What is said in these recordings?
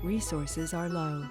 Resources are low.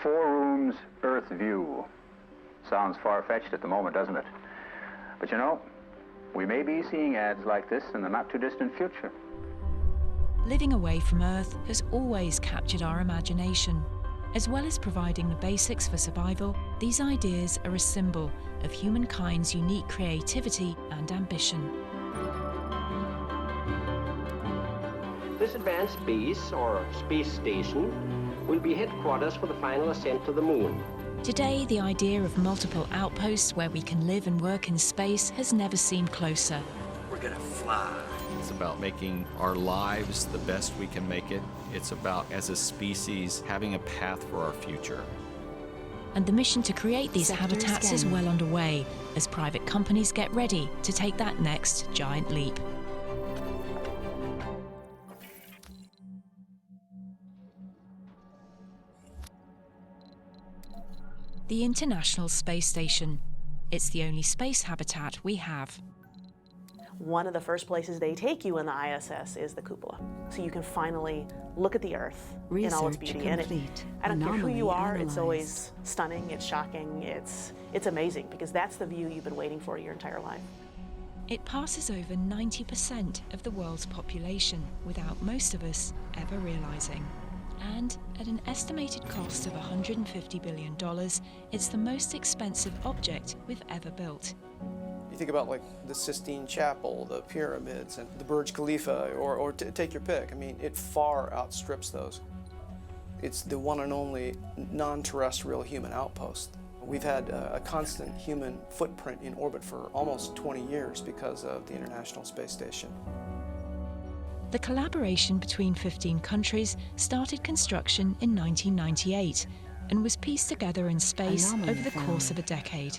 Four rooms, Earth view. Sounds far-fetched at the moment, doesn't it? But you know, we may be seeing ads like this in the not-too-distant future. Living away from Earth has always captured our imagination. As well as providing the basics for survival, these ideas are a symbol of humankind's unique creativity and ambition. This advanced base, or space station, will be headquarters for the final ascent to the moon. Today, the idea of multiple outposts where we can live and work in space has never seemed closer. We're gonna fly. It's about making our lives the best we can make it. It's about, as a species, having a path for our future. And the mission to create these Sector habitats is scanning. well underway as private companies get ready to take that next giant leap. The International Space Station. It's the only space habitat we have. One of the first places they take you in the ISS is the cupola. So you can finally look at the Earth in all its Research beauty. And complete. I don't care who you Anomaly are, it's analyzed. always stunning, it's shocking, it's amazing, because that's the view you've been waiting for your entire life. It passes over 90% of the world's population without most of us ever realizing. And at an estimated cost of $150 billion, it's the most expensive object we've ever built. You think about like the Sistine Chapel, the pyramids, and the Burj Khalifa, or take your pick. I mean, it far outstrips those. It's the one and only non-terrestrial human outpost. We've had a constant human footprint in orbit for almost 20 years because of the International Space Station. The collaboration between 15 countries started construction in 1998 and was pieced together in space Anomaly over the course found. of a decade.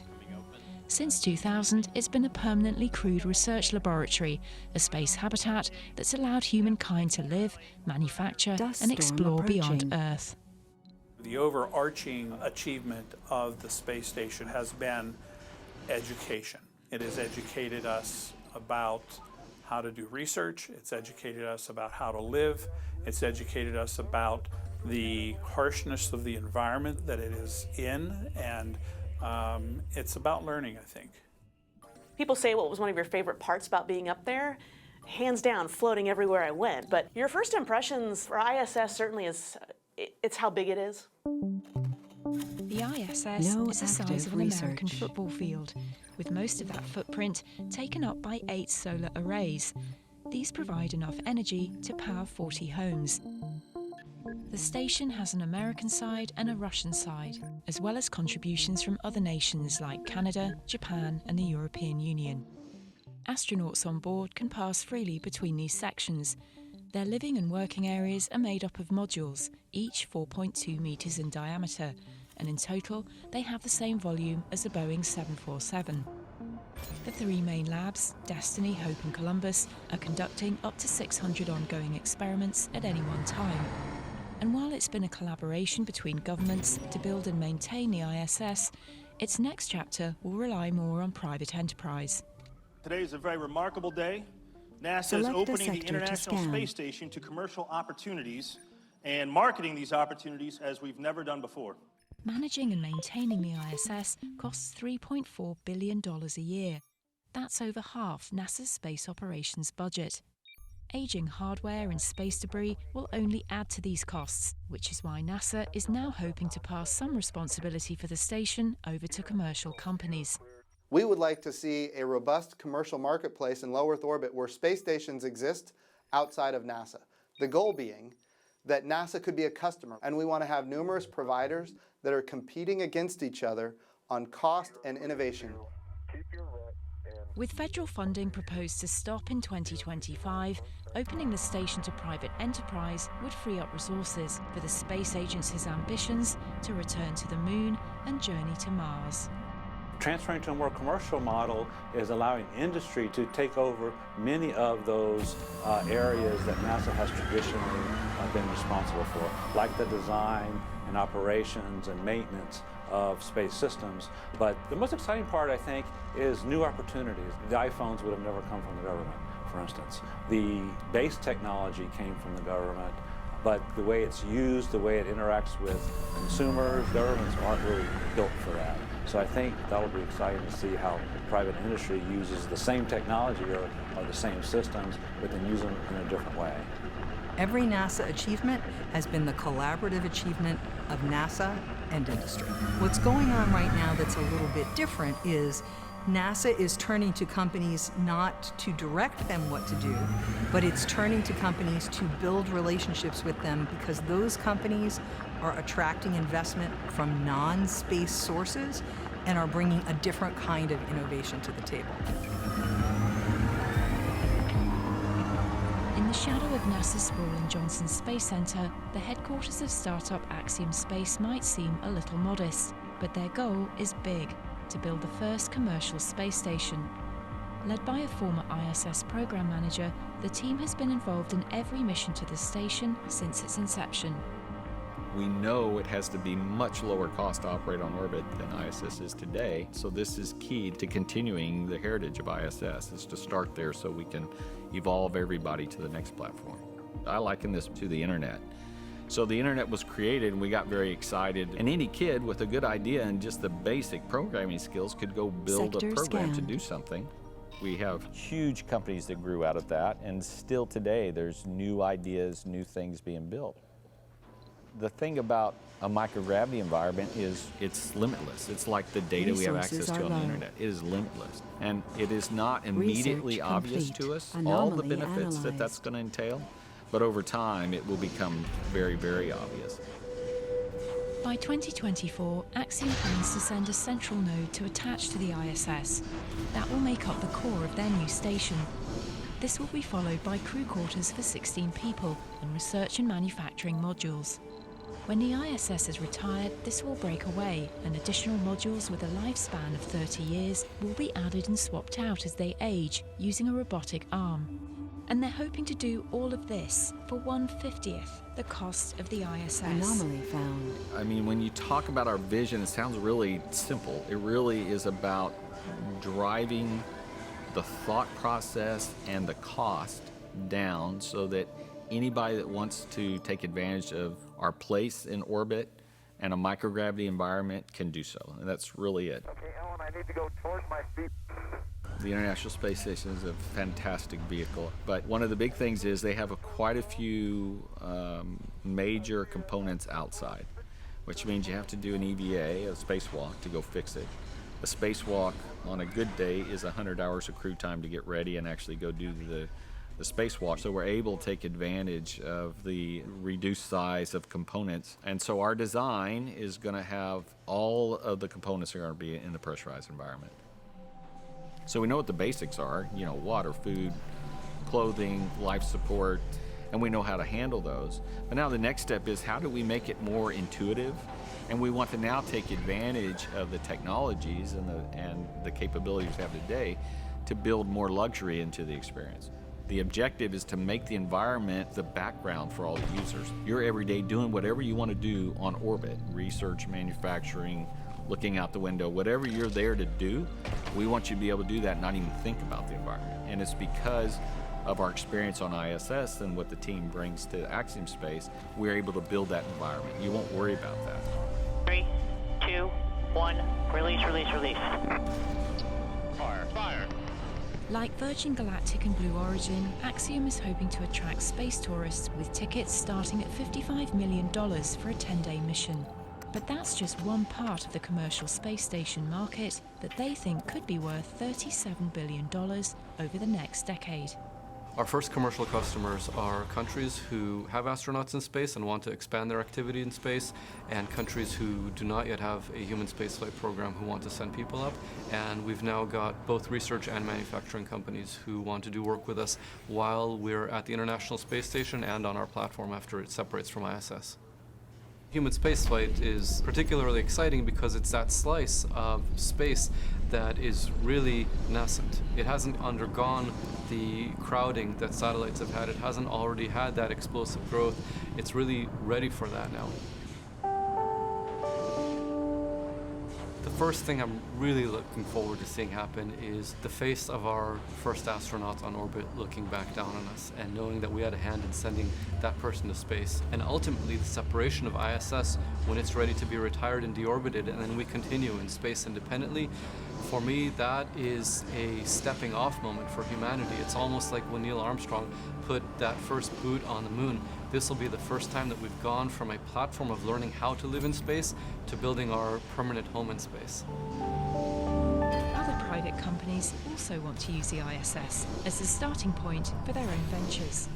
Since 2000, it's been a permanently crewed research laboratory, a space habitat that's allowed humankind to live, manufacture, Dust and storm explore beyond approaching. Earth. The overarching achievement of the space station has been education. It has educated us about how to do research, it's educated us about how to live, it's educated us about the harshness of the environment that it is in, and it's about learning, I think. People say what was one of your favorite parts about being up there? Hands down, floating everywhere I went. But your first impressions for ISS certainly is, it's how big it is. The ISS No is the size active of an American research. football field, with most of that footprint taken up by 8 solar arrays. These provide enough energy to power 40 homes. The station has an American side and a Russian side, as well as contributions from other nations like Canada, Japan, and the European Union. Astronauts on board can pass freely between these sections. Their living and working areas are made up of modules, each 4.2 metres in diameter, and in total they have the same volume as a Boeing 747. The 3 main labs, Destiny, Hope and Columbus, are conducting up to 600 ongoing experiments at any one time. And while it's been a collaboration between governments to build and maintain the ISS, its next chapter will rely more on private enterprise. Today is a very remarkable day. NASA is Select a opening the sector to International scan. Space Station to commercial opportunities and marketing these opportunities as we've never done before. Managing and maintaining the ISS costs $3.4 billion a year. That's over half NASA's space operations budget. Aging hardware and space debris will only add to these costs, which is why NASA is now hoping to pass some responsibility for the station over to commercial companies. We would like to see a robust commercial marketplace in low Earth orbit where space stations exist outside of NASA. The goal being that NASA could be a customer, and we want to have numerous providers that are competing against each other on cost and innovation. With federal funding proposed to stop in 2025, opening the station to private enterprise would free up resources for the space agency's ambitions to return to the moon and journey to Mars. Transferring to a more commercial model is allowing industry to take over many of those areas that NASA has traditionally been responsible for, like the design and operations and maintenance of space systems. But the most exciting part, I think, is new opportunities. The iPhones would have never come from the government, for instance. The base technology came from the government, but the way it's used, the way it interacts with consumers, governments aren't really built for that. So I think that'll be exciting to see how private industry uses the same technology or the same systems, but then use them in a different way. Every NASA achievement has been the collaborative achievement of NASA and industry. What's going on right now that's a little bit different is NASA is turning to companies not to direct them what to do, but it's turning to companies to build relationships with them because those companies are attracting investment from non-space sources and are bringing a different kind of innovation to the table. In the shadow of NASA's sprawling Johnson Space Center, the headquarters of startup Axiom Space might seem a little modest, but their goal is big: to build the first commercial space station. Led by a former ISS program manager, the team has been involved in every mission to the station since its inception. We know it has to be much lower cost to operate on orbit than ISS is today, so this is key to continuing the heritage of ISS, is to start there so we can evolve everybody to the next platform. I liken this to the internet. So the internet was created and we got very excited, and any kid with a good idea and just the basic programming skills could go build a program to do something. We have huge companies that grew out of that, and still today there's new ideas, new things being built. The thing about a microgravity environment is it's limitless. It's like the data we have access to on the internet. It is limitless. And it is not immediately obvious to us all the benefits that that's going to entail, but over time it will become very, very obvious. By 2024, Axiom plans to send a central node to attach to the ISS. That will make up the core of their new station. This will be followed by crew quarters for 16 people and research and manufacturing modules. When the ISS is retired, this will break away, and additional modules with a lifespan of 30 years will be added and swapped out as they age, using a robotic arm. And they're hoping to do all of this for 1/50th the cost of the ISS. Anomaly found. I mean, when you talk about our vision, it sounds really simple. It really is about driving the thought process and the cost down so that anybody that wants to take advantage of our place in orbit and a microgravity environment can do so. And that's really it. Okay, Ellen, I need to go towards my feet. The International Space Station is a fantastic vehicle, but one of the big things is they have quite a few major components outside. which means you have to do an EVA, a spacewalk, to go fix it. A spacewalk on a good day is 100 hours of crew time to get ready and actually go do the spacewalk. So we're able to take advantage of the reduced size of components. And so our design is going to have all of the components are going to be in the pressurized environment. So we know what the basics are, you know, water, food, clothing, life support, and we know how to handle those. But now the next step is how do we make it more intuitive? And we want to now take advantage of the technologies and the capabilities we have today to build more luxury into the experience. The objective is to make the environment the background for all the users. You're every day doing whatever you want to do on orbit, research, manufacturing, looking out the window, whatever you're there to do, we want you to be able to do that and not even think about the environment. And it's because of our experience on ISS and what the team brings to Axiom Space, we're able to build that environment. You won't worry about that. 3, 2, 1, release, release, release. Fire, fire. Like Virgin Galactic and Blue Origin, Axiom is hoping to attract space tourists with tickets starting at $55 million for a 10-day mission. But that's just one part of the commercial space station market that they think could be worth $37 billion over the next decade. Our first commercial customers are countries who have astronauts in space and want to expand their activity in space, and countries who do not yet have a human spaceflight program who want to send people up. And we've now got both research and manufacturing companies who want to do work with us while we're at the International Space Station and on our platform after it separates from ISS. Human spaceflight is particularly exciting because it's that slice of space that is really nascent. It hasn't undergone the crowding that satellites have had. It hasn't already had that explosive growth. It's really ready for that now. The first thing I'm really looking forward to seeing happen is the face of our first astronaut on orbit looking back down on us and knowing that we had a hand in sending that person to space. And ultimately the separation of ISS when it's ready to be retired and deorbited, and then we continue in space independently. For me, that is a stepping off moment for humanity. It's almost like when Neil Armstrong put that first boot on the moon. This will be the first time that we've gone from a platform of learning how to live in space to building our permanent home in space. Other private companies also want to use the ISS as a starting point for their own ventures.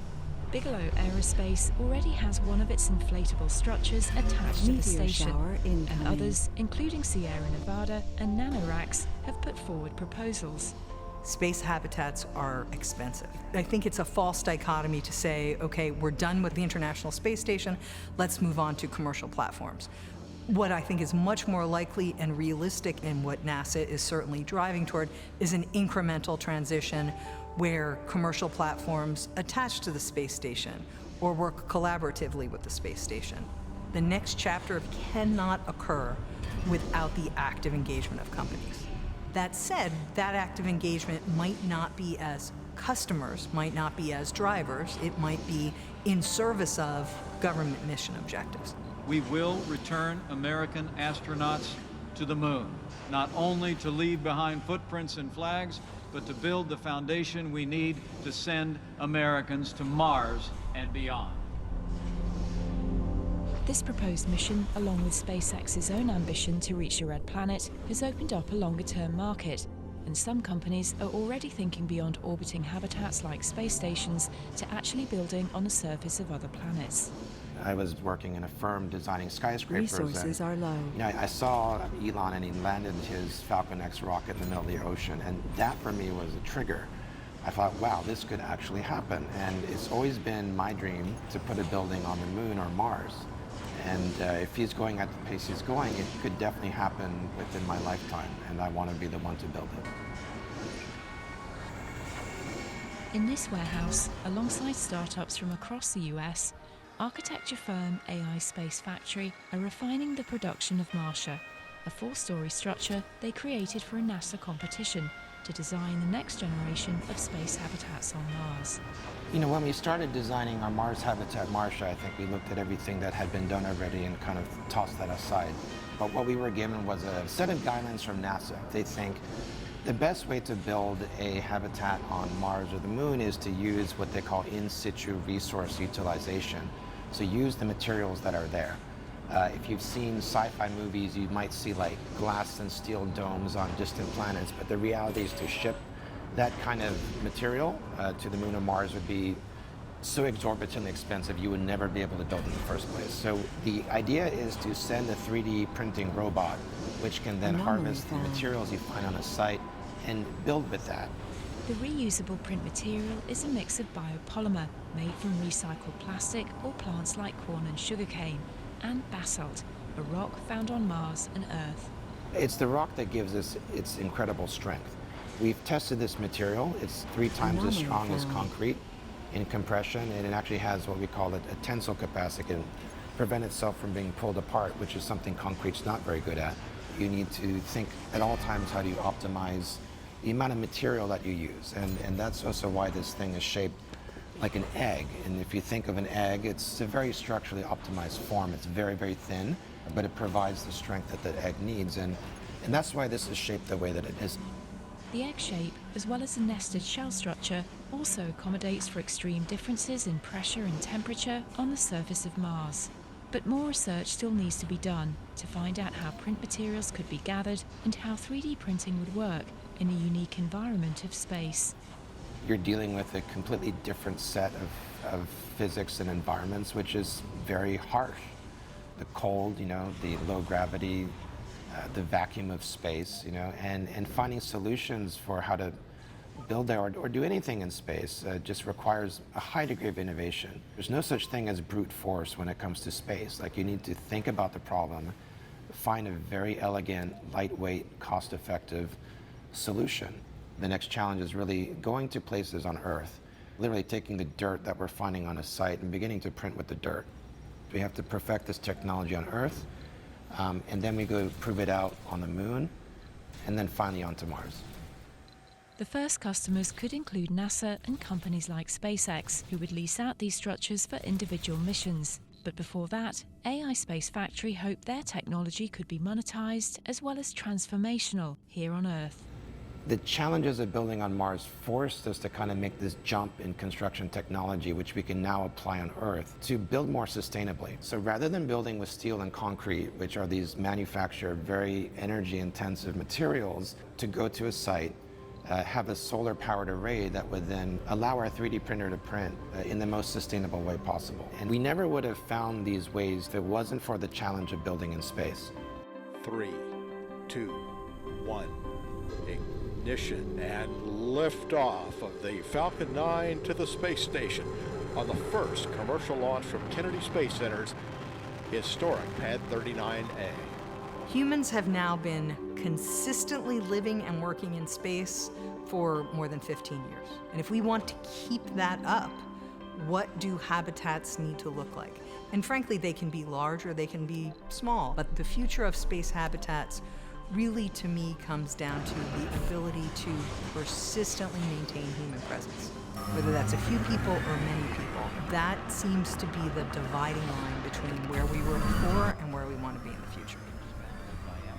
Bigelow Aerospace already has one of its inflatable structures attached to the station, and others, including Sierra Nevada and NanoRacks, have put forward proposals. Space habitats are expensive. I think it's a false dichotomy to say, okay, we're done with the International Space Station, let's move on to commercial platforms. What I think is much more likely and realistic, and what NASA is certainly driving toward, is an incremental transition where commercial platforms attach to the space station or work collaboratively with the space station. The next chapter cannot occur without the active engagement of companies. That said, that active engagement might not be as customers, might not be as drivers, it might be in service of government mission objectives. We will return American astronauts to the moon, not only to leave behind footprints and flags, but to build the foundation we need to send Americans to Mars and beyond. This proposed mission, along with SpaceX's own ambition to reach a red planet, has opened up a longer-term market, and some companies are already thinking beyond orbiting habitats like space stations to actually building on the surface of other planets. I was working in a firm designing skyscrapers. Resources are low. You know, I saw Elon and he landed his Falcon X rocket in the middle of the ocean, and that for me was a trigger. I thought, wow, this could actually happen. And it's always been my dream to put a building on the moon or Mars. And if he's going at the pace he's going, it could definitely happen within my lifetime, and I want to be the one to build it. In this warehouse, alongside startups from across the US, architecture firm AI Space Factory are refining the production of Marsha, a 4-story structure they created for a NASA competition to design the next generation of space habitats on Mars. You know, when we started designing our Mars habitat, Marsha, I think we looked at everything that had been done already and kind of tossed that aside. But what we were given was a set of guidelines from NASA. They think the best way to build a habitat on Mars or the moon is to use what they call in situ resource utilization. So use the materials that are there. If you've seen sci-fi movies, you might see like glass and steel domes on distant planets, but the reality is to ship that kind of material to the moon or Mars would be so exorbitantly expensive you would never be able to build in the first place. So the idea is to send a 3D printing robot which can then harvest the materials you find on a site and build with that. The reusable print material is a mix of biopolymer made from recycled plastic or plants like corn and sugarcane, and basalt, a rock found on Mars and Earth. It's the rock that gives us its incredible strength. We've tested this material. It's 3 times as strong as concrete in compression, and it actually has what we call a tensile capacity. It can prevent itself from being pulled apart, which is something concrete's not very good at. You need to think at all times how do you optimize the amount of material that you use, and that's also why this thing is shaped like an egg. And if you think of an egg, it's a very structurally optimized form. It's very, very thin, but it provides the strength that the egg needs, and that's why this is shaped the way that it is. The egg shape, as well as the nested shell structure, also accommodates for extreme differences in pressure and temperature on the surface of Mars. But more research still needs to be done to find out how print materials could be gathered and how 3D printing would work in a unique environment of space. You're dealing with a completely different set of physics and environments, which is very harsh. The cold, the low gravity, the vacuum of space, and finding solutions for how to build there or do anything in space just requires a high degree of innovation. There's no such thing as brute force when it comes to space. Like, you need to think about the problem, find a very elegant, lightweight, cost-effective solution. The next challenge is really going to places on Earth, literally taking the dirt that we're finding on a site and beginning to print with the dirt. We have to perfect this technology on Earth, and then we go prove it out on the moon, and then finally onto Mars. The first customers could include NASA and companies like SpaceX, who would lease out these structures for individual missions. But before that, AI Space Factory hoped their technology could be monetized as well as transformational here on Earth. The challenges of building on Mars forced us to kind of make this jump in construction technology, which we can now apply on Earth, to build more sustainably. So rather than building with steel and concrete, which are these manufactured, very energy-intensive materials, to go to a site, have a solar-powered array that would then allow our 3D printer to print in the most sustainable way possible. And we never would have found these ways if it wasn't for the challenge of building in space. 3, 2, 1. Ignition and liftoff of the Falcon 9 to the space station on the first commercial launch from Kennedy Space Center's historic Pad 39A. Humans have now been consistently living and working in space for more than 15 years. And if we want to keep that up, what do habitats need to look like? And frankly, they can be large or they can be small, but the future of space habitats really, to me, comes down to the ability to persistently maintain human presence. Whether that's a few people or many people, that seems to be the dividing line between where we were before and where we want to be in the future.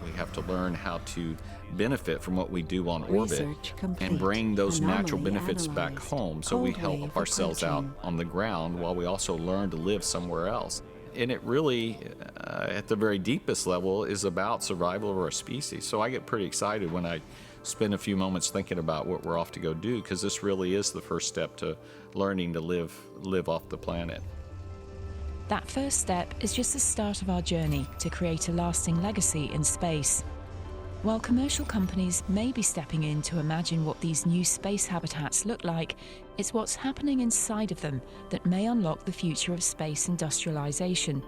We have to learn how to benefit from what we do on orbit and bring those natural benefits back home, so we help ourselves out on the ground while we also learn to live somewhere else. And it really, at the very deepest level, is about survival of our species. So I get pretty excited when I spend a few moments thinking about what we're off to go do, because this really is the first step to learning to live off the planet. That first step is just the start of our journey to create a lasting legacy in space. While commercial companies may be stepping in to imagine what these new space habitats look like, it's what's happening inside of them that may unlock the future of space industrialization.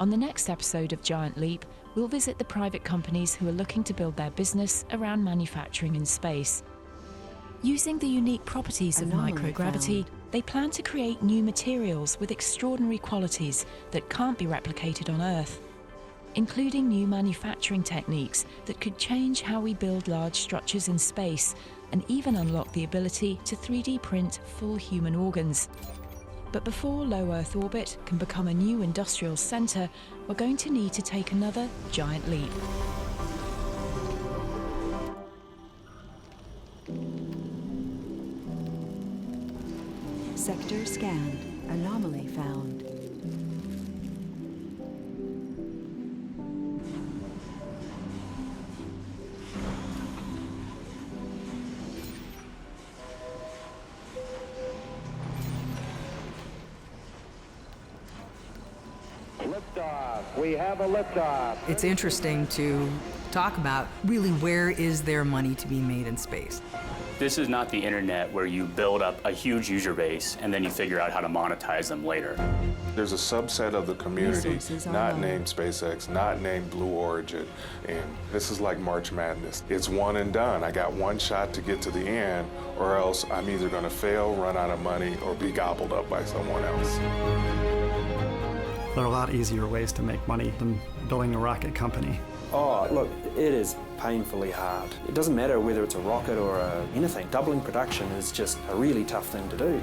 On the next episode of Giant Leap, we'll visit the private companies who are looking to build their business around manufacturing in space. Using the unique properties of microgravity, they plan to create new materials with extraordinary qualities that can't be replicated on Earth, including new manufacturing techniques that could change how we build large structures in space and even unlock the ability to 3D print full human organs. But before low Earth orbit can become a new industrial center, we're going to need to take another giant leap. Sector scanned. Anomaly found. We have a liftoff. It's interesting to talk about really where is there money to be made in space. This is not the internet where you build up a huge user base and then you figure out how to monetize them later. There's a subset of the community not named SpaceX, not named Blue Origin, and this is like March Madness. It's one and done. I got one shot to get to the end, or else I'm either going to fail, run out of money, or be gobbled up by someone else. There are a lot easier ways to make money than building a rocket company. Oh, look, it is painfully hard. It doesn't matter whether it's a rocket or anything. Doubling production is just a really tough thing to do.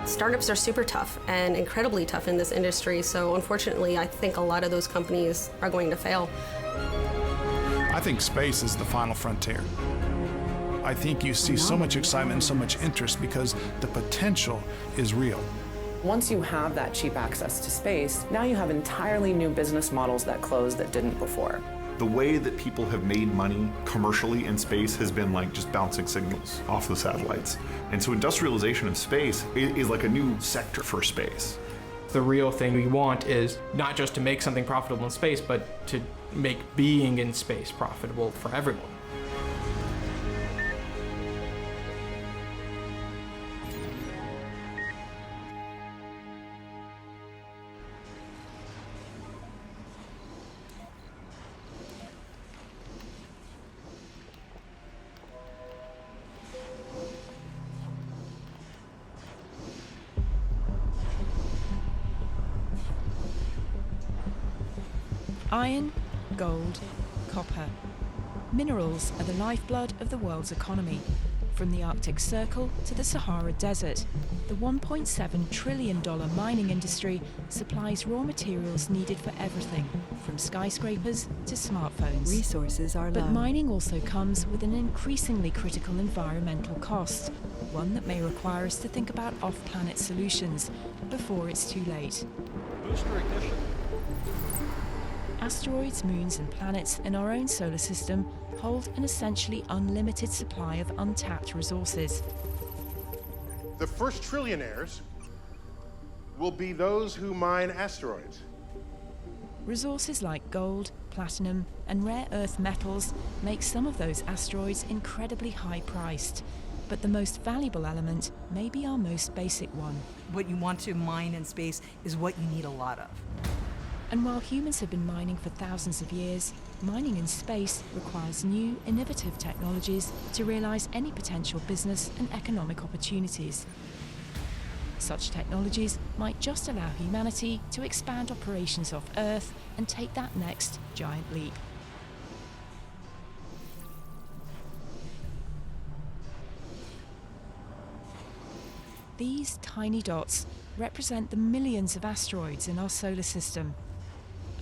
Startups are super tough and incredibly tough in this industry, so unfortunately I think a lot of those companies are going to fail. I think space is the final frontier. I think you see so much excitement and so much interest because the potential is real. Once you have that cheap access to space, now you have entirely new business models that close that didn't before. The way that people have made money commercially in space has been like just bouncing signals off the satellites. And so industrialization of space is like a new sector for space. The real thing we want is not just to make something profitable in space, but to make being in space profitable for everyone. Iron, gold, copper. Minerals are the lifeblood of the world's economy. From the Arctic Circle to the Sahara Desert, the $1.7 trillion mining industry supplies raw materials needed for everything, from skyscrapers to smartphones. Resources are low. But mining also comes with an increasingly critical environmental cost, one that may require us to think about off-planet solutions before it's too late. Booster ignition. Asteroids, moons and planets in our own solar system hold an essentially unlimited supply of untapped resources. The first trillionaires will be those who mine asteroids. Resources like gold, platinum and rare earth metals make some of those asteroids incredibly high-priced. But the most valuable element may be our most basic one. What you want to mine in space is what you need a lot of. And while humans have been mining for thousands of years, mining in space requires new, innovative technologies to realize any potential business and economic opportunities. Such technologies might just allow humanity to expand operations off Earth and take that next giant leap. These tiny dots represent the millions of asteroids in our solar system.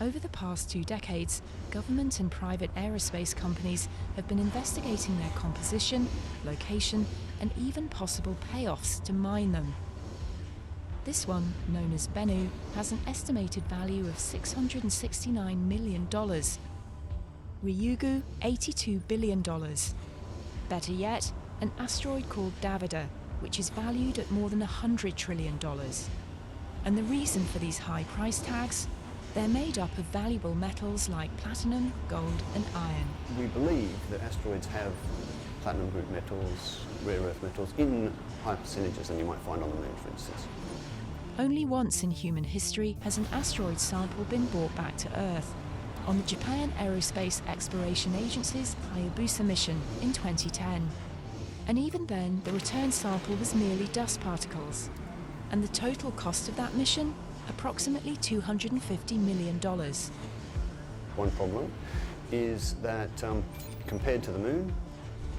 Over the past 2 decades, government and private aerospace companies have been investigating their composition, location, and even possible payoffs to mine them. This one, known as Bennu, has an estimated value of $669 million. Ryugu, $82 billion. Better yet, an asteroid called Davida, which is valued at more than $100 trillion. And the reason for these high price tags? They're made up of valuable metals like platinum, gold, and iron. We believe that asteroids have platinum group metals, rare earth metals, in higher percentages than you might find on the moon, for instance. Only once in human history has an asteroid sample been brought back to Earth, on the Japan Aerospace Exploration Agency's Hayabusa mission in 2010. And even then, the return sample was merely dust particles. And the total cost of that mission? Approximately $250 million. One problem is that compared to the moon,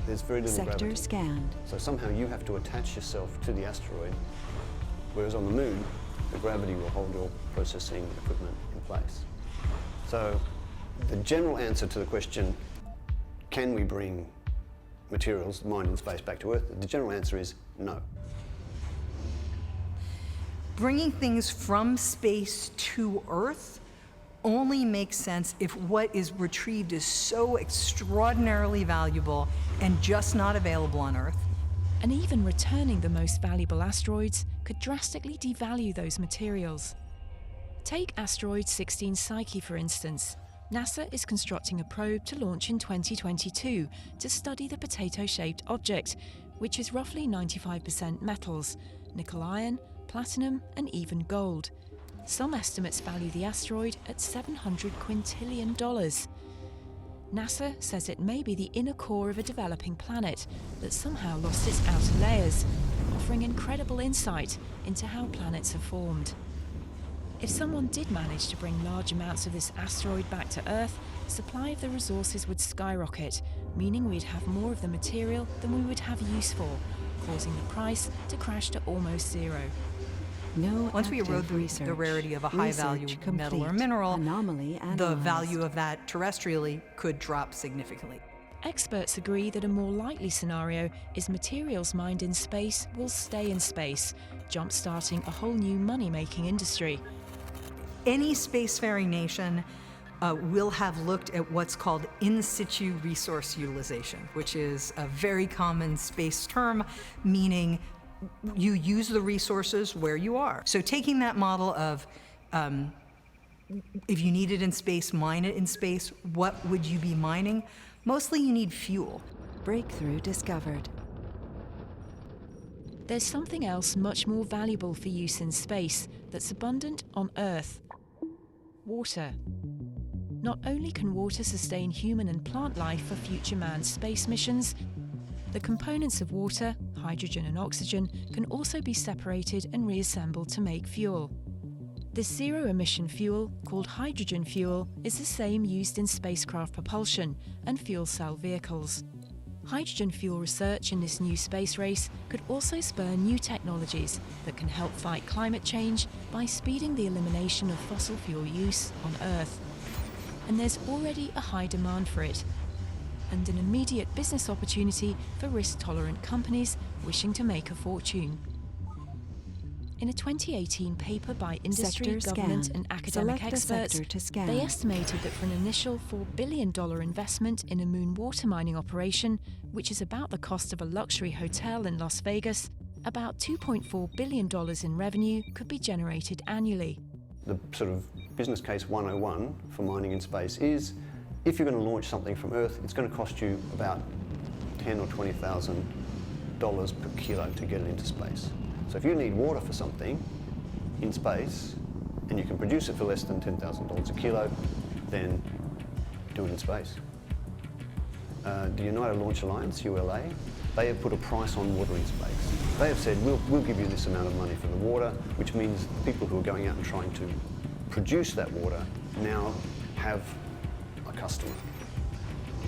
there's very little gravity. Sector scanned. So somehow you have to attach yourself to the asteroid, whereas on the moon, the gravity will hold your processing equipment in place. So the general answer to the question, can we bring materials mined in space back to Earth? The general answer is no. Bringing things from space to Earth only makes sense if what is retrieved is so extraordinarily valuable and just not available on Earth. And even returning the most valuable asteroids could drastically devalue those materials. Take asteroid 16 Psyche, for instance. NASA is constructing a probe to launch in 2022 to study the potato-shaped object, which is roughly 95% metals, nickel iron, platinum, and even gold. Some estimates value the asteroid at $700 quintillion. NASA says it may be the inner core of a developing planet that somehow lost its outer layers, offering incredible insight into how planets are formed. If someone did manage to bring large amounts of this asteroid back to Earth, supply of the resources would skyrocket, meaning we'd have more of the material than we would have use for, causing the price to crash to almost zero. Once we erode the rarity of a high-value metal or mineral, the value of that terrestrially could drop significantly. Experts agree that a more likely scenario is materials mined in space will stay in space, jump-starting a whole new money-making industry. Any spacefaring nation will have looked at what's called in situ resource utilization, which is a very common space term, meaning you use the resources where you are. So taking that model of if you need it in space, mine it in space, what would you be mining? Mostly you need fuel. Breakthrough discovered. There's something else much more valuable for use in space that's abundant on Earth. Water. Not only can water sustain human and plant life for future manned space missions, the components of water, hydrogen and oxygen, can also be separated and reassembled to make fuel. This zero-emission fuel, called hydrogen fuel, is the same used in spacecraft propulsion and fuel cell vehicles. Hydrogen fuel research in this new space race could also spur new technologies that can help fight climate change by speeding the elimination of fossil fuel use on Earth. And there's already a high demand for it, and an immediate business opportunity for risk-tolerant companies wishing to make a fortune. In a 2018 paper by industry, government and academic experts, they estimated that for an initial $4 billion investment in a moon water mining operation, which is about the cost of a luxury hotel in Las Vegas, about $2.4 billion in revenue could be generated annually. The sort of business case 101 for mining in space is, if you're going to launch something from Earth, it's going to cost you about $10,000 or $20,000 per kilo to get it into space. So if you need water for something in space, and you can produce it for less than $10,000 a kilo, then do it in space. The United Launch Alliance, ULA, they have put a price on water in space. They have said, we'll give you this amount of money for the water, which means people who are going out and trying to produce that water now have a customer.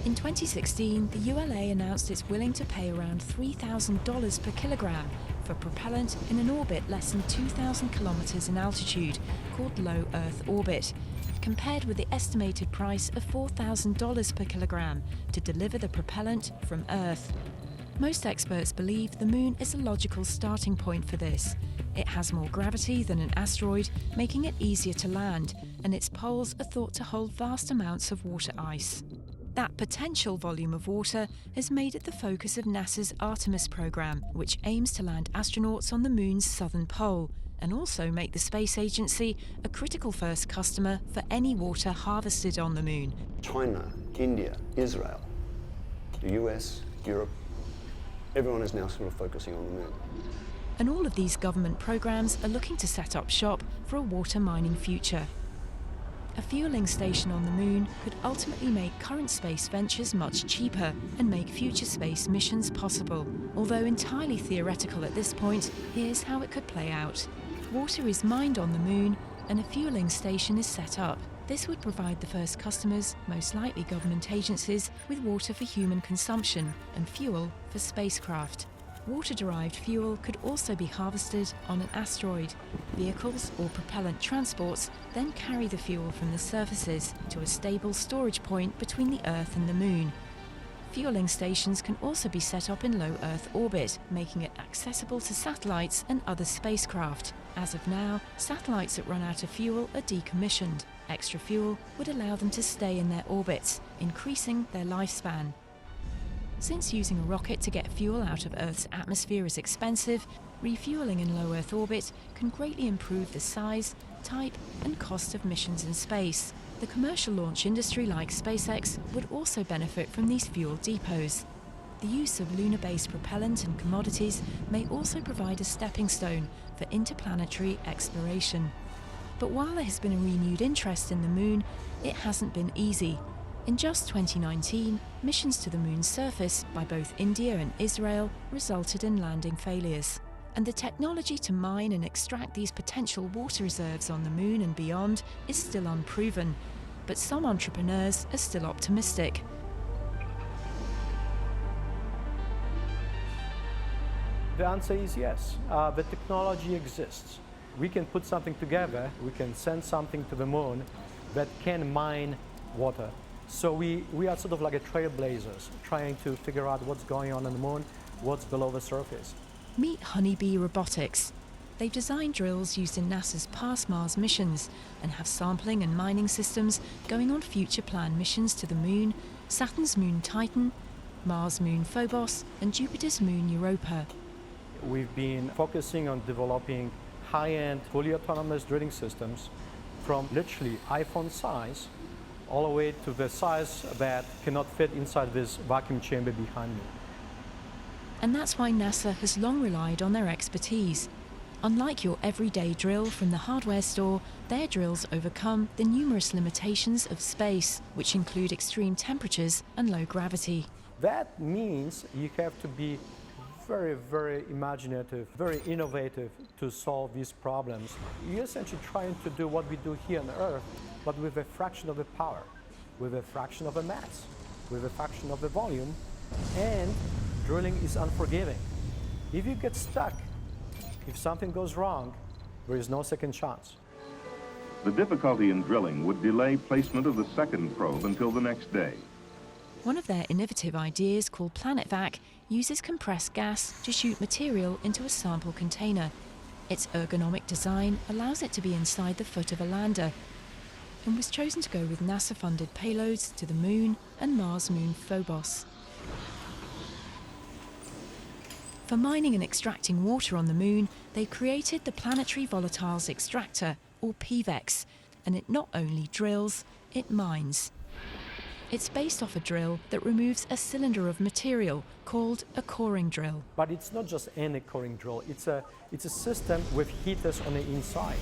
In 2016, the ULA announced it's willing to pay around $3,000 per kilogram for propellant in an orbit less than 2,000 kilometers in altitude, called low Earth orbit, compared with the estimated price of $4,000 per kilogram to deliver the propellant from Earth. Most experts believe the Moon is a logical starting point for this. It has more gravity than an asteroid, making it easier to land, and its poles are thought to hold vast amounts of water ice. That potential volume of water has made it the focus of NASA's Artemis program, which aims to land astronauts on the Moon's southern pole, and also make the space agency a critical first customer for any water harvested on the Moon. China, India, Israel, the US, Europe, everyone is now sort of focusing on the Moon. And all of these government programs are looking to set up shop for a water mining future. A fueling station on the Moon could ultimately make current space ventures much cheaper and make future space missions possible. Although entirely theoretical at this point, here's how it could play out. Water is mined on the Moon and a fueling station is set up. This would provide the first customers, most likely government agencies, with water for human consumption and fuel for spacecraft. Water-derived fuel could also be harvested on an asteroid. Vehicles or propellant transports then carry the fuel from the surfaces to a stable storage point between the Earth and the Moon. Fueling stations can also be set up in low Earth orbit, making it accessible to satellites and other spacecraft. As of now, satellites that run out of fuel are decommissioned. Extra fuel would allow them to stay in their orbits, increasing their lifespan. Since using a rocket to get fuel out of Earth's atmosphere is expensive, refueling in low Earth orbit can greatly improve the size, type, and cost of missions in space. The commercial launch industry like SpaceX would also benefit from these fuel depots. The use of lunar-based propellant and commodities may also provide a stepping stone for interplanetary exploration. But while there has been a renewed interest in the moon, it hasn't been easy. In just 2019, missions to the moon's surface by both India and Israel resulted in landing failures. And the technology to mine and extract these potential water reserves on the moon and beyond is still unproven. But some entrepreneurs are still optimistic. The answer is yes. The technology exists. We can put something together, we can send something to the moon that can mine water. So we are sort of like a trailblazers, trying to figure out what's going on the moon, what's below the surface. Meet Honeybee Robotics. They've designed drills used in NASA's past Mars missions and have sampling and mining systems going on future planned missions to the moon, Saturn's moon Titan, Mars' moon Phobos, and Jupiter's moon Europa. We've been focusing on developing high-end, fully autonomous drilling systems from literally iPhone size all the way to the size that cannot fit inside this vacuum chamber behind me. And that's why NASA has long relied on their expertise. Unlike your everyday drill from the hardware store, their drills overcome the numerous limitations of space, which include extreme temperatures and low gravity. That means you have to be very, very imaginative, very innovative to solve these problems. You're essentially trying to do what we do here on Earth, but with a fraction of the power, with a fraction of the mass, with a fraction of the volume, and drilling is unforgiving. If you get stuck, if something goes wrong, there is no second chance. The difficulty in drilling would delay placement of the second probe until the next day. One of their innovative ideas, called PlanetVac, uses compressed gas to shoot material into a sample container. Its ergonomic design allows it to be inside the foot of a lander, and was chosen to go with NASA-funded payloads to the Moon and Mars' moon Phobos. For mining and extracting water on the Moon, they created the Planetary Volatiles Extractor, or PVEX, and it not only drills, it mines. It's based off a drill that removes a cylinder of material called a coring drill. But it's not just any coring drill, it's a system with heaters on the inside.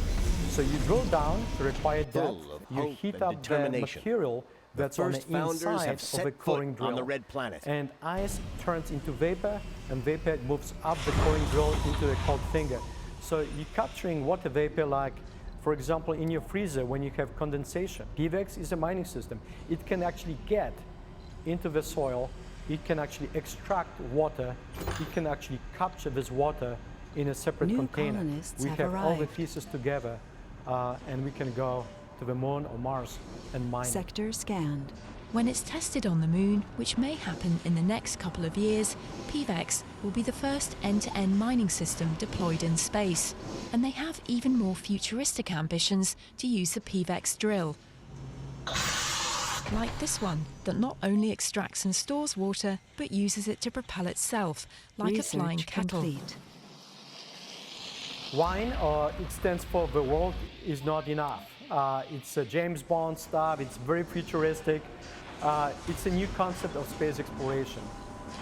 So you drill down the required depth, you heat up the material that's on the inside of the coring drill. On the red planet. And ice turns into vapor, and vapor moves up the coring drill into the cold finger. So you're capturing water vapor like, for example, in your freezer when you have condensation. PVEX is a mining system. It can actually get into the soil, it can actually extract water, it can actually capture this water in a separate container. We have all the pieces together and we can go to the Moon or Mars and mine. Sector scanned. When it's tested on the Moon, which may happen in the next couple of years, PVEX will be the first end-to-end mining system deployed in space. And they have even more futuristic ambitions to use the PVEX drill. Like this one, that not only extracts and stores water, but uses it to propel itself, like a flying kettle. Complete. WINE, it stands for the world is not enough. It's a James Bond stuff, it's very futuristic. It's a new concept of space exploration.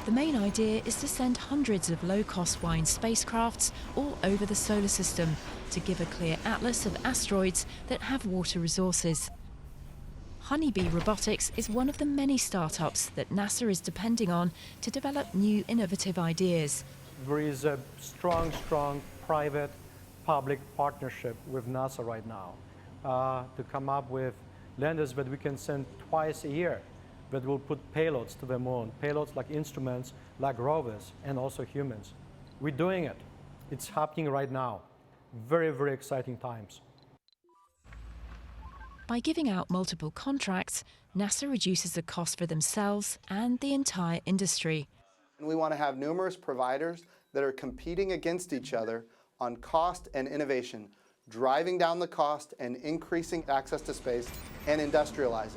The main idea is to send hundreds of low-cost WINE spacecrafts all over the solar system to give a clear atlas of asteroids that have water resources. Honeybee Robotics is one of the many startups that NASA is depending on to develop new innovative ideas. There is a strong private-public partnership with NASA right now to come up with landers that we can send twice a year that will put payloads to the Moon, payloads like instruments, like rovers, and also humans. We're doing it. It's happening right now. Very, very exciting times. By giving out multiple contracts, NASA reduces the cost for themselves and the entire industry. We want to have numerous providers that are competing against each other on cost and innovation, driving down the cost and increasing access to space and industrializing.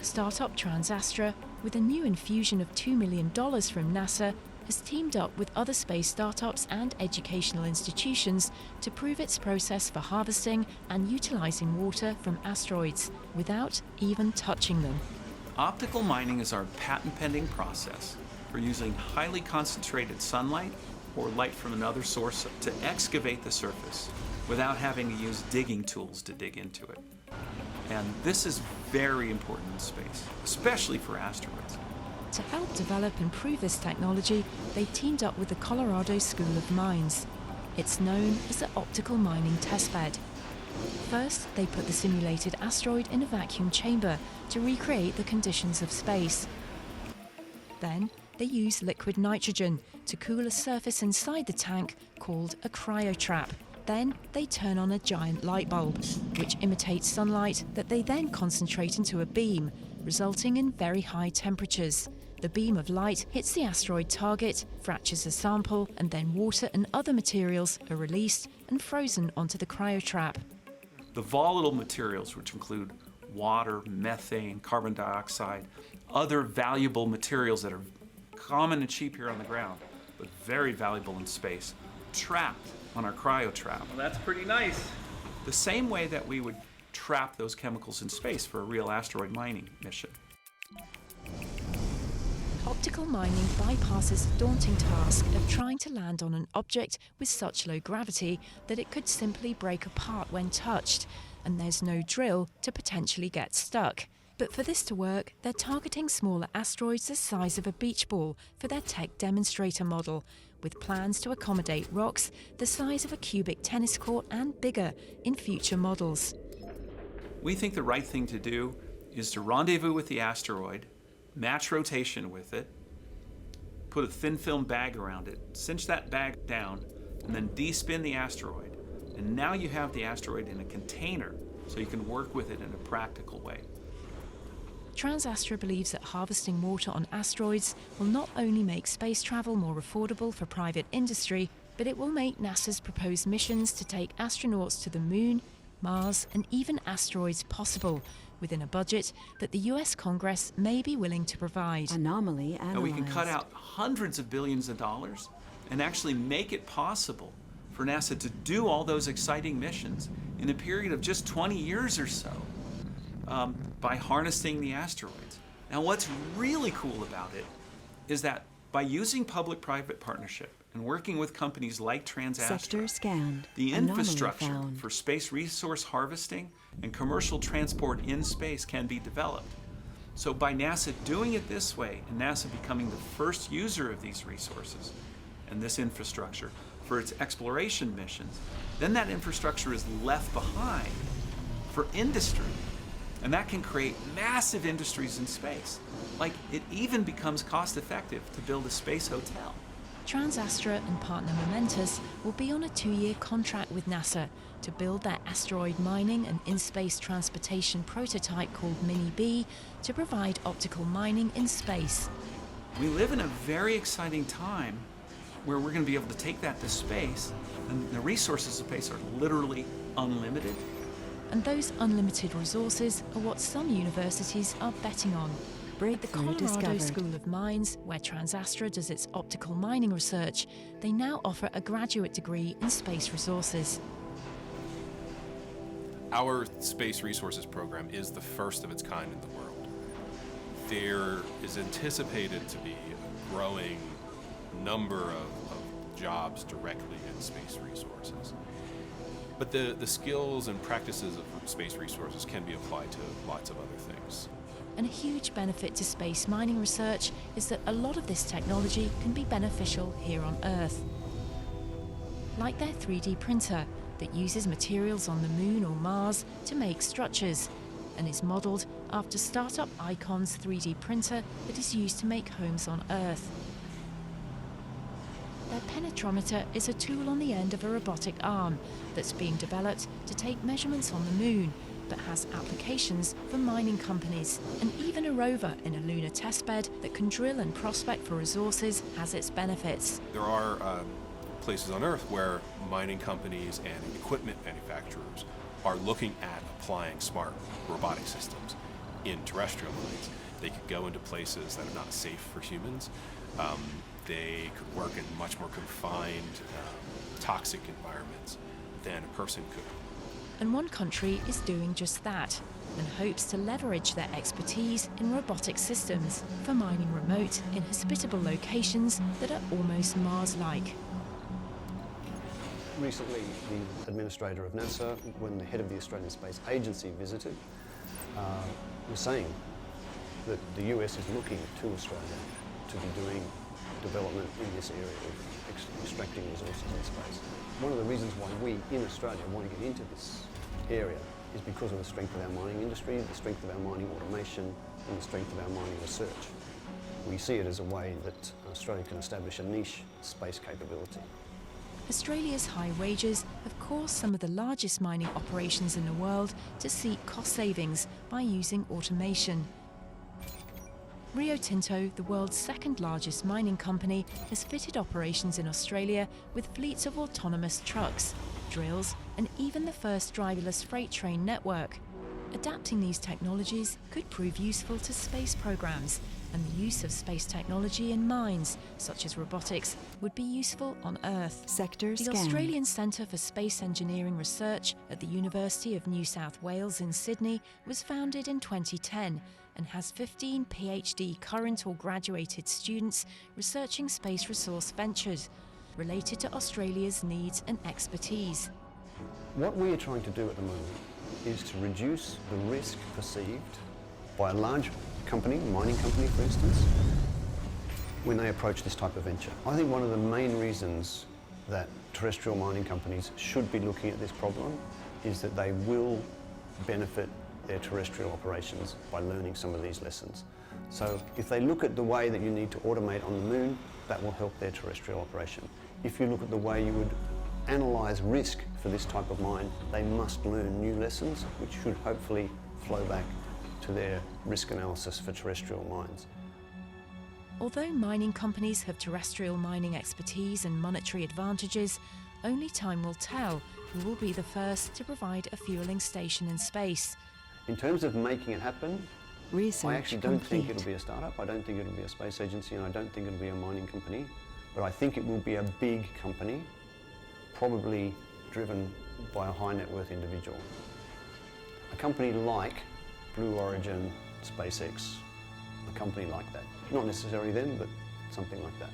Startup TransAstra, with a new infusion of $2 million from NASA, has teamed up with other space startups and educational institutions to prove its process for harvesting and utilizing water from asteroids without even touching them. Optical mining is our patent-pending process for using highly concentrated sunlight or light from another source to excavate the surface without having to use digging tools to dig into it. And this is very important in space, especially for asteroids. To help develop and prove this technology, they teamed up with the Colorado School of Mines. It's known as the Optical Mining Testbed. First, they put the simulated asteroid in a vacuum chamber to recreate the conditions of space. Then, they use liquid nitrogen to cool a surface inside the tank called a cryotrap. Then, they turn on a giant light bulb, which imitates sunlight that they then concentrate into a beam, resulting in very high temperatures. The beam of light hits the asteroid target, fractures a sample, and then water and other materials are released and frozen onto the cryotrap. The volatile materials, which include water, methane, carbon dioxide, other valuable materials that are common and cheap here on the ground, but very valuable in space, trapped on our cryotrap. Well, that's pretty nice. The same way that we would trap those chemicals in space for a real asteroid mining mission. Optical mining bypasses the daunting task of trying to land on an object with such low gravity that it could simply break apart when touched, and there's no drill to potentially get stuck. But for this to work, they're targeting smaller asteroids the size of a beach ball for their tech demonstrator model, with plans to accommodate rocks the size of a cubic tennis court and bigger in future models. We think the right thing to do is to rendezvous with the asteroid, match rotation with it, put a thin film bag around it, cinch that bag down, and then de-spin the asteroid. And now you have the asteroid in a container, so you can work with it in a practical way. TransAstra believes that harvesting water on asteroids will not only make space travel more affordable for private industry, but it will make NASA's proposed missions to take astronauts to the Moon, Mars, and even asteroids possible, within a budget that the US Congress may be willing to provide. Anomaly analyzed. And we can cut out hundreds of billions of dollars and actually make it possible for NASA to do all those exciting missions in a period of just 20 years or so by harnessing the asteroids. Now, what's really cool about it is that by using public-private partnership and working with companies like TransAstra, Sector scanned. the Anomaly infrastructure found. for space resource harvesting and commercial transport in space can be developed. So by NASA doing it this way, and NASA becoming the first user of these resources and this infrastructure for its exploration missions, then that infrastructure is left behind for industry. And that can create massive industries in space. Like, it even becomes cost-effective to build a space hotel. TransAstra and partner Momentus will be on a 2-year contract with NASA to build their asteroid mining and in-space transportation prototype called Mini-B to provide optical mining in space. We live in a very exciting time where we're going to be able to take that to space, and the resources of space are literally unlimited. And those unlimited resources are what some universities are betting on. At the Colorado School of Mines, where TransAstra does its optical mining research, they now offer a graduate degree in space resources. Our space resources program is the first of its kind in the world. There is anticipated to be a growing number of jobs directly in space resources. But the skills and practices of space resources can be applied to lots of other things. And a huge benefit to space mining research is that a lot of this technology can be beneficial here on Earth. Like their 3D printer that uses materials on the Moon or Mars to make structures, and is modelled after startup Icon's 3D printer that is used to make homes on Earth. Their penetrometer is a tool on the end of a robotic arm that's being developed to take measurements on the Moon, but has applications for mining companies. And even a rover in a lunar testbed that can drill and prospect for resources has its benefits. There are places on Earth where mining companies and equipment manufacturers are looking at applying smart robotic systems in terrestrial mines. They could go into places that are not safe for humans, They could work in much more confined, toxic environments than a person could. And one country is doing just that and hopes to leverage their expertise in robotic systems for mining remote, inhospitable locations that are almost Mars-like. Recently, the administrator of NASA, when the head of the Australian Space Agency visited, was saying that the US is looking to Australia to be doing development in this area of extracting resources in space. One of the reasons why we in Australia want to get into this area is because of the strength of our mining industry, the strength of our mining automation, and the strength of our mining research. We see it as a way that Australia can establish a niche space capability. Australia's high wages have caused some of the largest mining operations in the world to seek cost savings by using automation. Rio Tinto, the world's second largest mining company, has fitted operations in Australia with fleets of autonomous trucks, drills, and even the first driverless freight train network. Adapting these technologies could prove useful to space programs, and the use of space technology in mines, such as robotics, would be useful on Earth. Sector The scan. Australian Centre for Space Engineering Research at the University of New South Wales in Sydney was founded in 2010 and has 15 PhD current or graduated students researching space resource ventures related to Australia's needs and expertise. What we are trying to do at the moment is to reduce the risk perceived by a large company, mining company for instance, when they approach this type of venture. I think one of the main reasons that terrestrial mining companies should be looking at this problem is that they will benefit their terrestrial operations by learning some of these lessons. So if they look at the way that you need to automate on the moon, that will help their terrestrial operation. If you look at the way you would analyse risk for this type of mine, they must learn new lessons, which should hopefully flow back to their risk analysis for terrestrial mines. Although mining companies have terrestrial mining expertise and monetary advantages, only time will tell who will be the first to provide a fueling station in space. In terms of making it happen, I actually don't think it'll be a startup, I don't think it'll be a space agency, and I don't think it'll be a mining company, but I think it will be a big company, probably driven by a high net worth individual. A company like Blue Origin, SpaceX, a company like that. Not necessarily them, but something like that.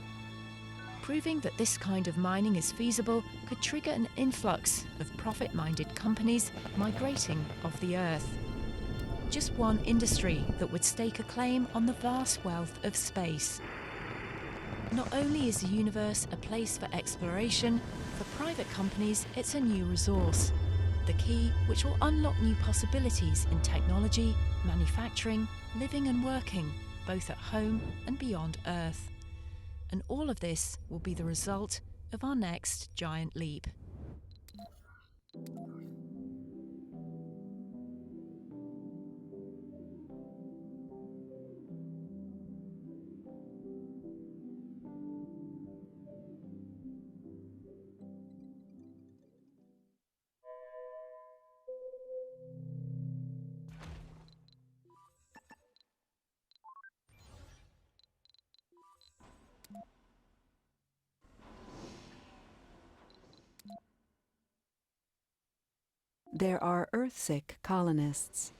Proving that this kind of mining is feasible could trigger an influx of profit-minded companies migrating off the Earth. Just one industry that would stake a claim on the vast wealth of space. Not only is the universe a place for exploration, for private companies it's a new resource. The key which will unlock new possibilities in technology, manufacturing, living and working, both at home and beyond Earth. And all of this will be the result of our next giant leap. There are Earth-sick colonists.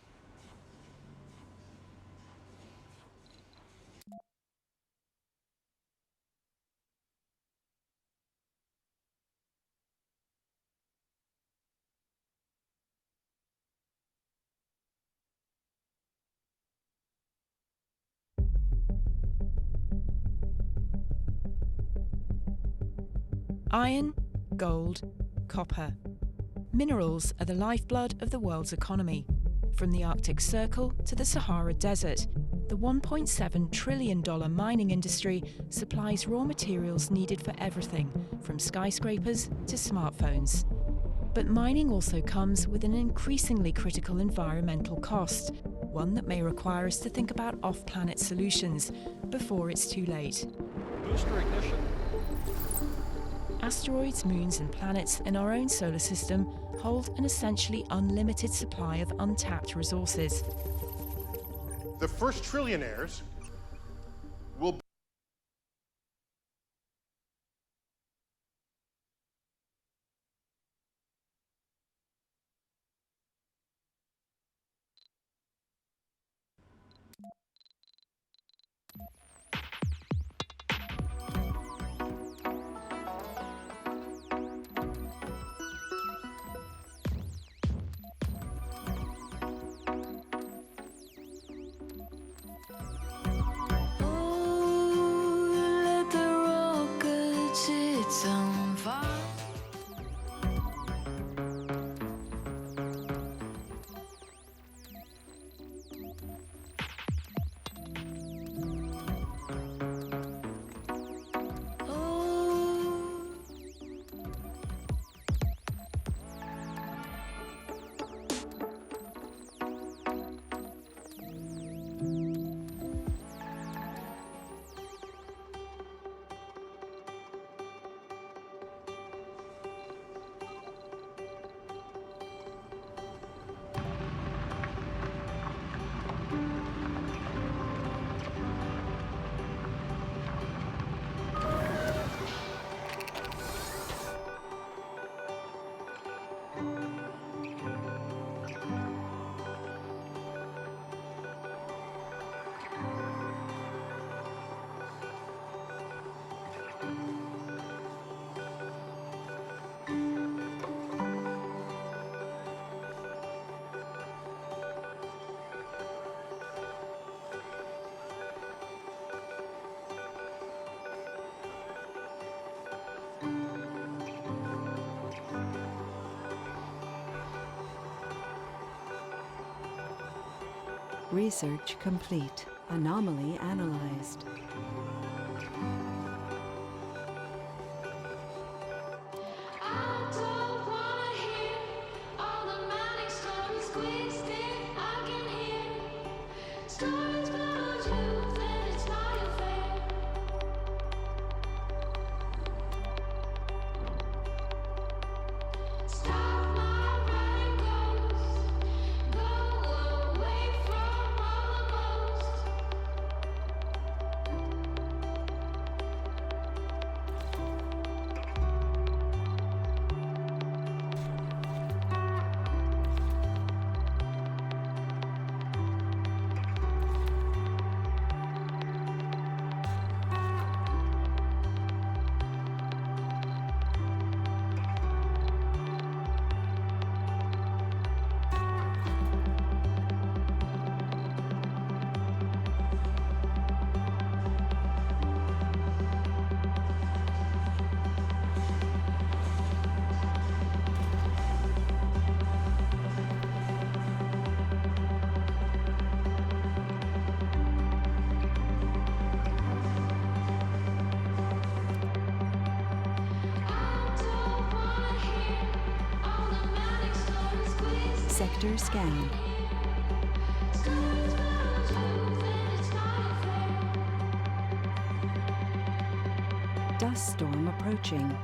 Iron, gold, copper. Minerals are the lifeblood of the world's economy. From the Arctic Circle to the Sahara Desert, the $1.7 trillion mining industry supplies raw materials needed for everything, from skyscrapers to smartphones. But mining also comes with an increasingly critical environmental cost, one that may require us to think about off-planet solutions before it's too late. Booster ignition. Asteroids, moons and planets in our own solar system hold an essentially unlimited supply of untapped resources. The first trillionaires will Research complete. Anomaly analyzed. Sector scan. Dust storm approaching.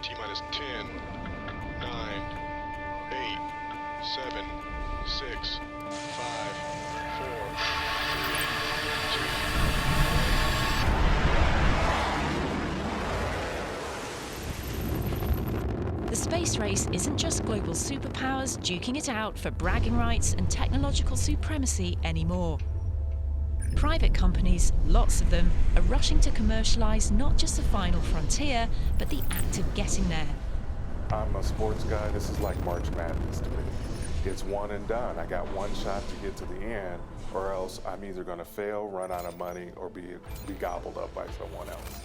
T-minus 10, 9, 8, 7, 6, 5, 4, 3, 2. The space race isn't just global superpowers duking it out for bragging rights and technological supremacy anymore. Private companies, lots of them, are rushing to commercialize not just the final frontier, but the act of getting there. I'm a sports guy. This is like March Madness to me. It's one and done. I got one shot to get to the end, or else I'm either going to fail, run out of money, or be gobbled up by someone else.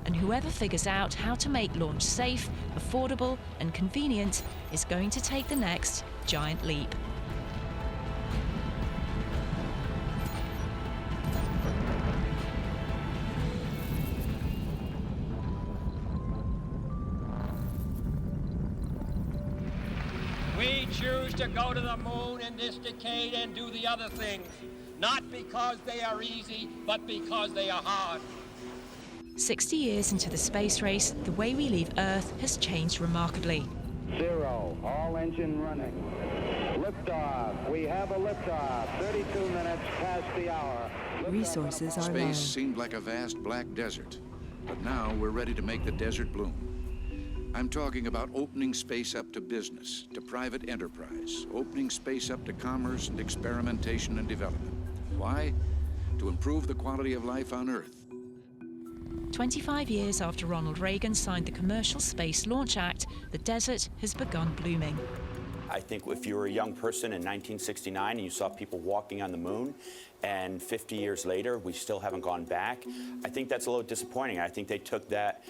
And whoever figures out how to make launch safe, affordable, and convenient is going to take the next giant leap. We choose to go to the moon in this decade and do the other things, not because they are easy, but because they are hard. 60 years into the space race, the way we leave Earth has changed remarkably. 0, all engine running. Liftoff. We have a liftoff. 32 minutes past the hour. Resources are low. Space seemed like a vast black desert, but now we're ready to make the desert bloom. I'm talking about opening space up to business, to private enterprise, opening space up to commerce and experimentation and development. Why? To improve the quality of life on Earth. 25 years after Ronald Reagan signed the Commercial Space Launch Act, the desert has begun blooming. I think if you were a young person in 1969 and you saw people walking on the moon, and 50 years later we still haven't gone back, I think that's a little disappointing. I think they took that,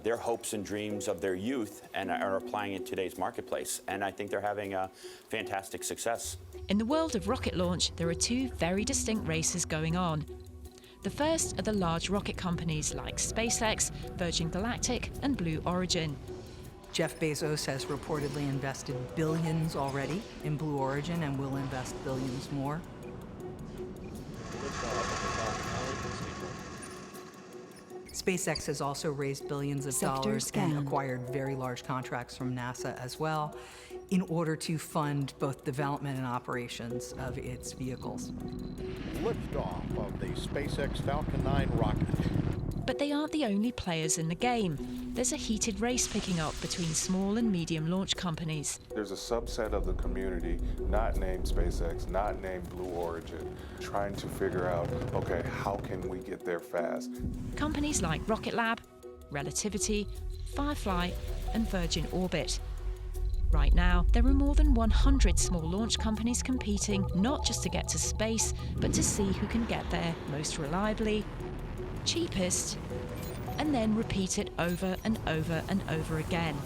their hopes and dreams of their youth and are applying it in today's marketplace. And I think they're having a fantastic success. In the world of rocket launch, there are two very distinct races going on. The first are the large rocket companies like SpaceX, Virgin Galactic, and Blue Origin. Jeff Bezos has reportedly invested billions already in Blue Origin and will invest billions more. SpaceX has also raised billions of dollars and acquired very large contracts from NASA as well in order to fund both development and operations of its vehicles. Liftoff of the SpaceX Falcon 9 rocket. But they aren't the only players in the game. There's a heated race picking up between small and medium launch companies. There's a subset of the community, not named SpaceX, not named Blue Origin, trying to figure out, okay, how can we get there fast? Companies like Rocket Lab, Relativity, Firefly, and Virgin Orbit. Right now, there are more than 100 small launch companies competing not just to get to space, but to see who can get there most reliably, cheapest, and then repeat it over and over and over again.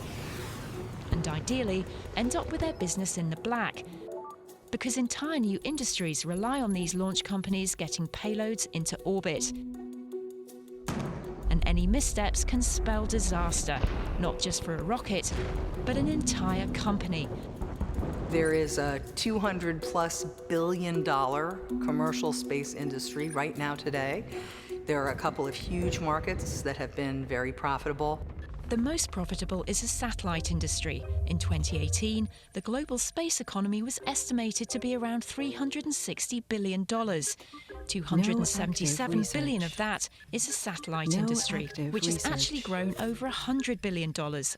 And ideally, end up with their business in the black, because entire new industries rely on these launch companies getting payloads into orbit. And any missteps can spell disaster, not just for a rocket, but an entire company. There is a $200+ billion commercial space industry right now today. There are a couple of huge markets that have been very profitable. The most profitable is the satellite industry. In 2018, the global space economy was estimated to be around $360 billion. $277 billion of that is the satellite industry, which has actually grown over $100 billion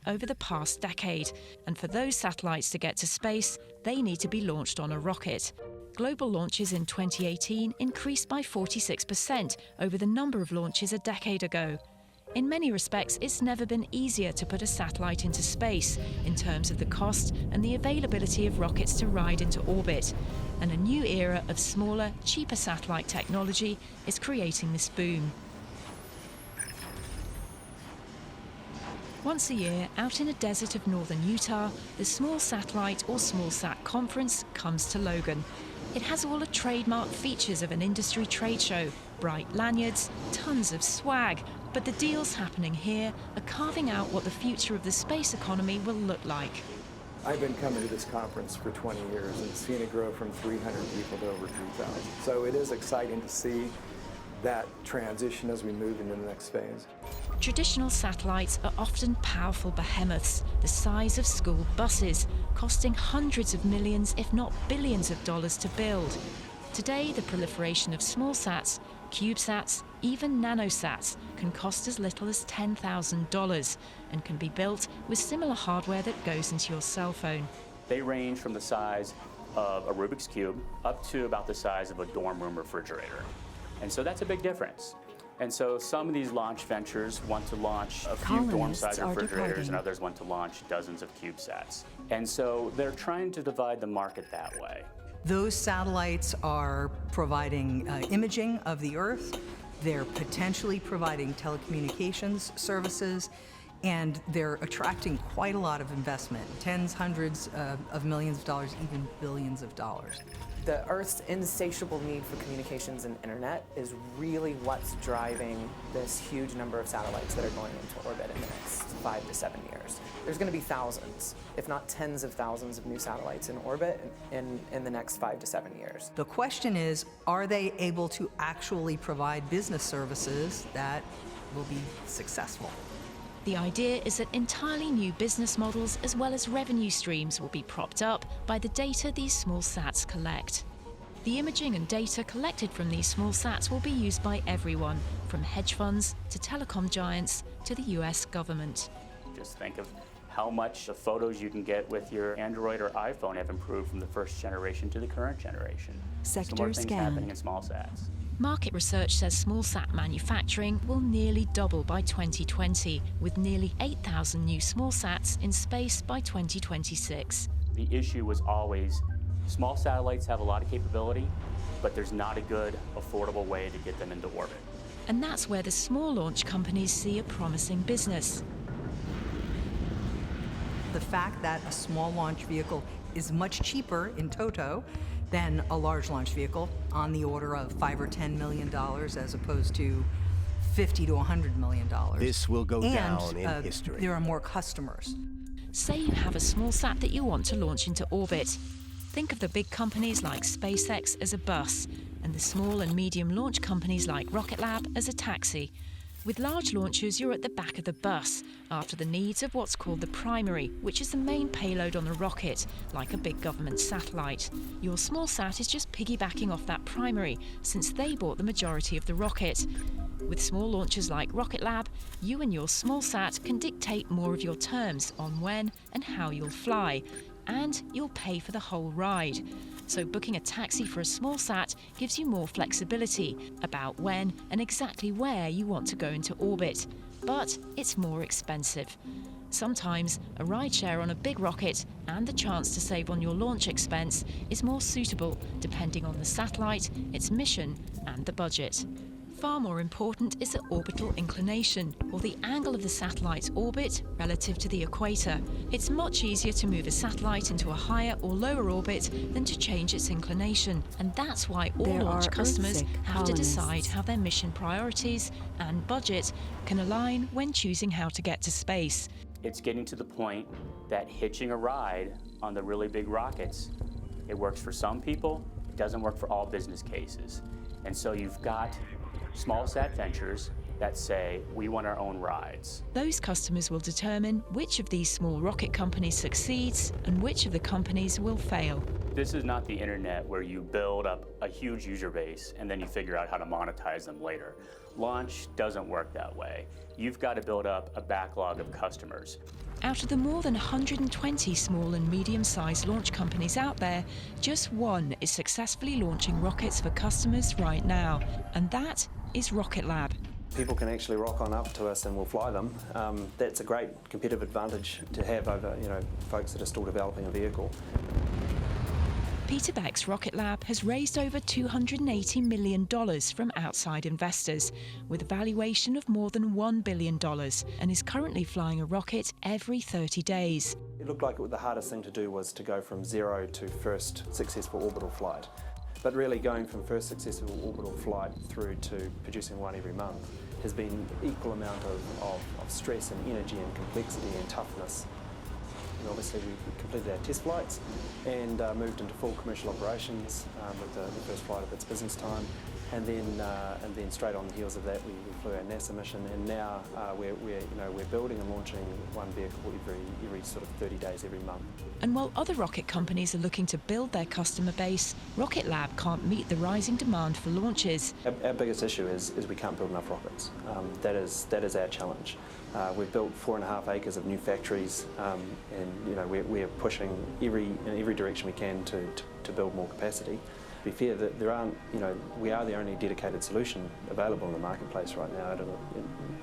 over the past decade. And for those satellites to get to space, they need to be launched on a rocket. Global launches in 2018 increased by 46% over the number of launches a decade ago. In many respects, it's never been easier to put a satellite into space in terms of the cost and the availability of rockets to ride into orbit. And a new era of smaller, cheaper satellite technology is creating this boom. Once a year, out in a desert of northern Utah, the Small Satellite or SmallSat Conference comes to Logan. It has all the trademark features of an industry trade show, bright lanyards, tons of swag, but the deals happening here are carving out what the future of the space economy will look like. I've been coming to this conference for 20 years and seen it grow from 300 people to over 3,000. So it is exciting to see that transition as we move into the next phase. Traditional satellites are often powerful behemoths, the size of school buses, costing hundreds of millions, if not billions of dollars to build. Today, the proliferation of small sats, CubeSats, even nanosats can cost as little as $10,000 and can be built with similar hardware that goes into your cell phone. They range from the size of a Rubik's Cube up to about the size of a dorm room refrigerator. And so that's a big difference. And so some of these launch ventures want to launch a few dorm-sized refrigerators and others want to launch dozens of CubeSats. And so they're trying to divide the market that way. Those satellites are providing imaging of the Earth. They're potentially providing telecommunications services, and they're attracting quite a lot of investment, tens, hundreds of millions of dollars, even billions of dollars. The Earth's insatiable need for communications and internet is really what's driving this huge number of satellites that are going into orbit in the next 5 to 7 years. There's going to be thousands, if not tens of thousands of new satellites in orbit in the next 5 to 7 years. The question is, are they able to actually provide business services that will be successful? The idea is that entirely new business models as well as revenue streams will be propped up by the data these small sats collect. The imaging and data collected from these small sats will be used by everyone, from hedge funds to telecom giants to the US government. Just think of how much the photos you can get with your Android or iPhone have improved from the first generation to the current generation. Sector Some more things scan. happening in small sats. Market research says small sat manufacturing will nearly double by 2020, with nearly 8,000 new small sats in space by 2026. The issue was always small satellites have a lot of capability, but there's not a good, affordable way to get them into orbit. And that's where the small launch companies see a promising business. The fact that a small launch vehicle is much cheaper in toto than a large launch vehicle, on the order of $5 or $10 million as opposed to $50 to $100 million. This will go down in And history. there are more customers. Say you have a small sat that you want to launch into orbit. Think of the big companies like SpaceX as a bus, and the small and medium launch companies like Rocket Lab as a taxi. With large launchers, you're at the back of the bus, after the needs of what's called the primary, which is the main payload on the rocket, like a big government satellite. Your small sat is just piggybacking off that primary, since they bought the majority of the rocket. With small launchers like Rocket Lab, you and your small sat can dictate more of your terms on when and how you'll fly, and you'll pay for the whole ride. So booking a taxi for a small sat gives you more flexibility about when and exactly where you want to go into orbit. But it's more expensive. Sometimes a rideshare on a big rocket and the chance to save on your launch expense is more suitable depending on the satellite, its mission, and the budget. Far more important is the orbital inclination, or the angle of the satellite's orbit relative to the equator. It's much easier to move a satellite into a higher or lower orbit than to change its inclination, and that's why all launch customers have to decide how their mission priorities and budget can align when choosing how to get to space. It's getting to the point that hitching a ride on the really big rockets, it works for some people, it doesn't work for all business cases. And so you've got small sat ventures that say, we want our own rides. Those customers will determine which of these small rocket companies succeeds and which of the companies will fail. This is not the internet where you build up a huge user base and then you figure out how to monetize them later. Launch doesn't work that way. You've got to build up a backlog of customers. Out of the more than 120 small and medium-sized launch companies out there, just one is successfully launching rockets for customers right now, and that is Rocket Lab. People can actually rock on up to us and we'll fly them. That's a great competitive advantage to have over, folks that are still developing a vehicle. Peter Beck's Rocket Lab has raised over $280 million from outside investors, with a valuation of more than $1 billion, and is currently flying a rocket every 30 days. It looked like the hardest thing to do was to go from zero to first successful orbital flight. But really going from first successful orbital flight through to producing one every month has been equal amount of stress and energy and complexity and toughness. And obviously we completed our test flights and moved into full commercial operations with the first flight of its business time. And then straight on the heels of that, we flew our NASA mission, and now we're building and launching one vehicle every sort of 30 days, every month. And while other rocket companies are looking to build their customer base, Rocket Lab can't meet the rising demand for launches. Our biggest issue is we can't build enough rockets. That is our challenge. We've built 4.5 acres of new factories, and we're pushing in every direction we can to build more capacity. To be fair, that we are the only dedicated solution available in the marketplace right now at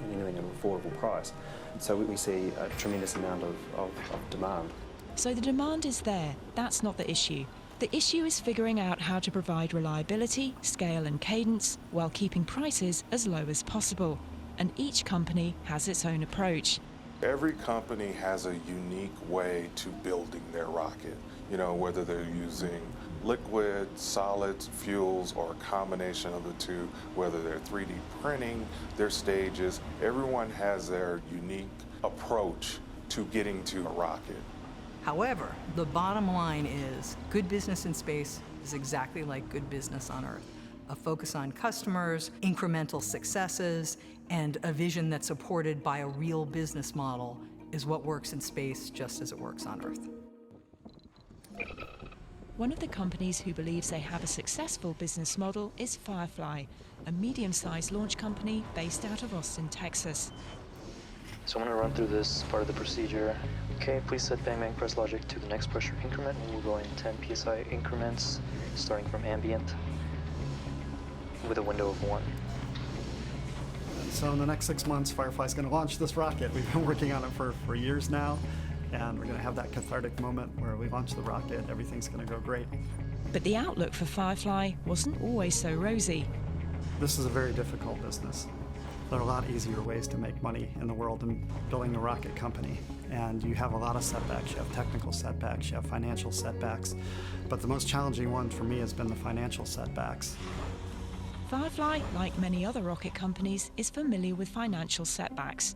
anything at an affordable price. So we see a tremendous amount of demand. So the demand is there, that's not the issue. The issue is figuring out how to provide reliability, scale and cadence while keeping prices as low as possible. And each company has its own approach. Every company has a unique way to building their rocket, whether they're using liquid, solids, fuels, or a combination of the two, whether they're 3D printing, their stages. Everyone has their unique approach to getting to a rocket. However, the bottom line is good business in space is exactly like good business on Earth. A focus on customers, incremental successes, and a vision that's supported by a real business model is what works in space just as it works on Earth. One of the companies who believes they have a successful business model is Firefly, a medium-sized launch company based out of Austin, Texas. So I'm going to run through this part of the procedure. Okay, please set bang bang press logic to the next pressure increment, and we'll go in 10 psi increments, starting from ambient, with a window of 1. So in the next 6 months, Firefly's going to launch this rocket. We've been working on it for years now, and we're going to have that cathartic moment where we launch the rocket. Everything's going to go great. But the outlook for Firefly wasn't always so rosy. This is a very difficult business. There are a lot easier ways to make money in the world than building a rocket company. And you have a lot of setbacks. You have technical setbacks, you have financial setbacks. But the most challenging one for me has been the financial setbacks. Firefly, like many other rocket companies, is familiar with financial setbacks.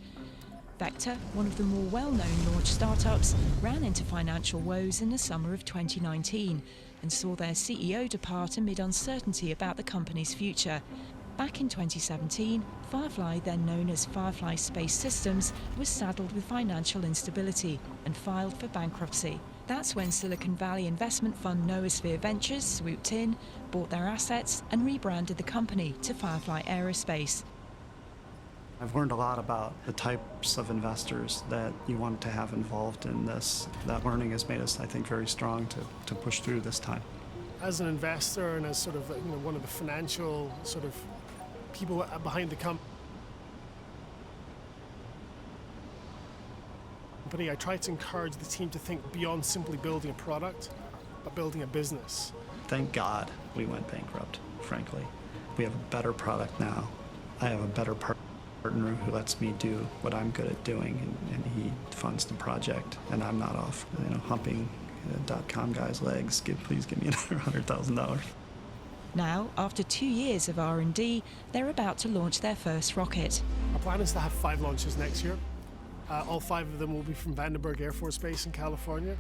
Vector, one of the more well-known launch startups, ran into financial woes in the summer of 2019 and saw their CEO depart amid uncertainty about the company's future. Back in 2017, Firefly, then known as Firefly Space Systems, was saddled with financial instability and filed for bankruptcy. That's when Silicon Valley investment fund Noosphere Ventures swooped in, bought their assets, and rebranded the company to Firefly Aerospace. I've learned a lot about the types of investors that you want to have involved in this. That learning has made us, I think, very strong to push through this time. As an investor and as sort of one of the financial sort of people behind the company, I try to encourage the team to think beyond simply building a product, but building a business. Thank God we went bankrupt, frankly. We have a better product now. I have a better partner who lets me do what I'm good at doing, and he funds the project, and I'm not off, humping .com guy's legs. Please give me another $100,000. Now, after 2 years of R&D, they're about to launch their first rocket. Our plan is to have 5 launches next year. All 5 of them will be from Vandenberg Air Force Base in California.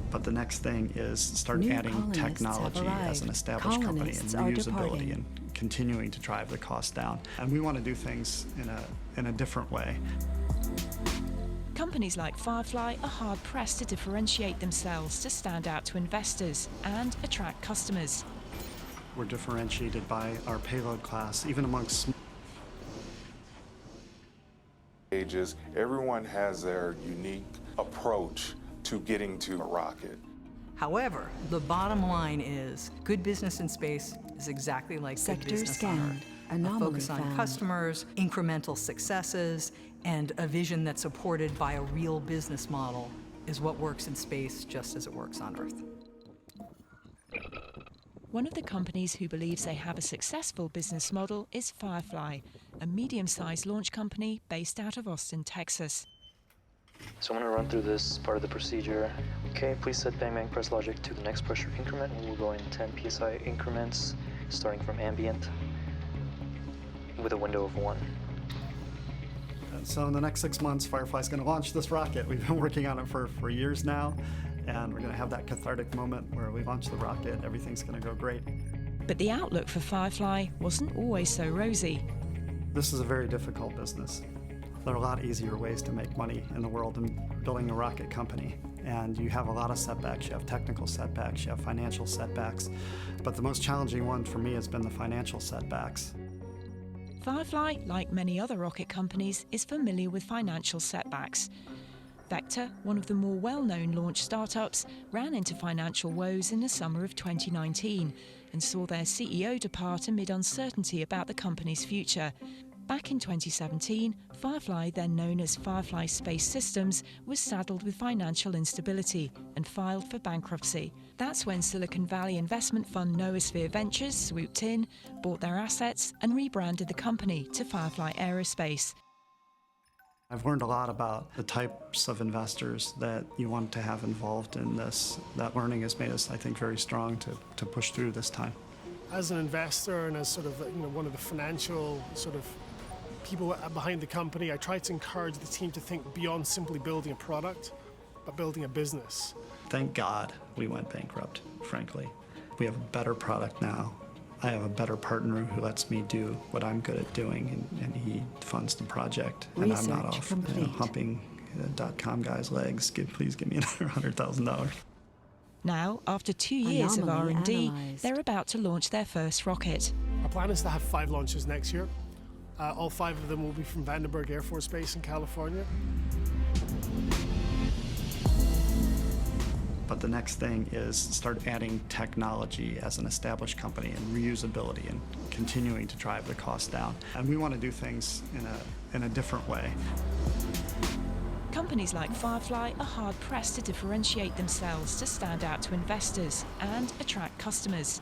But the next thing is start adding technology as an established company and reusability and continuing to drive the cost down. And we want to do things in a different way. Companies like Firefly are hard-pressed to differentiate themselves to stand out to investors and attract customers. We're differentiated by our payload class, even amongst stages. Everyone has their unique approach to getting to a rocket. However, the bottom line is good business in space is exactly like good business on Earth. A focus on customers, incremental successes, and a vision that's supported by a real business model is what works in space just as it works on Earth. One of the companies who believes they have a successful business model is Firefly, a medium-sized launch company based out of Austin, Texas. So I'm going to run through this part of the procedure. Okay, please set bang bang press logic to the next pressure increment, and we'll go in 10 psi increments, starting from ambient, with a window of 1. So in the next 6 months, Firefly's going to launch this rocket. We've been working on it for years now, and we're going to have that cathartic moment where we launch the rocket, everything's going to go great. But the outlook for Firefly wasn't always so rosy. This is a very difficult business. There are a lot easier ways to make money in the world than building a rocket company. And you have a lot of setbacks. You have technical setbacks, you have financial setbacks. But the most challenging one for me has been the financial setbacks. Firefly, like many other rocket companies, is familiar with financial setbacks. Vector, one of the more well-known launch startups, ran into financial woes in the summer of 2019 and saw their CEO depart amid uncertainty about the company's future. Back in 2017, Firefly, then known as Firefly Space Systems, was saddled with financial instability and filed for bankruptcy. That's when Silicon Valley investment fund Noosphere Ventures swooped in, bought their assets, and rebranded the company to Firefly Aerospace. I've learned a lot about the types of investors that you want to have involved in this. That learning has made us, I think, very strong to push through this time. As an investor and as sort of one of the financial sort of people behind the company, I try to encourage the team to think beyond simply building a product, but building a business. Thank God we went bankrupt, frankly. We have a better product now. I have a better partner who lets me do what I'm good at doing, and he funds the project. And I'm not off humping .com guys' legs. Please give me another $100,000. Now, after 2 years of R&D, they're about to launch their first rocket. Our plan is to have 5 launches next year. All 5 of them will be from Vandenberg Air Force Base in California. But the next thing is start adding technology as an established company and reusability and continuing to drive the cost down. And we want to do things in a different way. Companies like Firefly are hard-pressed to differentiate themselves to stand out to investors and attract customers.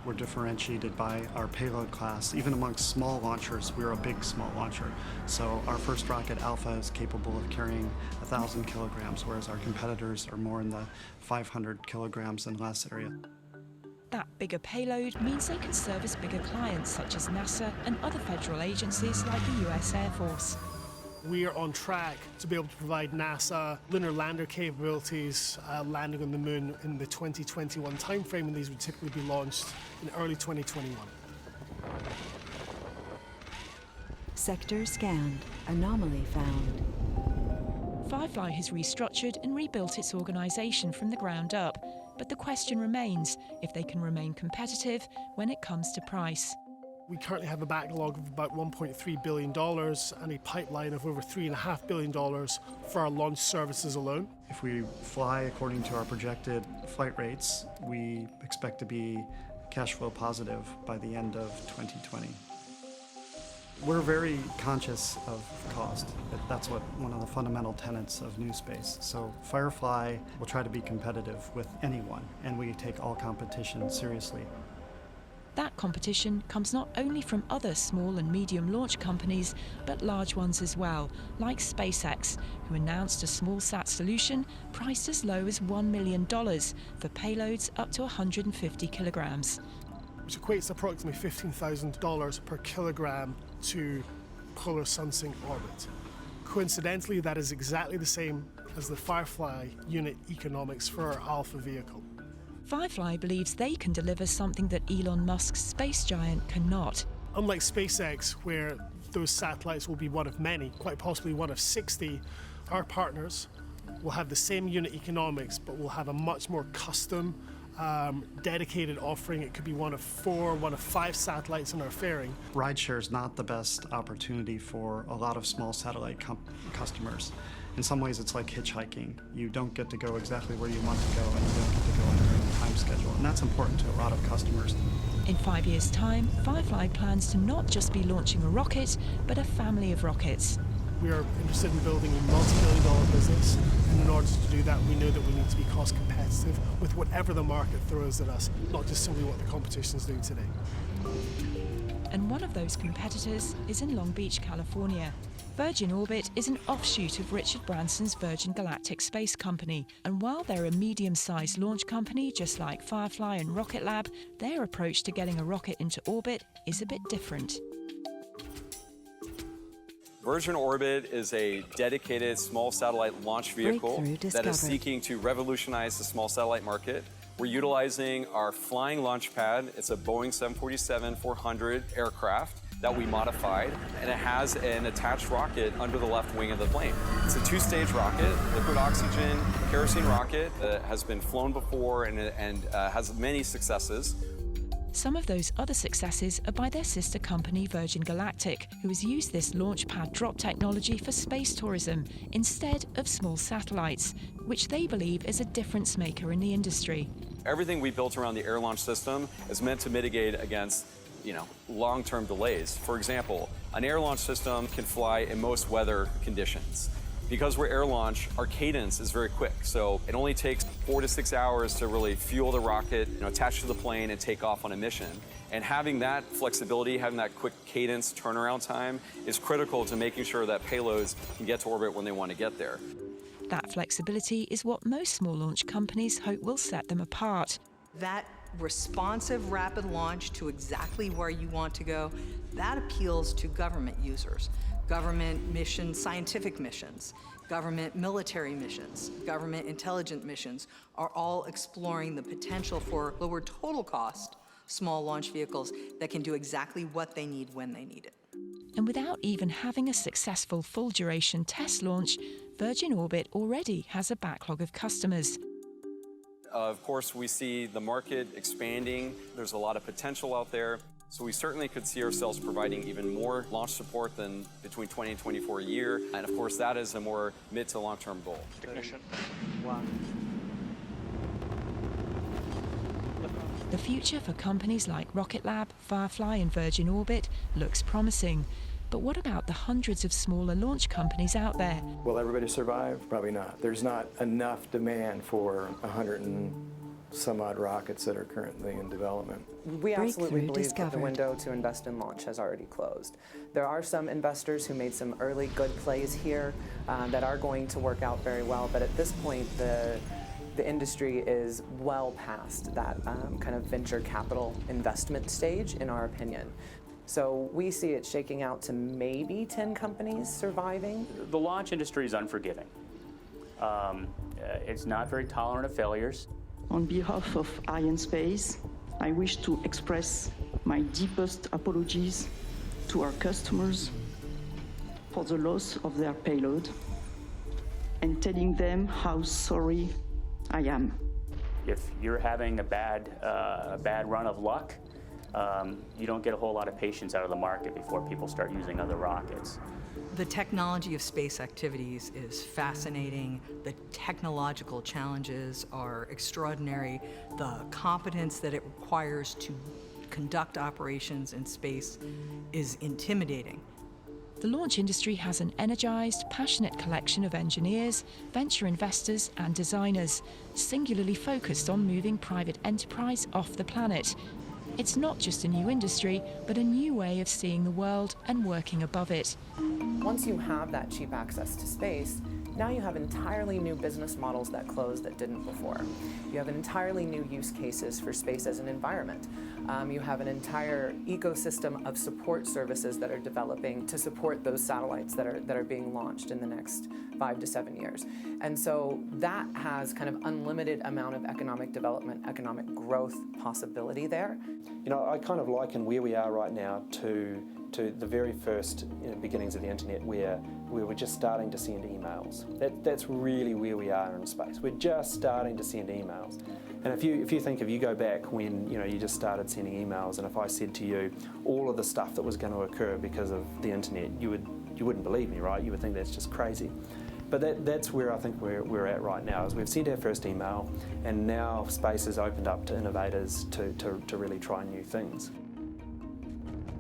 We're differentiated by our payload class. Even amongst small launchers, we're a big small launcher. So our first rocket, Alpha, is capable of carrying 1,000 kilograms, whereas our competitors are more in the 500 kilograms and less area. That bigger payload means they can service bigger clients such as NASA and other federal agencies like the US Air Force. We are on track to be able to provide NASA lunar lander capabilities, landing on the moon in the 2021 timeframe, and these would typically be launched in early 2021. Sector scanned. Anomaly found. Firefly has restructured and rebuilt its organisation from the ground up, but the question remains if they can remain competitive when it comes to price. We currently have a backlog of about $1.3 billion and a pipeline of over $3.5 billion for our launch services alone. If we fly according to our projected flight rates, we expect to be cash flow positive by the end of 2020. We're very conscious of cost. That's one of the fundamental tenets of New Space. So Firefly will try to be competitive with anyone, and we take all competition seriously. That competition comes not only from other small and medium launch companies, but large ones as well, like SpaceX, who announced a small sat solution priced as low as $1 million for payloads up to 150 kilograms. Which equates to approximately $15,000 per kilogram to polar sun-sync orbit. Coincidentally, that is exactly the same as the Firefly unit economics for our Alpha vehicle. Firefly believes they can deliver something that Elon Musk's space giant cannot. Unlike SpaceX, where those satellites will be one of many, quite possibly one of 60, our partners will have the same unit economics, but will have a much more custom, dedicated offering. It could be one of 4, one of 5 satellites in our fairing. Rideshare is not the best opportunity for a lot of small satellite customers. In some ways, it's like hitchhiking. You don't get to go exactly where you want to go, and you don't get to go on your own time schedule. And that's important to a lot of customers. In 5 years' time, Firefly plans to not just be launching a rocket, but a family of rockets. We are interested in building a multi-billion-dollar business, and in order to do that, we know that we need to be cost competitive with whatever the market throws at us, not just simply what the competition is doing today. And one of those competitors is in Long Beach, California. Virgin Orbit is an offshoot of Richard Branson's Virgin Galactic Space Company, and while they're a medium-sized launch company just like Firefly and Rocket Lab, their approach to getting a rocket into orbit is a bit different. Virgin Orbit is a dedicated small satellite launch vehicle that is seeking to revolutionize the small satellite market. We're utilizing our flying launch pad. It's a Boeing 747-400 aircraft that we modified, and it has an attached rocket under the left wing of the plane. It's a two-stage rocket, liquid oxygen, kerosene rocket that has been flown before and has many successes. Some of those other successes are by their sister company Virgin Galactic, who has used this launch pad drop technology for space tourism instead of small satellites, which they believe is a difference maker in the industry. Everything we built around the air launch system is meant to mitigate against long-term delays. For example, an air launch system can fly in most weather conditions. Because we're air launch, our cadence is very quick. So it only takes 4 to 6 hours to really fuel the rocket, attach to the plane and take off on a mission. And having that flexibility, having that quick cadence turnaround time is critical to making sure that payloads can get to orbit when they want to get there. That flexibility is what most small launch companies hope will set them apart. That responsive, rapid launch to exactly where you want to go, that appeals to government users. Government missions, scientific missions, government military missions, government intelligence missions are all exploring the potential for lower total cost small launch vehicles that can do exactly what they need when they need it. And without even having a successful full-duration test launch, Virgin Orbit already has a backlog of customers. Of course, we see the market expanding. There's a lot of potential out there. So we certainly could see ourselves providing even more launch support than between 20 and 24 a year. And of course, that is a more mid to long-term goal. Ignition. The future for companies like Rocket Lab, Firefly and Virgin Orbit looks promising. But what about the hundreds of smaller launch companies out there? Will everybody survive? Probably not. There's not enough demand for 100 and some odd rockets that are currently in development. We absolutely believe that the window to invest in launch has already closed. There are some investors who made some early good plays here that are going to work out very well, but at this point the industry is well past that kind of venture capital investment stage, in our opinion. So we see it shaking out to maybe 10 companies surviving. The launch industry is unforgiving. It's not very tolerant of failures. On behalf of ARYNEy, I wish to express my deepest apologies to our customers for the loss of their payload and telling them how sorry I am. If you're having a bad run of luck, you don't get a whole lot of patience out of the market before people start using other rockets. The technology of space activities is fascinating. The technological challenges are extraordinary. The competence that it requires to conduct operations in space is intimidating. The launch industry has an energized, passionate collection of engineers, venture investors and designers, singularly focused on moving private enterprise off the planet. It's not just a new industry, but a new way of seeing the world and working above it. Once you have that cheap access to space, now you have entirely new business models that close that didn't before. You have entirely new use cases for space as an environment. You have an entire ecosystem of support services that are developing to support those satellites that are being launched in the next 5 to 7 years. And so that has kind of unlimited amount of economic development, economic growth possibility there. You know, I kind of liken where we are right now to the very first beginnings of the internet, where we were just starting to send emails. That's really where we are in space. We're just starting to send emails. And if you go back when you just started sending emails, and if I said to you all of the stuff that was going to occur because of the internet, you wouldn't believe me, right? You would think that's just crazy. But that's where I think we're at right now, is we've sent our first email, and now space is opened up to innovators to really try new things.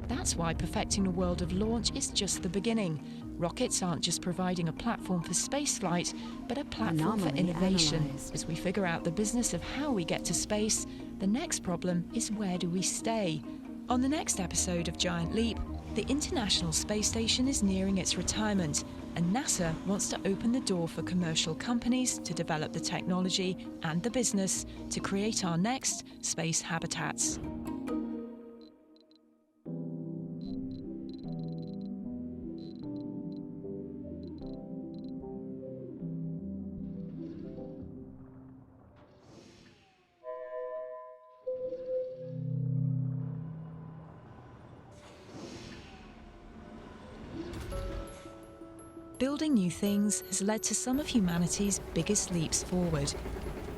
That's why perfecting the world of launch is just the beginning. Rockets aren't just providing a platform for spaceflight, but a platform for innovation. As we figure out the business of how we get to space, the next problem is, where do we stay? On the next episode of Giant Leap, the International Space Station is nearing its retirement, and NASA wants to open the door for commercial companies to develop the technology and the business to create our next space habitats. Building new things has led to some of humanity's biggest leaps forward.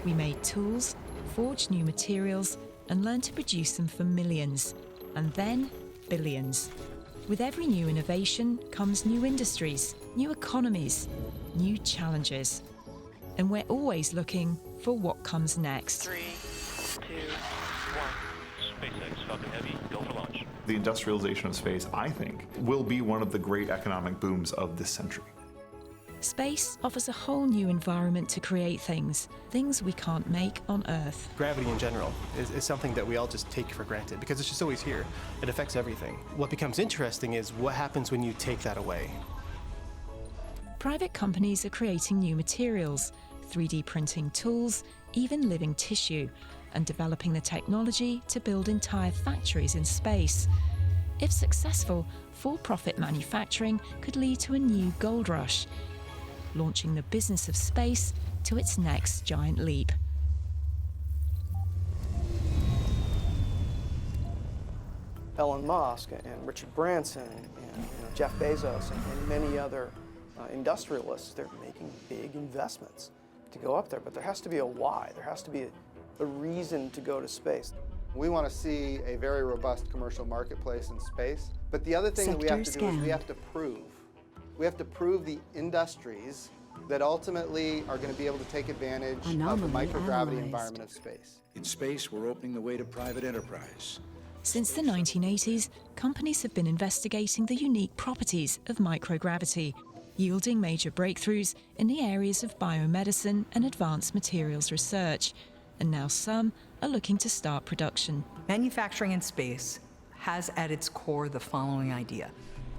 We made tools, forged new materials, and learned to produce them for millions, and then billions. With every new innovation comes new industries, new economies, new challenges. And we're always looking for what comes next. 3, 2, 1. SpaceX Falcon Heavy, go for launch. The industrialization of space, I think, will be one of the great economic booms of this century. Space offers a whole new environment to create things we can't make on Earth. Gravity in general is something that we all just take for granted because it's just always here. It affects everything. What becomes interesting is what happens when you take that away. Private companies are creating new materials, 3D printing tools, even living tissue, and developing the technology to build entire factories in space. If successful, for-profit manufacturing could lead to a new gold rush, launching the business of space to its next giant leap. Elon Musk and Richard Branson and Jeff Bezos and many other industrialists, they're making big investments to go up there, but there has to be a why. There has to be a reason to go to space. We want to see a very robust commercial marketplace in space, but the other thing that we have to do is we have to prove. We have to prove the industries that ultimately are going to be able to take advantage of the microgravity environment of space. In space, we're opening the way to private enterprise. Since the 1980s, companies have been investigating the unique properties of microgravity, yielding major breakthroughs in the areas of biomedicine and advanced materials research. And now some are looking to start production. Manufacturing in space has at its core the following idea.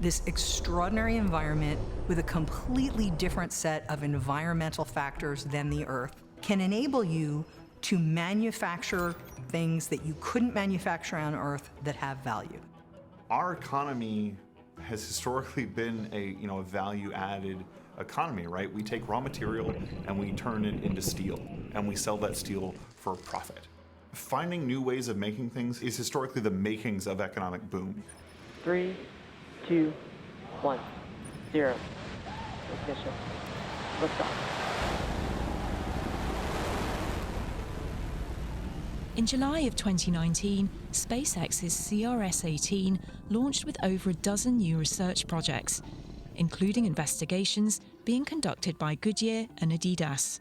This extraordinary environment with a completely different set of environmental factors than the Earth can enable you to manufacture things that you couldn't manufacture on Earth that have value. Our economy has historically been a value-added economy, right? We take raw material and we turn it into steel, and we sell that steel for profit. Finding new ways of making things is historically the makings of economic boom. 3, 2, 1, 0. Ignition. Liftoff. In July of 2019, SpaceX's CRS-18 launched with over a dozen new research projects, including investigations being conducted by Goodyear and Adidas.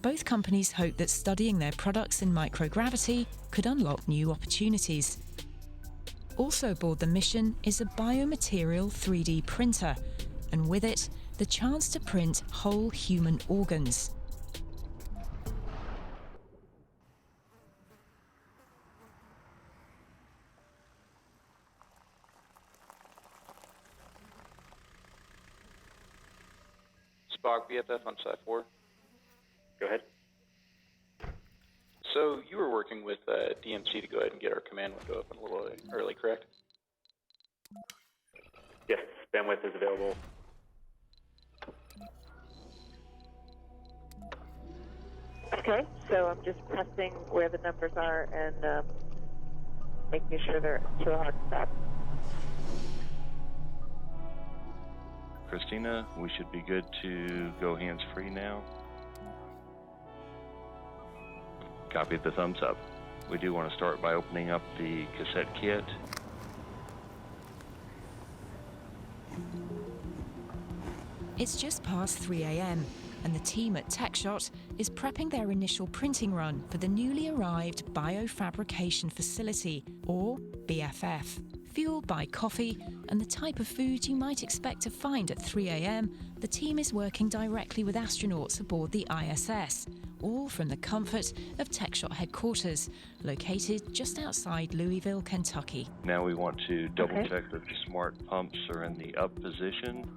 Both companies hope that studying their products in microgravity could unlock new opportunities. Also aboard the mission is a biomaterial 3D printer, and with it, the chance to print whole human organs. Spock, BFF on Side 4. Go ahead. So you were working with DMC to go ahead and get our command window open a little early, correct? Yes, bandwidth is available. Okay, so I'm just testing where the numbers are and making sure they're to a hard stop. Christina, we should be good to go hands-free now. Copy the thumbs up. We do want to start by opening up the cassette kit. It's just past 3 a.m. and the team at TechShot is prepping their initial printing run for the newly arrived Biofabrication Facility, or BFF. Fueled by coffee and the type of food you might expect to find at 3 a.m, the team is working directly with astronauts aboard the ISS, all from the comfort of TechShot headquarters, located just outside Louisville, Kentucky. Now we want to double check that the smart pumps are in the up position.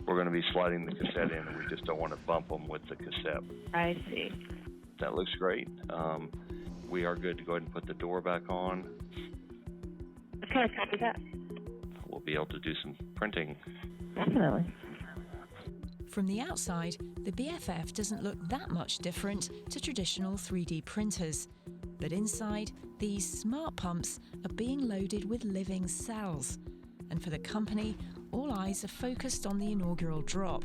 We're going to be sliding the cassette in, and we just don't want to bump them with the cassette. I see. That looks great. We are good to go ahead and put the door back on. Okay, copy that. We'll be able to do some printing. Definitely. From the outside, the BFF doesn't look that much different to traditional 3D printers. But inside, these smart pumps are being loaded with living cells. And for the company, all eyes are focused on the inaugural drop,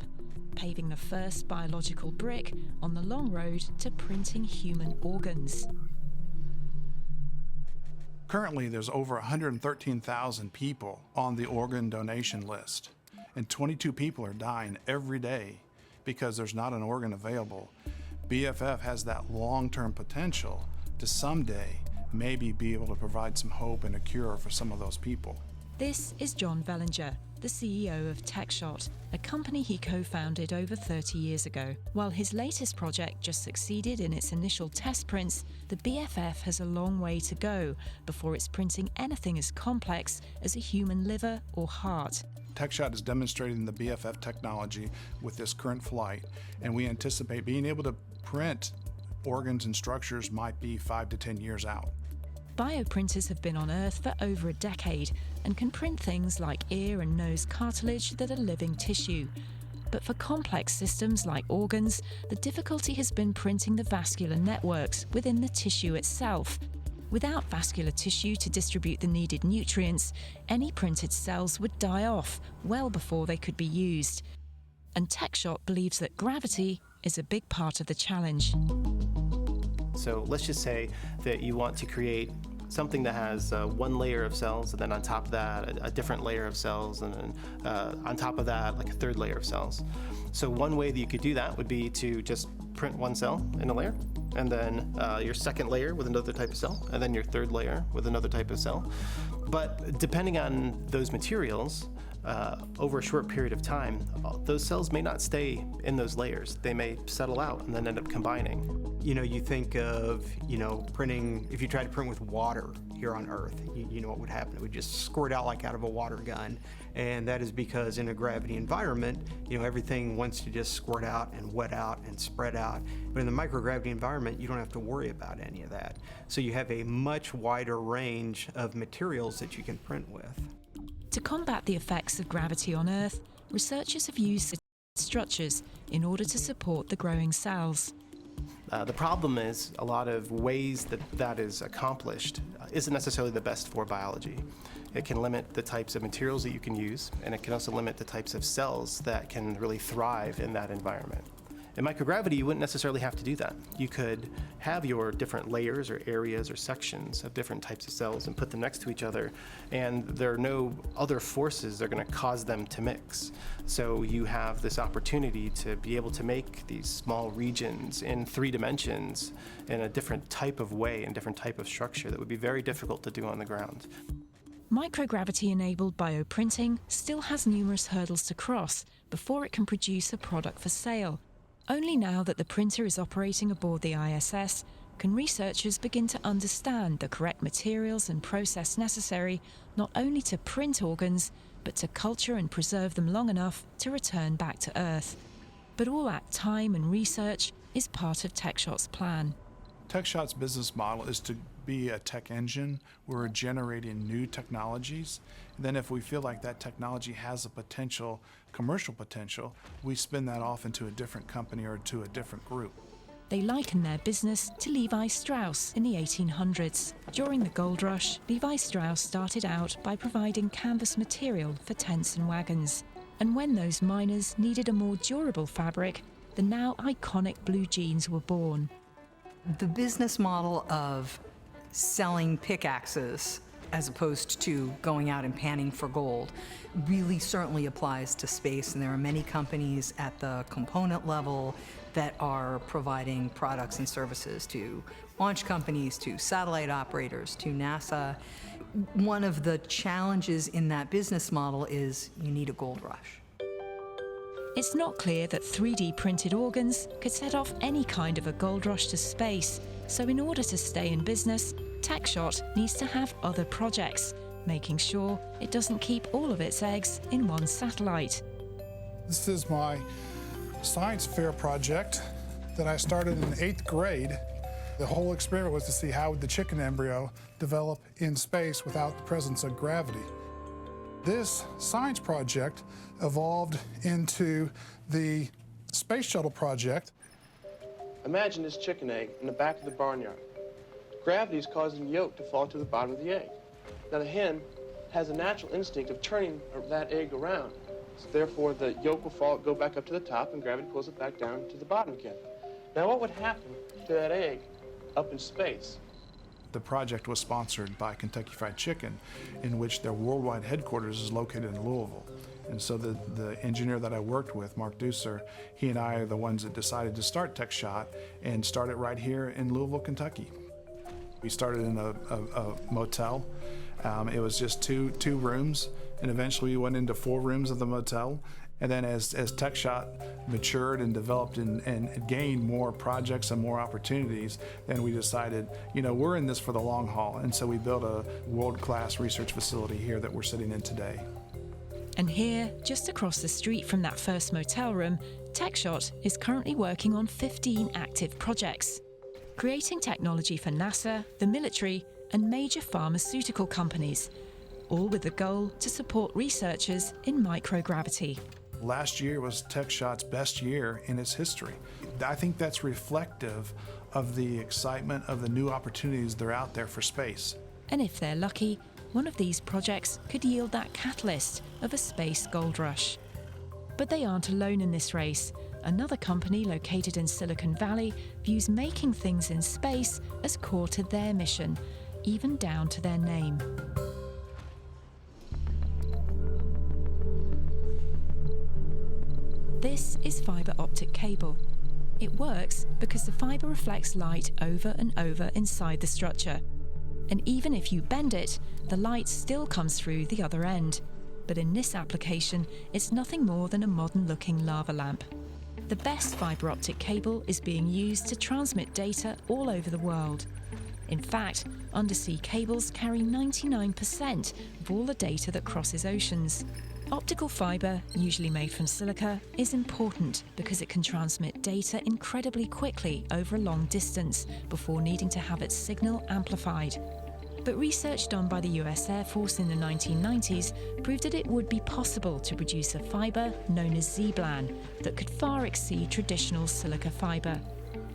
paving the first biological brick on the long road to printing human organs. Currently, there's over 113,000 people on the organ donation list, and 22 people are dying every day because there's not an organ available. BFF has that long-term potential to someday maybe be able to provide some hope and a cure for some of those people. This is John Vellinger, the CEO of TechShot, a company he co-founded over 30 years ago. While his latest project just succeeded in its initial test prints, the BFF has a long way to go before it's printing anything as complex as a human liver or heart. TechShot is demonstrating the BFF technology with this current flight, and we anticipate being able to print organs and structures might be 5 to 10 years out. Bioprinters have been on Earth for over a decade and can print things like ear and nose cartilage that are living tissue. But for complex systems like organs, the difficulty has been printing the vascular networks within the tissue itself. Without vascular tissue to distribute the needed nutrients, any printed cells would die off well before they could be used. And TechShot believes that gravity is a big part of the challenge. So let's just say that you want to create something that has one layer of cells, and then on top of that, a different layer of cells, and then on top of that, like a third layer of cells. So one way that you could do that would be to just print one cell in a layer, and then your second layer with another type of cell, and then your third layer with another type of cell. But depending on those materials, over a short period of time, those cells may not stay in those layers. They may settle out and then end up combining. You know, you think of, printing, if you tried to print with water here on Earth, you know what would happen. It would just squirt out like out of a water gun. And that is because in a gravity environment, everything wants to just squirt out and wet out and spread out. But in the microgravity environment, you don't have to worry about any of that. So you have a much wider range of materials that you can print with. To combat the effects of gravity on Earth, researchers have used structures in order to support the growing cells. The problem is a lot of ways that is accomplished isn't necessarily the best for biology. It can limit the types of materials that you can use, and it can also limit the types of cells that can really thrive in that environment. In microgravity, you wouldn't necessarily have to do that. You could have your different layers or areas or sections of different types of cells and put them next to each other, and there are no other forces that are going to cause them to mix. So you have this opportunity to be able to make these small regions in 3 dimensions in a different type of way and different type of structure that would be very difficult to do on the ground. Microgravity-enabled bioprinting still has numerous hurdles to cross before it can produce a product for sale. Only now that the printer is operating aboard the ISS can researchers begin to understand the correct materials and process necessary not only to print organs, but to culture and preserve them long enough to return back to Earth. But all that time and research is part of TechShot's plan. TechShot's business model is to be a tech engine. We're generating new technologies. Then if we feel like that technology has a potential, commercial potential, we spin that off into a different company or to a different group. They liken their business to Levi Strauss in the 1800s. During the gold rush, Levi Strauss started out by providing canvas material for tents and wagons. And when those miners needed a more durable fabric, the now iconic blue jeans were born. The business model of selling pickaxes as opposed to going out and panning for gold really certainly applies to space, and there are many companies at the component level that are providing products and services to launch companies, to satellite operators, to NASA. One of the challenges in that business model is you need a gold rush. It's not clear that 3D printed organs could set off any kind of a gold rush to space, so in order to stay in business, TechShot needs to have other projects, making sure it doesn't keep all of its eggs in one satellite. This is my science fair project that I started in 8th grade. The whole experiment was to see how would the chicken embryo develop in space without the presence of gravity. This science project evolved into the space shuttle project. Imagine this chicken egg in the back of the barnyard. Gravity is causing the yolk to fall to the bottom of the egg. Now the hen has a natural instinct of turning that egg around. So therefore, the yolk will go back up to the top, and gravity pulls it back down to the bottom again. Now, what would happen to that egg up in space? The project was sponsored by Kentucky Fried Chicken, in which their worldwide headquarters is located in Louisville. And so the engineer that I worked with, Mark Deucer, he and I are the ones that decided to start TechShot and start it right here in Louisville, Kentucky. We started in a motel. It was just two rooms, and eventually we went into 4 rooms of the motel. And then as TechShot matured and developed and gained more projects and more opportunities, then we decided, you know, we're in this for the long haul. And so we built a world-class research facility here that we're sitting in today. And here, just across the street from that first motel room, TechShot is currently working on 15 active projects, creating technology for NASA, the military, and major pharmaceutical companies, all with the goal to support researchers in microgravity. Last year was TechShot's best year in its history. I think that's reflective of the excitement of the new opportunities that are out there for space. And if they're lucky, one of these projects could yield that catalyst of a space gold rush. But they aren't alone in this race. Another company located in Silicon Valley views making things in space as core to their mission, even down to their name. This is fiber optic cable. It works because the fiber reflects light over and over inside the structure. And even if you bend it, the light still comes through the other end. But in this application, it's nothing more than a modern-looking lava lamp. The best fiber optic cable is being used to transmit data all over the world. In fact, undersea cables carry 99% of all the data that crosses oceans. Optical fiber, usually made from silica, is important because it can transmit data incredibly quickly over a long distance before needing to have its signal amplified. But research done by the US Air Force in the 1990s proved that it would be possible to produce a fiber known as ZBLAN that could far exceed traditional silica fiber.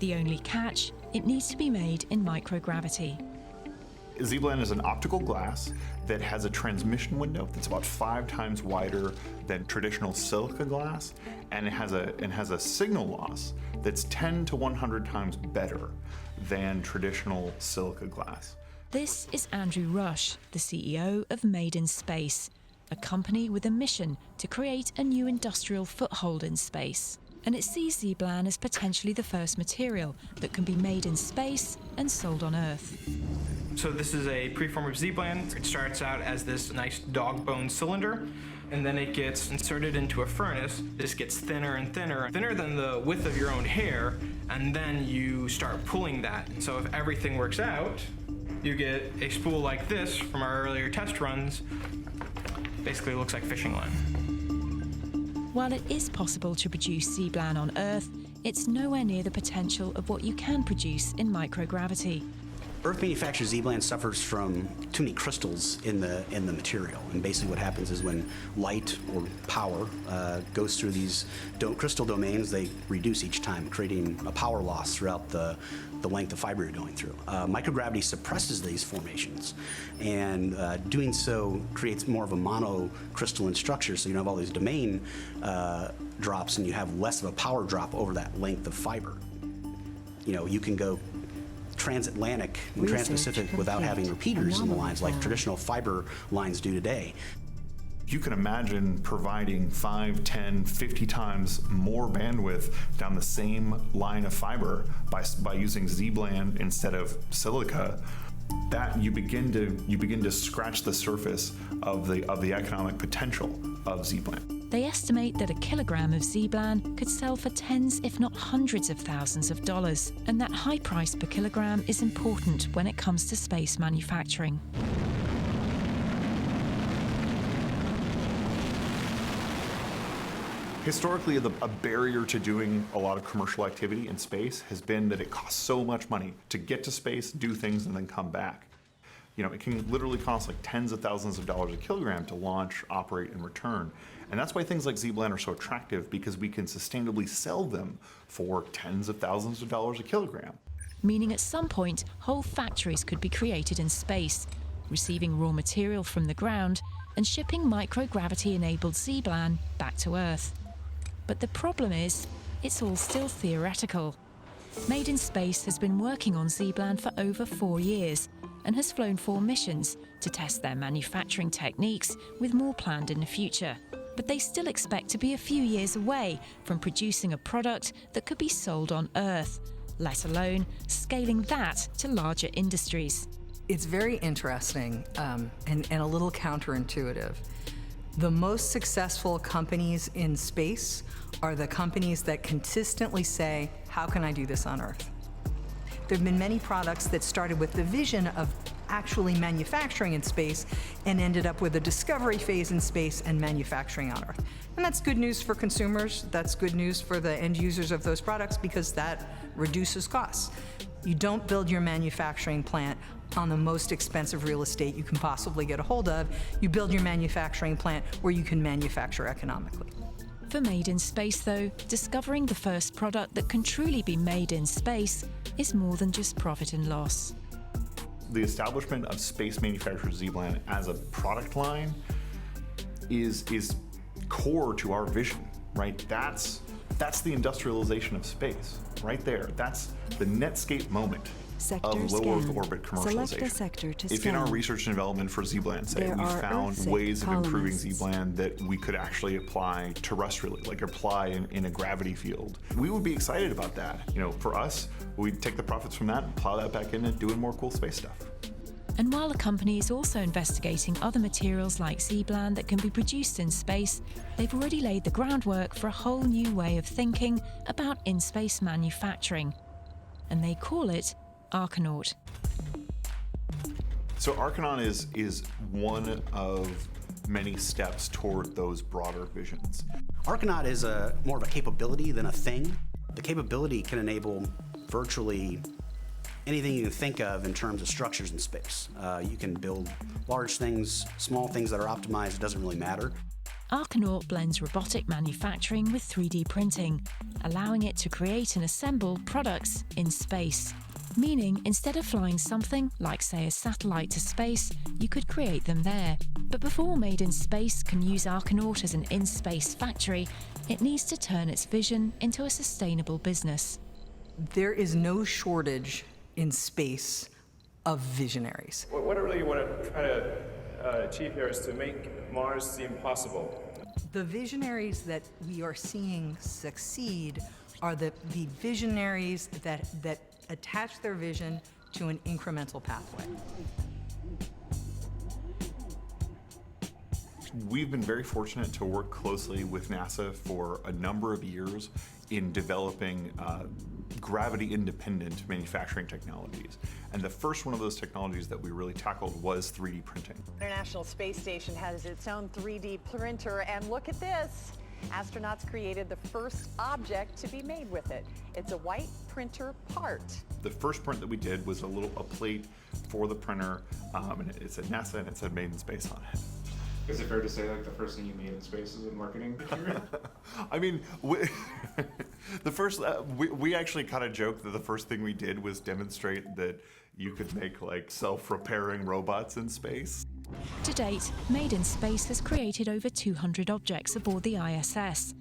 The only catch, it needs to be made in microgravity. ZBLAN is an optical glass that has a transmission window that's about 5 times wider than traditional silica glass, and it has a signal loss that's 10 to 100 times better than traditional silica glass. This is Andrew Rush, the CEO of Made in Space, a company with a mission to create a new industrial foothold in space. And it sees ZBLAN as potentially the first material that can be made in space and sold on Earth. So this is a preform of ZBLAN. It starts out as this nice dog bone cylinder, and then it gets inserted into a furnace. This gets thinner and thinner, thinner than the width of your own hair, and then you start pulling that. So if everything works out, you get a spool like this from our earlier test runs. Basically, it looks like fishing line. While it is possible to produce ZBLAN on Earth, it's nowhere near the potential of what you can produce in microgravity. Earth manufactured ZBLAN suffers from too many crystals in the material, and basically what happens is when light or power goes through these crystal domains, they reduce each time, creating a power loss throughout the length of fiber you're going through. Microgravity suppresses these formations, and doing so creates more of a monocrystalline structure, so you don't have all these domain drops, and you have less of a power drop over that length of fiber. You know, you can go transatlantic and transpacific without having repeaters in the lines like traditional fiber lines do today. You can imagine providing 5, 10, 50 times more bandwidth down the same line of fiber by using ZBLAN instead of silica. That you begin to scratch the surface of the economic potential of ZBLAN. They estimate that a kilogram of ZBLAN could sell for tens, if not hundreds of thousands of dollars, and that high price per kilogram is important when it comes to space manufacturing. Historically, a barrier to doing a lot of commercial activity in space has been that it costs so much money to get to space, do things, and then come back. You know, it can literally cost like tens of thousands of dollars a kilogram to launch, operate, and return. And that's why things like ZBLAN are so attractive, because we can sustainably sell them for tens of thousands of dollars a kilogram. Meaning at some point, whole factories could be created in space, receiving raw material from the ground and shipping microgravity-enabled ZBLAN back to Earth. But the problem is, it's all still theoretical. Made in Space has been working on ZBLAN for over 4 years and has flown 4 missions to test their manufacturing techniques, with more planned in the future. But they still expect to be a few years away from producing a product that could be sold on Earth, let alone scaling that to larger industries. It's very interesting and a little counterintuitive. The most successful companies in space are the companies that consistently say, how can I do this on Earth? There have been many products that started with the vision of actually manufacturing in space and ended up with a discovery phase in space and manufacturing on Earth. And that's good news for consumers, that's good news for the end users of those products, because that reduces costs. You don't build your manufacturing plant on the most expensive real estate you can possibly get a hold of. You build your manufacturing plant where you can manufacture economically. For Made in Space, though, discovering the first product that can truly be made in space is more than just profit and loss. The establishment of Space Manufacturer ZBLAN as a product line is core to our vision, right? That's the industrialization of space, right there. That's the Netscape moment of low Earth orbit commercialization. Select a sector to If in our research and development for ZBLAN, say, we found ways of improving ZBLAN that we could actually apply terrestrially, like apply in a gravity field, we would be excited about that. You know, for us, we'd take the profits from that and plow that back into doing more cool space stuff. And while the company is also investigating other materials like ZBLAN that can be produced in space, they've already laid the groundwork for a whole new way of thinking about in-space manufacturing. And they call it Archinaut. So Archinaut is one of many steps toward those broader visions. Archinaut is more of a capability than a thing. The capability can enable virtually anything you can think of in terms of structures in space. You can build large things, small things that are optimized, it doesn't really matter. Archinaut blends robotic manufacturing with 3D printing, allowing it to create and assemble products in space. Meaning, instead of flying something, like say a satellite to space, you could create them there. But before Made in Space can use Archinaut as an in-space factory, it needs to turn its vision into a sustainable business. There is no shortage in space of visionaries. What I really want to try to achieve here is to make Mars seem possible. The visionaries that we are seeing succeed are the visionaries that attach their vision to an incremental pathway. We've been very fortunate to work closely with NASA for a number of years in developing gravity-independent manufacturing technologies. And the first one of those technologies that we really tackled was 3D printing. International Space Station has its own 3D printer, and look at this. Astronauts created the first object to be made with it. It's a white printer part. The first print that we did was a plate for the printer, and it said NASA and it said Made in Space on it. Is it fair to say like the first thing you made in space is a marketing material? I mean, we actually kind of joked that the first thing we did was demonstrate that you could make like self-repairing robots in space. To date, Made in Space has created over 200 objects aboard the ISS.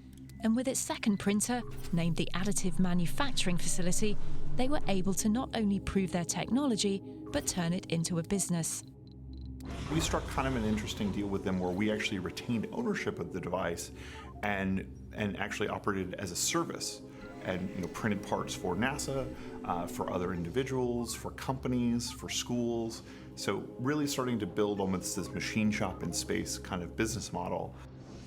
And with its second printer, named the Additive Manufacturing Facility, they were able to not only prove their technology, but turn it into a business. We struck kind of an interesting deal with them where we actually retained ownership of the device and actually operated as a service, and printed parts for NASA, for other individuals, for companies, for schools. So really starting to build almost this machine shop in space kind of business model.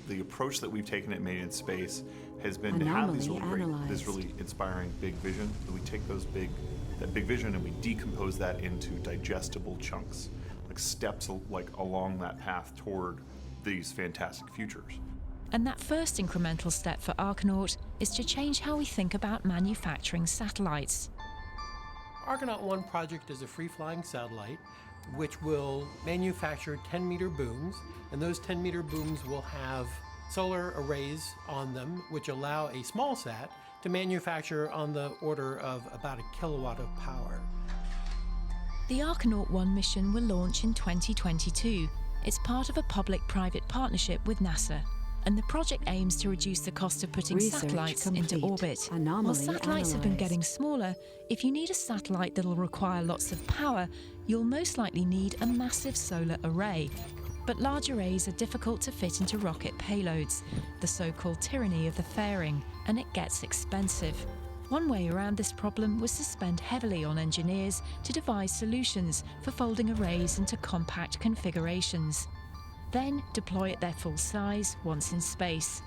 The approach that we've taken at Made in Space has been to have this really inspiring big vision. We take that big vision and we decompose that into digestible chunks, like steps along that path toward these fantastic futures. And that first incremental step for Archinaut is to change how we think about manufacturing satellites. Archinaut 1 project is a free-flying satellite which will manufacture 10-meter booms, and those 10-meter booms will have solar arrays on them which allow a small sat to manufacture on the order of about 1 kilowatt of power. The Archinaut 1 mission will launch in 2022, It's part of a public-private partnership with NASA, and the project aims to reduce the cost of putting satellites into orbit. While satellites have been getting smaller, if you need a satellite that'll require lots of power, you'll most likely need a massive solar array. But large arrays are difficult to fit into rocket payloads, the so-called tyranny of the fairing, and it gets expensive. One way around this problem was to spend heavily on engineers to devise solutions for folding arrays into compact configurations. Then deploy at their full size once in space.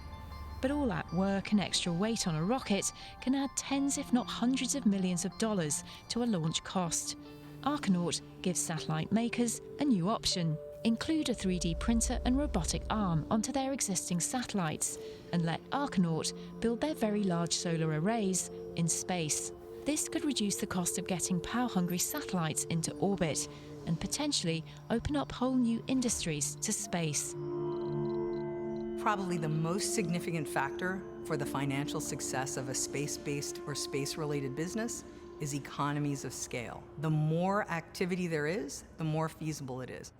But all that work and extra weight on a rocket can add tens if not hundreds of millions of dollars to a launch cost. Archinaut gives satellite makers a new option. Include a 3D printer and robotic arm onto their existing satellites and let Archinaut build their very large solar arrays in space. This could reduce the cost of getting power-hungry satellites into orbit and potentially open up whole new industries to space. Probably the most significant factor for the financial success of a space-based or space-related business is economies of scale. The more activity there is, the more feasible it is.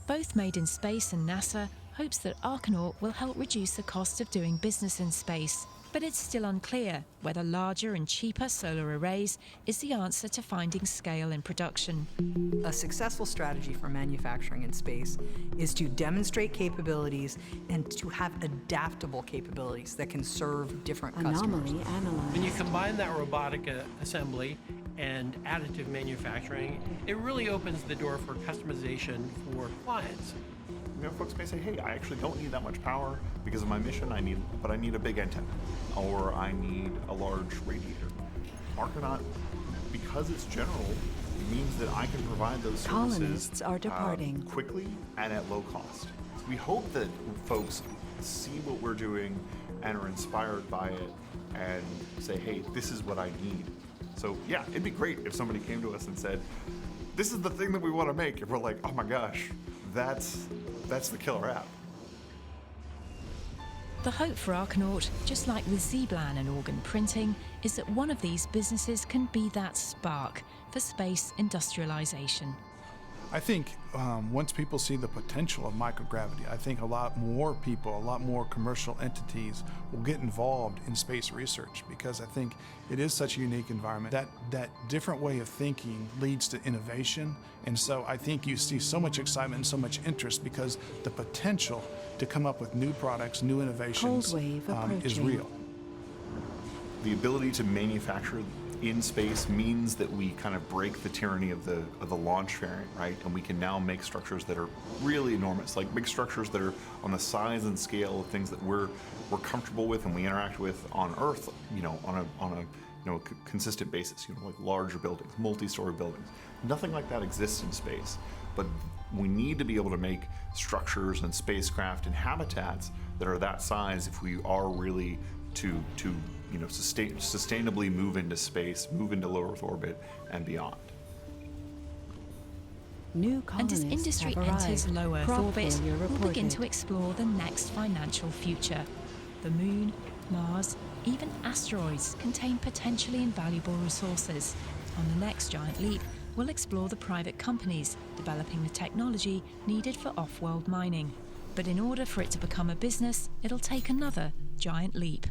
Both Made in Space and NASA hopes that Archinaut will help reduce the cost of doing business in space, but it's still unclear whether larger and cheaper solar arrays is the answer to finding scale in production. A successful strategy for manufacturing in space is to demonstrate capabilities and to have adaptable capabilities that can serve different customers. When you combine that robotic assembly and additive manufacturing, it really opens the door for customization for clients. You know, folks may say, hey, I actually don't need that much power because of my mission, I need a big antenna, or I need a large radiator. Archinaut, because it's general, means that I can provide those services Colonists are departing. Quickly and at low cost. We hope that folks see what we're doing and are inspired by it and say, hey, this is what I need. So yeah, it'd be great if somebody came to us and said, this is the thing that we want to make. And we're like, oh my gosh, that's the killer app. The hope for Archinaut, just like with ZBLAN and organ printing, is that one of these businesses can be that spark for space industrialization. I think once people see the potential of microgravity, I think a lot more people, a lot more commercial entities will get involved in space research, because I think it is such a unique environment. That different way of thinking leads to innovation, and so I think you see so much excitement and so much interest because the potential to come up with new products, new innovations is real. The ability to manufacture in space means that we kind of break the tyranny of the launch variant, right? And we can now make structures that are really enormous, like big structures that are on the size and scale of things that we're comfortable with and we interact with on Earth, you know, on a consistent basis, you know, like larger buildings, multi-story buildings. Nothing like that exists in space, but we need to be able to make structures and spacecraft and habitats that are that size if we are really to sustainably move into space, move into low Earth orbit, and beyond. New And as industry enters low Earth Crop orbit, failure we'll begin reported. to explore the next financial future. The Moon, Mars, even asteroids contain potentially invaluable resources. On the next giant leap, we'll explore the private companies developing the technology needed for off-world mining. But in order for it to become a business, it'll take another giant leap.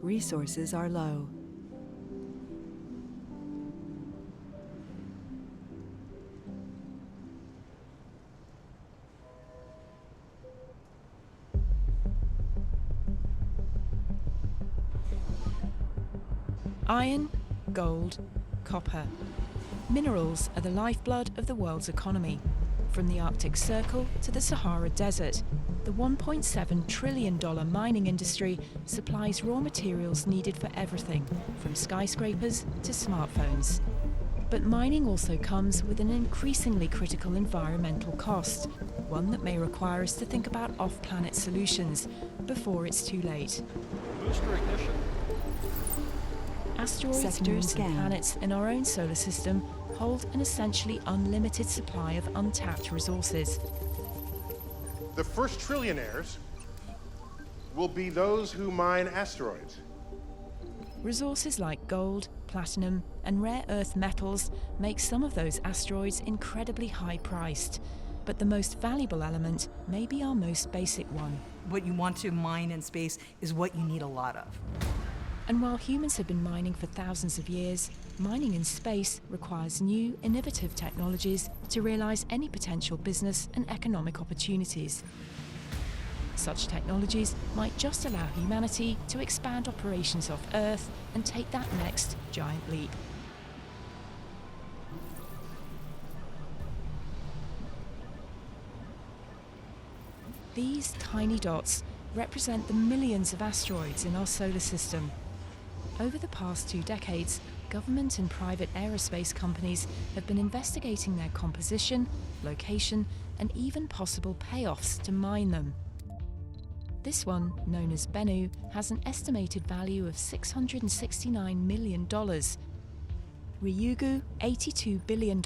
Resources are low. Iron, gold, copper. Minerals are the lifeblood of the world's economy. From the Arctic Circle to the Sahara Desert, the $1.7 trillion mining industry supplies raw materials needed for everything, from skyscrapers to smartphones. But mining also comes with an increasingly critical environmental cost, one that may require us to think about off-planet solutions before it's too late. Booster ignition. Asteroids, Secondary moons, scan. and planets in our own solar system hold an essentially unlimited supply of untapped resources. The first trillionaires will be those who mine asteroids. Resources like gold, platinum, and rare earth metals make some of those asteroids incredibly high-priced. But the most valuable element may be our most basic one. What you want to mine in space is what you need a lot of. And while humans have been mining for thousands of years, mining in space requires new, innovative technologies to realize any potential business and economic opportunities. Such technologies might just allow humanity to expand operations off Earth and take that next giant leap. These tiny dots represent the millions of asteroids in our solar system. Over the past 2 decades, government and private aerospace companies have been investigating their composition, location, and even possible payoffs to mine them. This one, known as Bennu, has an estimated value of $669 million. Ryugu, $82 billion.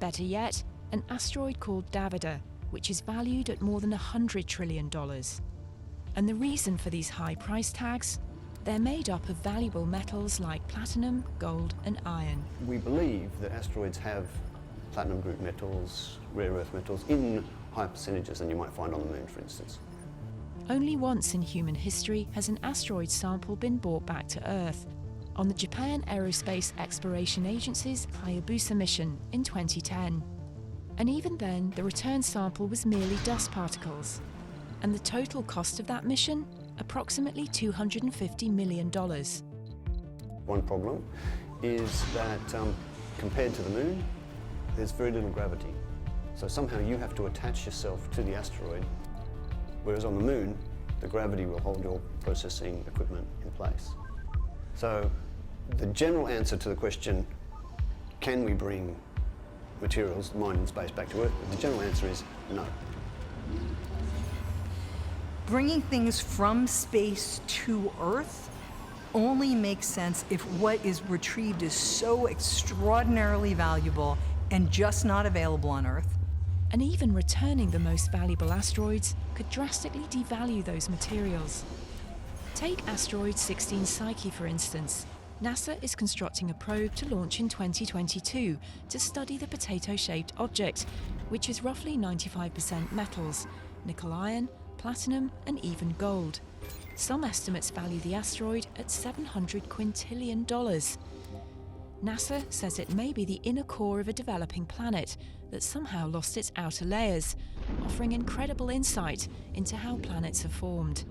Better yet, an asteroid called Davida, which is valued at more than $100 trillion. And the reason for these high price tags? They're made up of valuable metals like platinum, gold, and iron. We believe that asteroids have platinum group metals, rare earth metals, in higher percentages than you might find on the moon, for instance. Only once in human history has an asteroid sample been brought back to Earth, on the Japan Aerospace Exploration Agency's Hayabusa mission in 2010. And even then, the return sample was merely dust particles. And the total cost of that mission? Approximately $250 million. One problem is that compared to the moon, there's very little gravity. So somehow you have to attach yourself to the asteroid, whereas on the moon, the gravity will hold your processing equipment in place. So the general answer to the question, can we bring materials mined in space back to Earth? The general answer is no. Bringing things from space to Earth only makes sense if what is retrieved is so extraordinarily valuable and just not available on Earth. And even returning the most valuable asteroids could drastically devalue those materials. Take asteroid 16 Psyche, for instance. NASA is constructing a probe to launch in 2022 to study the potato-shaped object, which is roughly 95% metals, nickel iron, platinum, and even gold. Some estimates value the asteroid at $700 quintillion. NASA says it may be the inner core of a developing planet that somehow lost its outer layers, offering incredible insight into how planets are formed.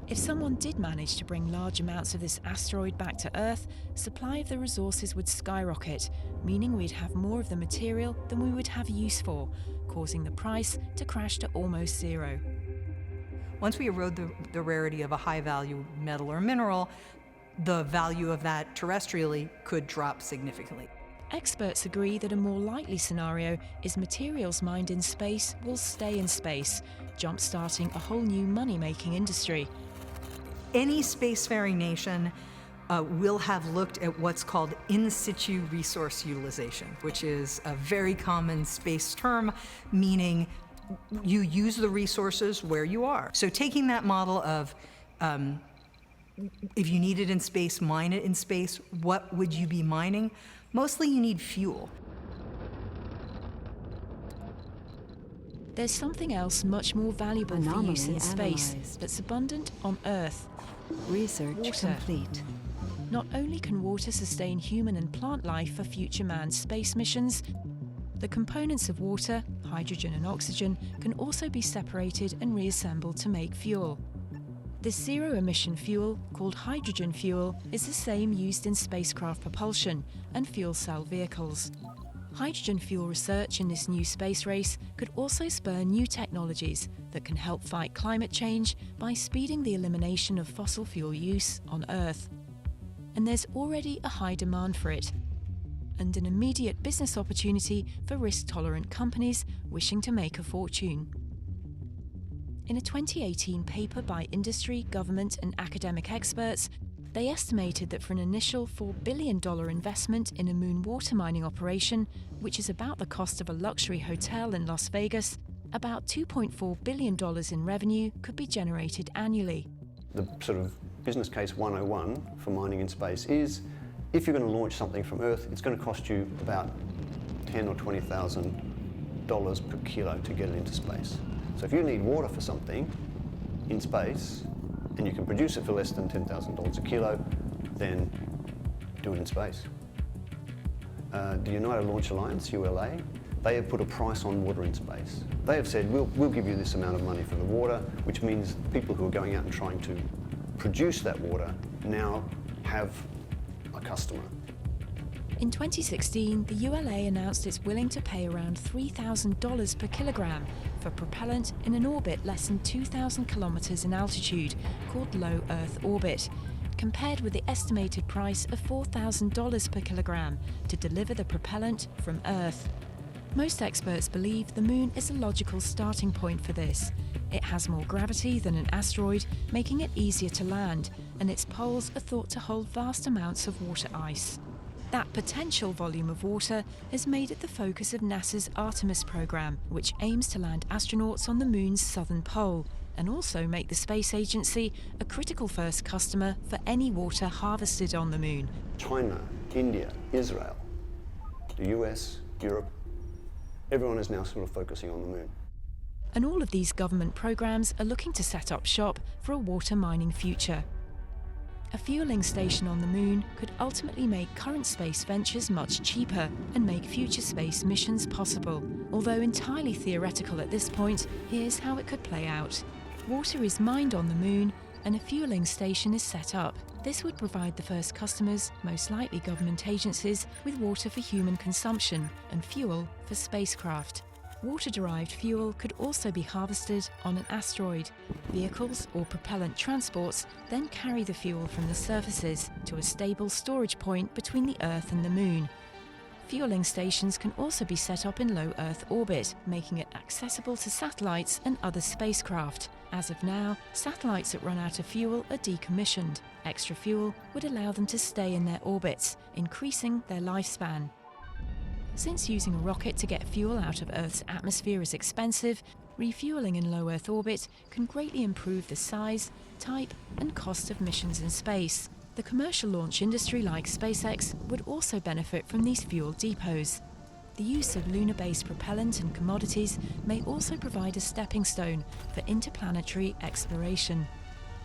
If someone did manage to bring large amounts of this asteroid back to Earth, supply of the resources would skyrocket, meaning we'd have more of the material than we would have use for, causing the price to crash to almost zero. Once we erode the rarity of a high-value metal or mineral, the value of that terrestrially could drop significantly. Experts agree that a more likely scenario is materials mined in space will stay in space, jump-starting a whole new money-making industry. Any spacefaring nation will have looked at what's called in situ resource utilization, which is a very common space term, meaning you use the resources where you are. So taking that model of if you need it in space, mine it in space, what would you be mining? Mostly you need fuel. There's something else much more valuable for use in space that's abundant on Earth. Research water. complete. Not only can water sustain human and plant life for future manned space missions, the components of water, hydrogen and oxygen, can also be separated and reassembled to make fuel. This zero-emission fuel, called hydrogen fuel, is the same used in spacecraft propulsion and fuel cell vehicles. Hydrogen fuel research in this new space race could also spur new technologies that can help fight climate change by speeding the elimination of fossil fuel use on Earth. And there's already a high demand for it, and an immediate business opportunity for risk-tolerant companies wishing to make a fortune. In a 2018 paper by industry, government, and academic experts, they estimated that for an initial $4 billion investment in a moon water mining operation, which is about the cost of a luxury hotel in Las Vegas, about $2.4 billion in revenue could be generated annually. The sort of business case 101 for mining in space is, if you're going to launch something from Earth, it's going to cost you about $10,000 or $20,000 per kilo to get it into space. So if you need water for something in space, and you can produce it for less than $10,000 a kilo, then do it in space. The United Launch Alliance, ULA, they have put a price on water in space. They have said, we'll give you this amount of money for the water, which means people who are going out and trying to produce that water now have a customer. In 2016, the ULA announced it's willing to pay around $3,000 per kilogram for propellant in an orbit less than 2,000 kilometers in altitude, called low Earth orbit, compared with the estimated price of $4,000 per kilogram to deliver the propellant from Earth. Most experts believe the Moon is a logical starting point for this. It has more gravity than an asteroid, making it easier to land, and its poles are thought to hold vast amounts of water ice. That potential volume of water has made it the focus of NASA's Artemis program, which aims to land astronauts on the Moon's southern pole, and also make the space agency a critical first customer for any water harvested on the Moon. China, India, Israel, the US, Europe, everyone is now sort of focusing on the Moon. And all of these government programs are looking to set up shop for a water mining future. A fueling station on the Moon could ultimately make current space ventures much cheaper and make future space missions possible. Although entirely theoretical at this point, here's how it could play out. Water is mined on the Moon and a fueling station is set up. This would provide the first customers, most likely government agencies, with water for human consumption and fuel for spacecraft. Water-derived fuel could also be harvested on an asteroid. Vehicles or propellant transports then carry the fuel from the surfaces to a stable storage point between the Earth and the Moon. Fueling stations can also be set up in low Earth orbit, making it accessible to satellites and other spacecraft. As of now, satellites that run out of fuel are decommissioned. Extra fuel would allow them to stay in their orbits, increasing their lifespan. Since using a rocket to get fuel out of Earth's atmosphere is expensive, refueling in low Earth orbit can greatly improve the size, type, and cost of missions in space. The commercial launch industry like SpaceX would also benefit from these fuel depots. The use of lunar-based propellant and commodities may also provide a stepping stone for interplanetary exploration.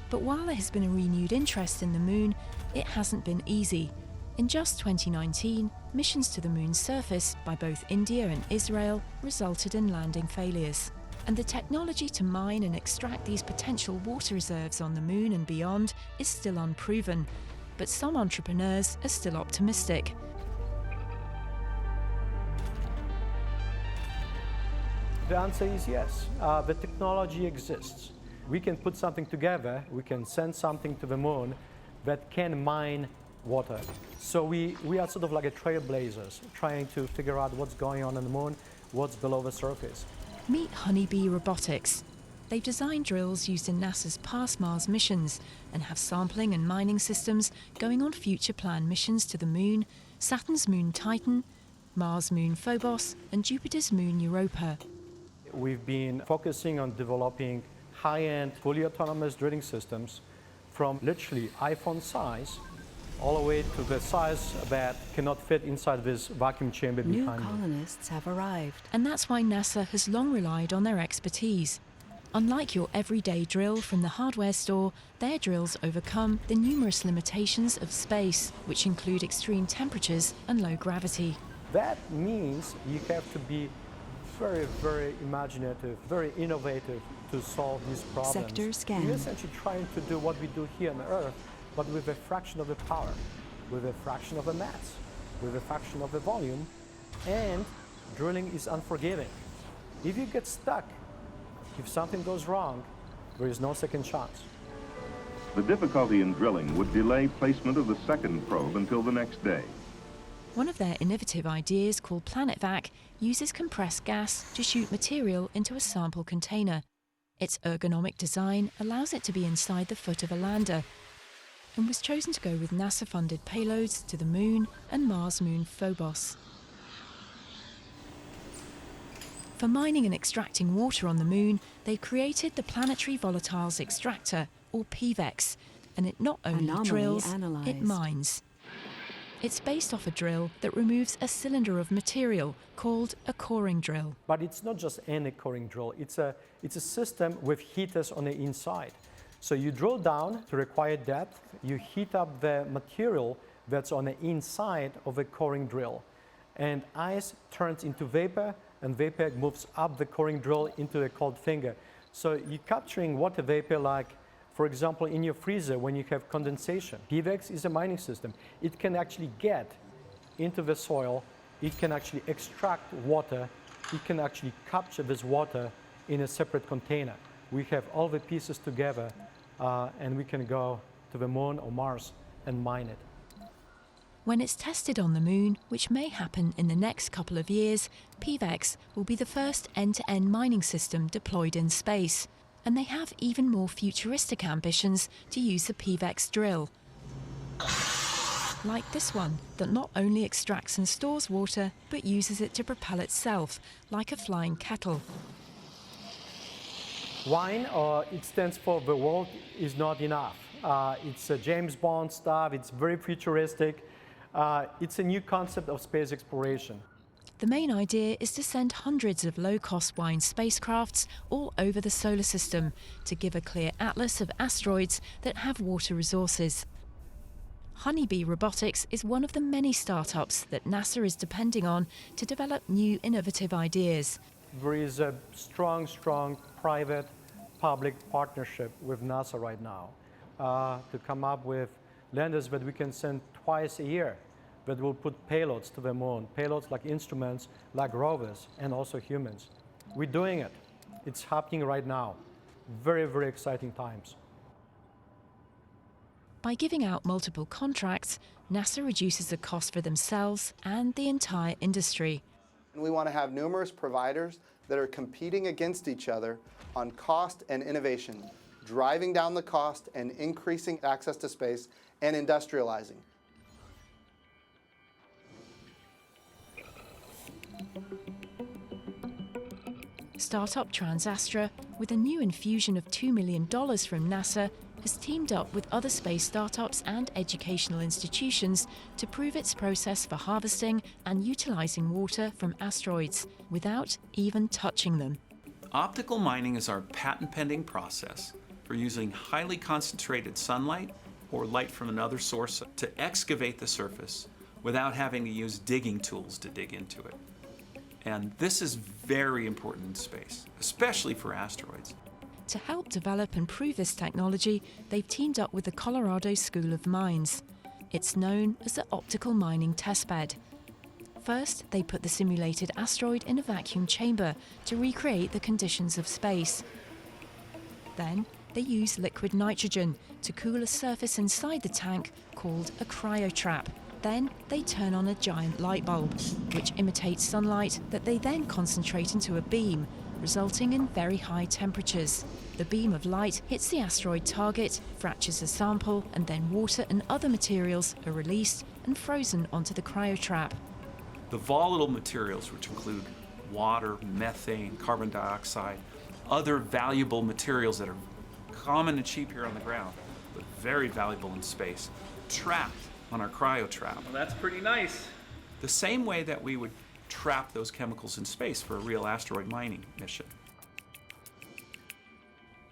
But while there has been a renewed interest in the Moon, it hasn't been easy. In just 2019, missions to the Moon's surface by both India and Israel resulted in landing failures. And the technology to mine and extract these potential water reserves on the Moon and beyond is still unproven. But some entrepreneurs are still optimistic. The answer is yes. The technology exists. We can put something together, we can send something to the Moon that can mine water. So we are sort of like a trailblazers, trying to figure out what's going on the Moon, what's below the surface. Meet Honeybee Robotics. They've designed drills used in NASA's past Mars missions and have sampling and mining systems going on future planned missions to the Moon, Saturn's moon Titan, Mars' moon Phobos, and Jupiter's moon Europa. We've been focusing on developing high-end, fully autonomous drilling systems from literally iPhone size all the way to the size that cannot fit inside this vacuum chamber behind me. New colonists have arrived. And that's why NASA has long relied on their expertise. Unlike your everyday drill from the hardware store, their drills overcome the numerous limitations of space, which include extreme temperatures and low gravity. That means you have to be very, very imaginative, very innovative to solve these problems. Sector scan. We're essentially trying to do what we do here on Earth, but with a fraction of the power, with a fraction of the mass, with a fraction of the volume, and drilling is unforgiving. If you get stuck, if something goes wrong, there is no second chance. The difficulty in drilling would delay placement of the second probe until the next day. One of their innovative ideas, called PlanetVac, uses compressed gas to shoot material into a sample container. Its ergonomic design allows it to be inside the foot of a lander, and was chosen to go with NASA-funded payloads to the Moon and Mars' moon Phobos. For mining and extracting water on the Moon, they created the Planetary Volatiles Extractor, or PVEX. And it not only Anomaly drills, it analyzed. mines. It's based off a drill that removes a cylinder of material called a coring drill. But it's not just any coring drill. It's a system with heaters on the inside. So you drill down to required depth, you heat up the material that's on the inside of a coring drill. And ice turns into vapor, and vapor moves up the coring drill into the cold finger. So you're capturing water vapor like, for example, in your freezer when you have condensation. PVEX is a mining system. It can actually get into the soil, it can actually extract water, it can actually capture this water in a separate container. We have all the pieces together and we can go to the moon or Mars and mine it. When it's tested on the moon, which may happen in the next couple of years, PVEX will be the first end-to-end mining system deployed in space. And they have even more futuristic ambitions to use the PVEX drill. Like this one, that not only extracts and stores water, but uses it to propel itself, like a flying kettle. WINE, it stands for the world is not enough. It's a James Bond stuff, it's very futuristic. It's a new concept of space exploration. The main idea is to send hundreds of low-cost WINE spacecrafts all over the solar system to give a clear atlas of asteroids that have water resources. Honeybee Robotics is one of the many startups that NASA is depending on to develop new innovative ideas. There is a strong private-public partnership with NASA right now to come up with landers that we can send twice a year that will put payloads to the moon, payloads like instruments, like rovers, and also humans. We're doing it. It's happening right now. Very, very exciting times. By giving out multiple contracts, NASA reduces the cost for themselves and the entire industry. We want to have numerous providers that are competing against each other on cost and innovation, driving down the cost and increasing access to space and industrializing. Startup TransAstra, with a new infusion of $2 million from NASA, has teamed up with other space startups and educational institutions to prove its process for harvesting and utilizing water from asteroids without even touching them. Optical mining is our patent-pending process for using highly concentrated sunlight or light from another source to excavate the surface without having to use digging tools to dig into it. And this is very important in space, especially for asteroids. To help develop and prove this technology, they've teamed up with the Colorado School of Mines. It's known as the Optical Mining Testbed. First, they put the simulated asteroid in a vacuum chamber to recreate the conditions of space. Then, they use liquid nitrogen to cool a surface inside the tank called a cryotrap. Then they turn on a giant light bulb, which imitates sunlight that they then concentrate into a beam, resulting in very high temperatures. The beam of light hits the asteroid target, fractures a sample, and then water and other materials are released and frozen onto the cryotrap. The volatile materials, which include water, methane, carbon dioxide, other valuable materials that are common and cheap here on the ground, but very valuable in space, trapped on our cryotrap. Well, that's pretty nice. The same way that we would trap those chemicals in space for a real asteroid mining mission.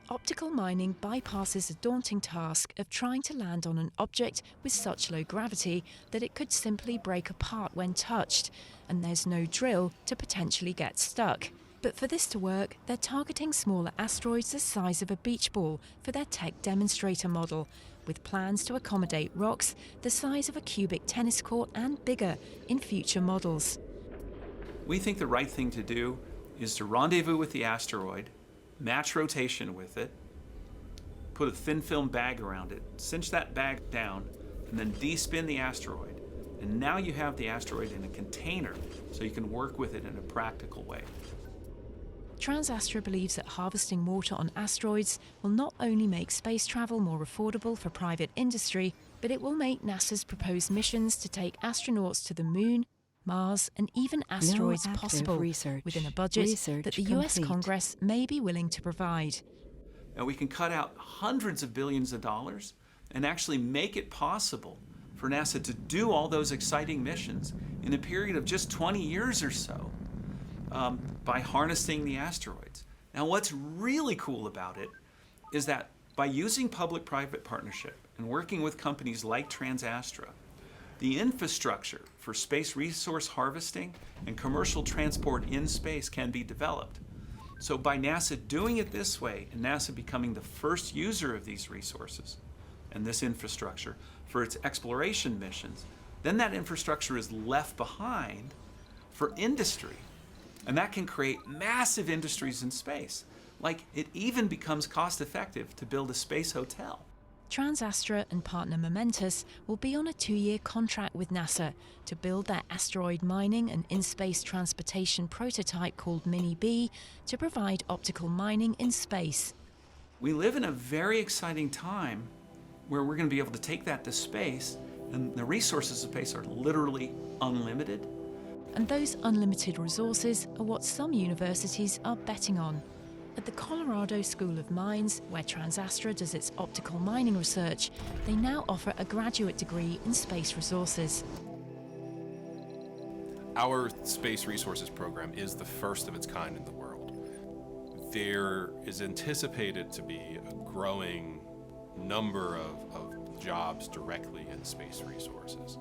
Optical mining bypasses the daunting task of trying to land on an object with such low gravity that it could simply break apart when touched, and there's no drill to potentially get stuck. But for this to work, they're targeting smaller asteroids the size of a beach ball for their tech demonstrator model, with plans to accommodate rocks the size of a cubic tennis court and bigger in future models. We think the right thing to do is to rendezvous with the asteroid, match rotation with it, put a thin film bag around it, cinch that bag down, and then de-spin the asteroid. And now you have the asteroid in a container, so you can work with it in a practical way. TransAstra believes that harvesting water on asteroids will not only make space travel more affordable for private industry, but it will make NASA's proposed missions to take astronauts to the Moon, Mars, and even asteroids possible within a budget that the US Congress may be willing to provide. And we can cut out hundreds of billions of dollars and actually make it possible for NASA to do all those exciting missions in a period of just 20 years or so by harnessing the asteroids. Now, what's really cool about it is that by using public-private partnership and working with companies like TransAstra, the infrastructure for space resource harvesting and commercial transport in space can be developed. So by NASA doing it this way, and NASA becoming the first user of these resources and this infrastructure for its exploration missions, then that infrastructure is left behind for industry. And that can create massive industries in space. Like, it even becomes cost-effective to build a space hotel. TransAstra and partner Momentus will be on a 2-year contract with NASA to build their asteroid mining and in-space transportation prototype called Mini-B to provide optical mining in space. We live in a very exciting time where we're going to be able to take that to space, and the resources of space are literally unlimited. And those unlimited resources are what some universities are betting on. At the Colorado School of Mines, where TransAstra does its optical mining research, they now offer a graduate degree in space resources. Our space resources program is the first of its kind in the world. There is anticipated to be a growing number of jobs directly in space resources.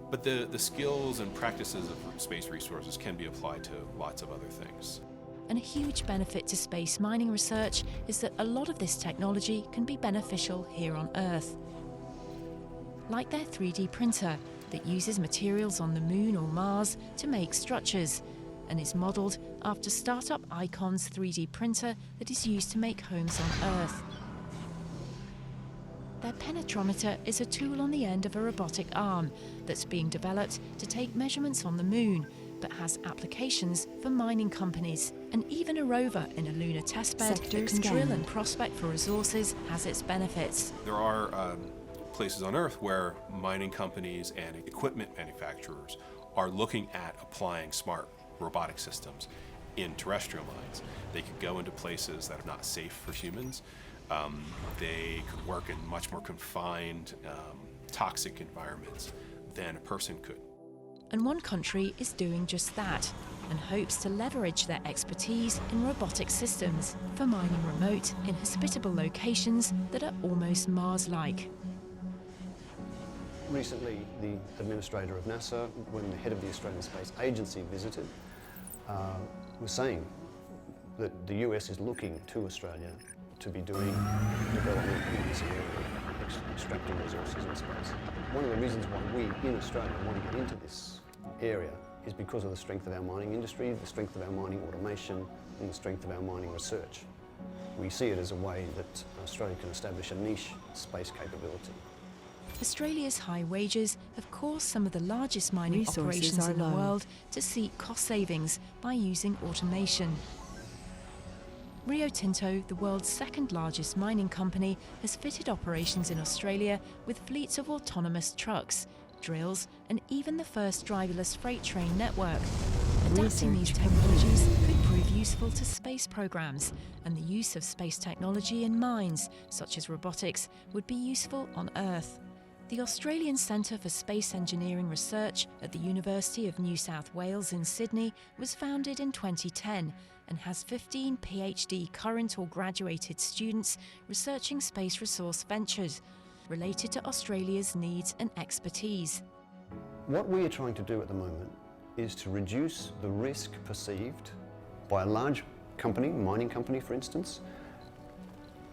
But the skills and practices of space resources can be applied to lots of other things. And a huge benefit to space mining research is that a lot of this technology can be beneficial here on Earth. Like their 3D printer that uses materials on the Moon or Mars to make structures, and is modelled after startup Icon's 3D printer that is used to make homes on Earth. Their penetrometer is a tool on the end of a robotic arm that's being developed to take measurements on the Moon, but has applications for mining companies. And even a rover in a lunar testbed that can drill and prospect for resources has its benefits. There are places on Earth where mining companies and equipment manufacturers are looking at applying smart robotic systems in terrestrial mines. They could go into places that are not safe for humans. They could work in much more confined, toxic environments than a person could. And one country is doing just that, and hopes to leverage their expertise in robotic systems for mining remote, inhospitable locations that are almost Mars-like. Recently, the administrator of NASA, when the head of the Australian Space Agency visited, was saying that the US is looking to Australia to be doing development in this area, extracting resources in space. One of the reasons why we in Australia want to get into this area is because of the strength of our mining industry, the strength of our mining automation, and the strength of our mining research. We see it as a way that Australia can establish a niche space capability. Australia's high wages have caused some of the largest mining operations in the world to seek cost savings by using automation. Rio Tinto, the world's second largest mining company, has fitted operations in Australia with fleets of autonomous trucks, drills, and even the first driverless freight train network. Adapting these technologies could prove useful to space programs, and the use of space technology in mines, such as robotics, would be useful on Earth. The Australian Centre for Space Engineering Research at the University of New South Wales in Sydney was founded in 2010 and has 15 PhD current or graduated students researching space resource ventures related to Australia's needs and expertise. What we are trying to do at the moment is to reduce the risk perceived by a large company, mining company for instance,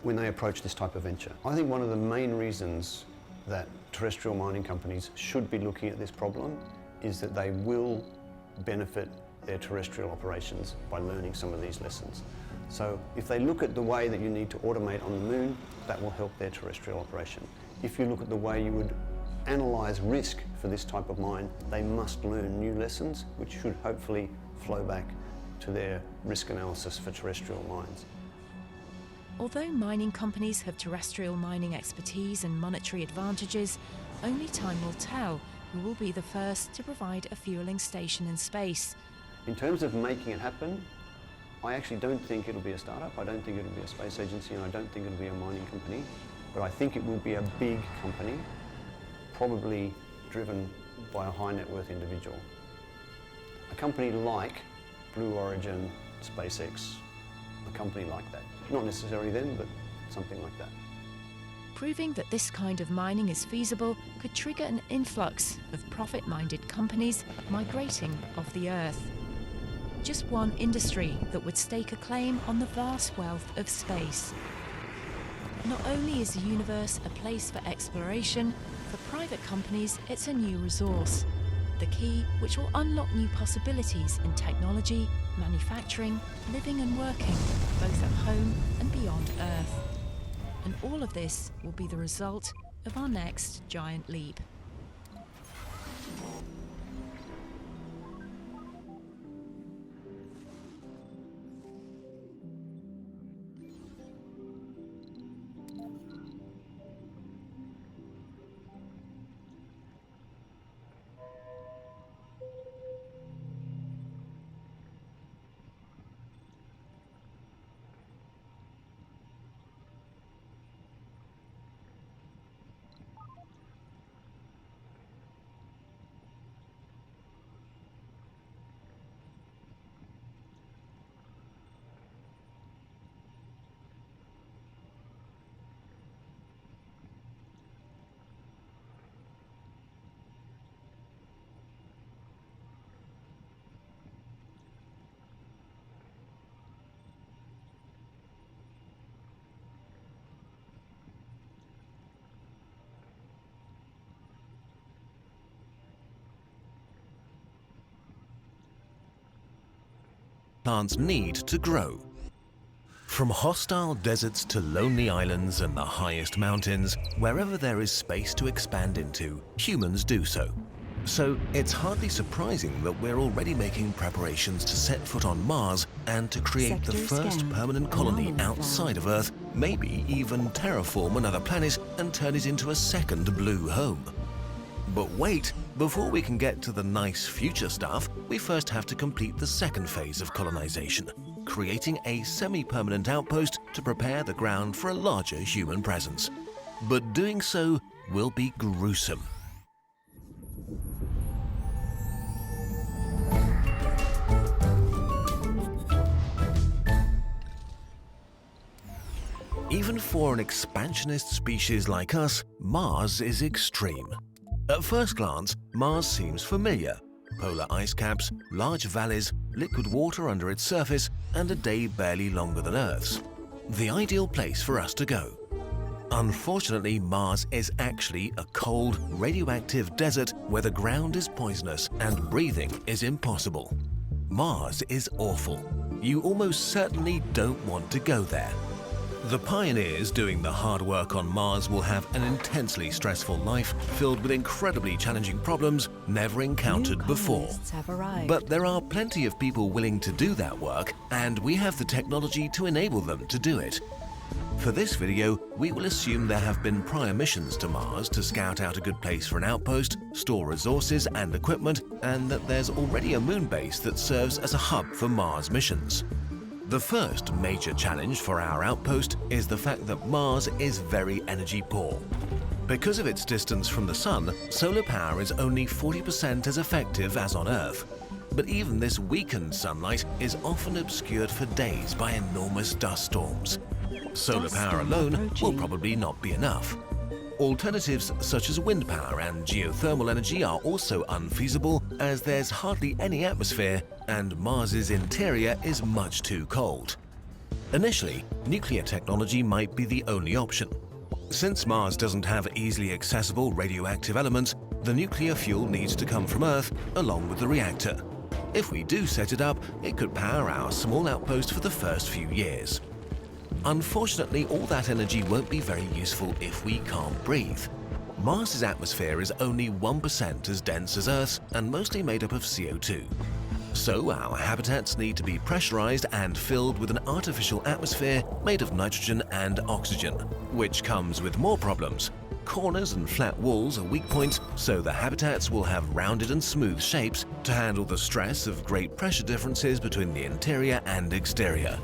when they approach this type of venture. I think one of the main reasons that terrestrial mining companies should be looking at this problem is that they will benefit their terrestrial operations by learning some of these lessons. So if they look at the way that you need to automate on the Moon, that will help their terrestrial operation. If you look at the way you would analyse risk for this type of mine, they must learn new lessons, which should hopefully flow back to their risk analysis for terrestrial mines. Although mining companies have terrestrial mining expertise and monetary advantages, only time will tell who will be the first to provide a fueling station in space. In terms of making it happen, I actually don't think it'll be a startup, I don't think it'll be a space agency, and I don't think it'll be a mining company. but I think it will be a big company, probably driven by a high net worth individual. A company like Blue Origin, SpaceX, a company like that. Not necessarily them, but something like that. Proving that this kind of mining is feasible could trigger an influx of profit-minded companies migrating off the Earth. Just one industry that would stake a claim on the vast wealth of space. Not only is the universe a place for exploration, for private companies it's a new resource. The key which will unlock new possibilities in technology, manufacturing, living and working, both at home and beyond Earth. And all of this will be the result of our next giant leap. Plants need to grow. From hostile deserts to lonely islands and the highest mountains, wherever there is space to expand into, humans do so. So it's hardly surprising that we're already making preparations to set foot on Mars and to create the first permanent colony outside of Earth, maybe even terraform another planet and turn it into a second blue home. But wait, before we can get to the nice future stuff, we first have to complete the second phase of colonization, creating a semi-permanent outpost to prepare the ground for a larger human presence. But doing so will be gruesome. Even for an expansionist species like us, Mars is extreme. At first glance, Mars seems familiar. Polar ice caps, large valleys, liquid water under its surface, and a day barely longer than Earth's. The ideal place for us to go. Unfortunately, Mars is actually a cold, radioactive desert where the ground is poisonous and breathing is impossible. Mars is awful. You almost certainly don't want to go there. The pioneers doing the hard work on Mars will have an intensely stressful life filled with incredibly challenging problems never encountered before. But there are plenty of people willing to do that work, and we have the technology to enable them to do it. For this video, we will assume there have been prior missions to Mars to scout out a good place for an outpost, store resources and equipment, and that there's already a moon base that serves as a hub for Mars missions. The first major challenge for our outpost is the fact that Mars is very energy poor. Because of its distance from the Sun, solar power is only 40% as effective as on Earth. But even this weakened sunlight is often obscured for days by enormous dust storms. Solar power alone will probably not be enough. Alternatives such as wind power and geothermal energy are also unfeasible, as there's hardly any atmosphere and Mars's interior is much too cold. Initially, nuclear technology might be the only option. Since Mars doesn't have easily accessible radioactive elements, the nuclear fuel needs to come from Earth along with the reactor. If we do set it up, it could power our small outpost for the first few years. Unfortunately, all that energy won't be very useful if we can't breathe. Mars's atmosphere is only 1% as dense as Earth's and mostly made up of CO2. So our habitats need to be pressurized and filled with an artificial atmosphere made of nitrogen and oxygen, which comes with more problems. Corners and flat walls are weak points, so the habitats will have rounded and smooth shapes to handle the stress of great pressure differences between the interior and exterior.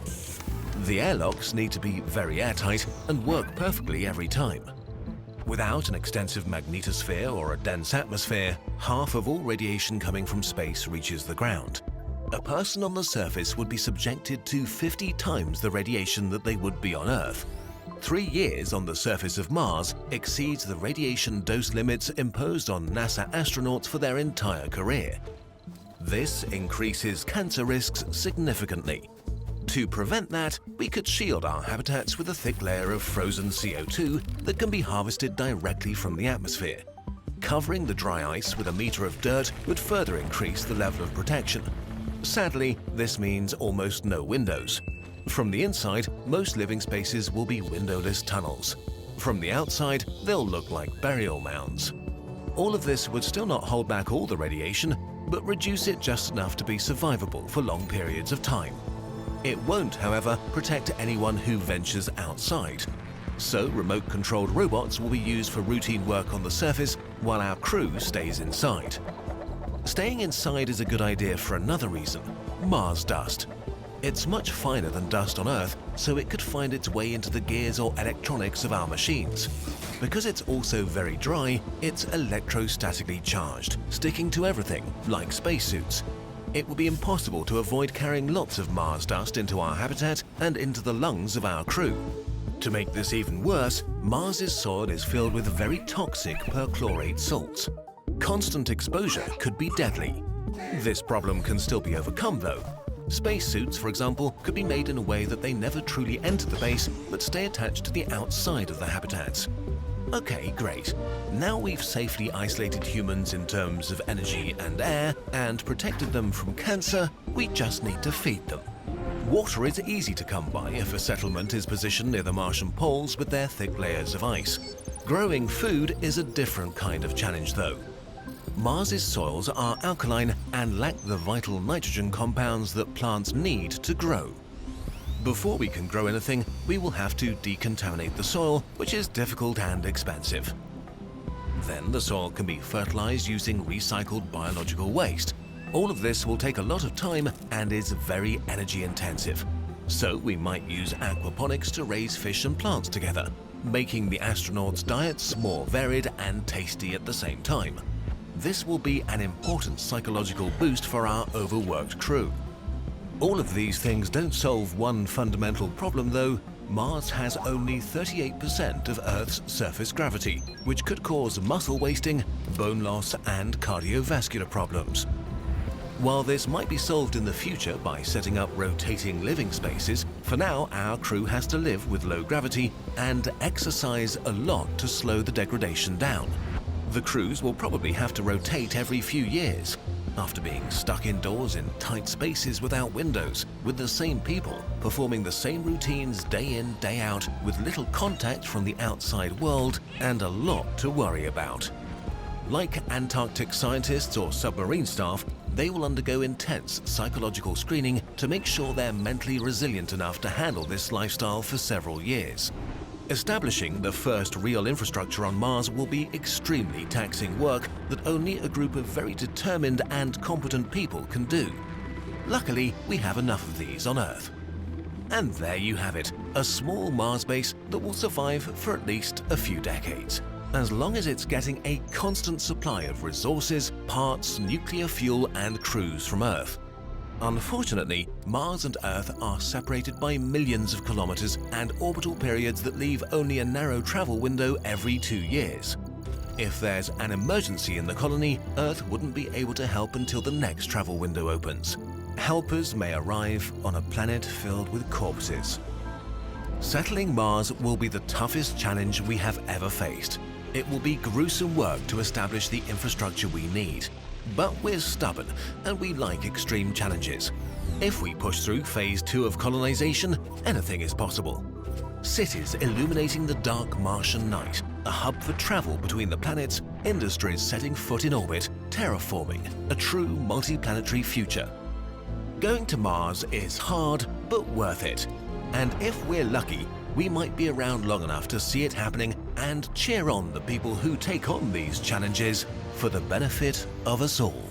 The airlocks need to be very airtight and work perfectly every time. Without an extensive magnetosphere or a dense atmosphere, half of all radiation coming from space reaches the ground. A person on the surface would be subjected to 50 times the radiation that they would be on Earth. 3 years on the surface of Mars exceeds the radiation dose limits imposed on NASA astronauts for their entire career. This increases cancer risks significantly. To prevent that, we could shield our habitats with a thick layer of frozen CO2 that can be harvested directly from the atmosphere. Covering the dry ice with a meter of dirt would further increase the level of protection. Sadly, this means almost no windows. From the inside, most living spaces will be windowless tunnels. From the outside, they'll look like burial mounds. All of this would still not hold back all the radiation, but reduce it just enough to be survivable for long periods of time. It won't, however, protect anyone who ventures outside. So remote-controlled robots will be used for routine work on the surface while our crew stays inside. Staying inside is a good idea for another reason: Mars dust. It's much finer than dust on Earth, so it could find its way into the gears or electronics of our machines. Because it's also very dry, it's electrostatically charged, sticking to everything, like spacesuits. It will be impossible to avoid carrying lots of Mars dust into our habitat and into the lungs of our crew. To make this even worse, Mars's soil is filled with very toxic perchlorate salts. Constant exposure could be deadly. This problem can still be overcome though. Spacesuits, for example, could be made in a way that they never truly enter the base but stay attached to the outside of the habitats. Okay, great. Now we've safely isolated humans in terms of energy and air and protected them from cancer, we just need to feed them. Water is easy to come by if a settlement is positioned near the Martian poles with their thick layers of ice. Growing food is a different kind of challenge though. Mars's soils are alkaline and lack the vital nitrogen compounds that plants need to grow. Before we can grow anything, we will have to decontaminate the soil, which is difficult and expensive. Then the soil can be fertilized using recycled biological waste. All of this will take a lot of time and is very energy intensive. So we might use aquaponics to raise fish and plants together, making the astronauts' diets more varied and tasty at the same time. This will be an important psychological boost for our overworked crew. All of these things don't solve one fundamental problem though. Mars has only 38% of Earth's surface gravity, which could cause muscle wasting, bone loss, and cardiovascular problems. While this might be solved in the future by setting up rotating living spaces, for now our crew has to live with low gravity and exercise a lot to slow the degradation down. The crews will probably have to rotate every few years. After being stuck indoors in tight spaces without windows, with the same people, performing the same routines day in, day out, with little contact from the outside world, and a lot to worry about. Like Antarctic scientists or submarine staff, they will undergo intense psychological screening to make sure they're mentally resilient enough to handle this lifestyle for several years. Establishing the first real infrastructure on Mars will be extremely taxing work that only a group of very determined and competent people can do. Luckily, we have enough of these on Earth. And there you have it, a small Mars base that will survive for at least a few decades, as long as it's getting a constant supply of resources, parts, nuclear fuel, and crews from Earth. Unfortunately, Mars and Earth are separated by millions of kilometers and orbital periods that leave only a narrow travel window every 2 years. If there's an emergency in the colony, Earth wouldn't be able to help until the next travel window opens. Helpers may arrive on a planet filled with corpses. Settling Mars will be the toughest challenge we have ever faced. It will be gruesome work to establish the infrastructure we need. But we're stubborn, and we like extreme challenges. If we push through Phase 2 of colonization, anything is possible. Cities illuminating the dark Martian night, a hub for travel between the planets, industries setting foot in orbit, terraforming, a true multi-planetary future. Going to Mars is hard, but worth it. And if we're lucky, we might be around long enough to see it happening and cheer on the people who take on these challenges for the benefit of us all.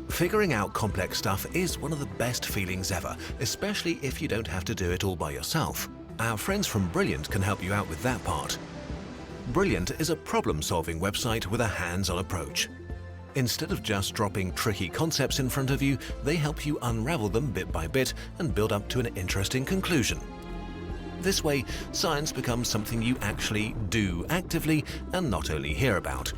Figuring out complex stuff is one of the best feelings ever, especially if you don't have to do it all by yourself. Our friends from Brilliant can help you out with that part. Brilliant is a problem-solving website with a hands-on approach. Instead of just dropping tricky concepts in front of you, they help you unravel them bit by bit and build up to an interesting conclusion. This way, science becomes something you actually do actively and not only hear about.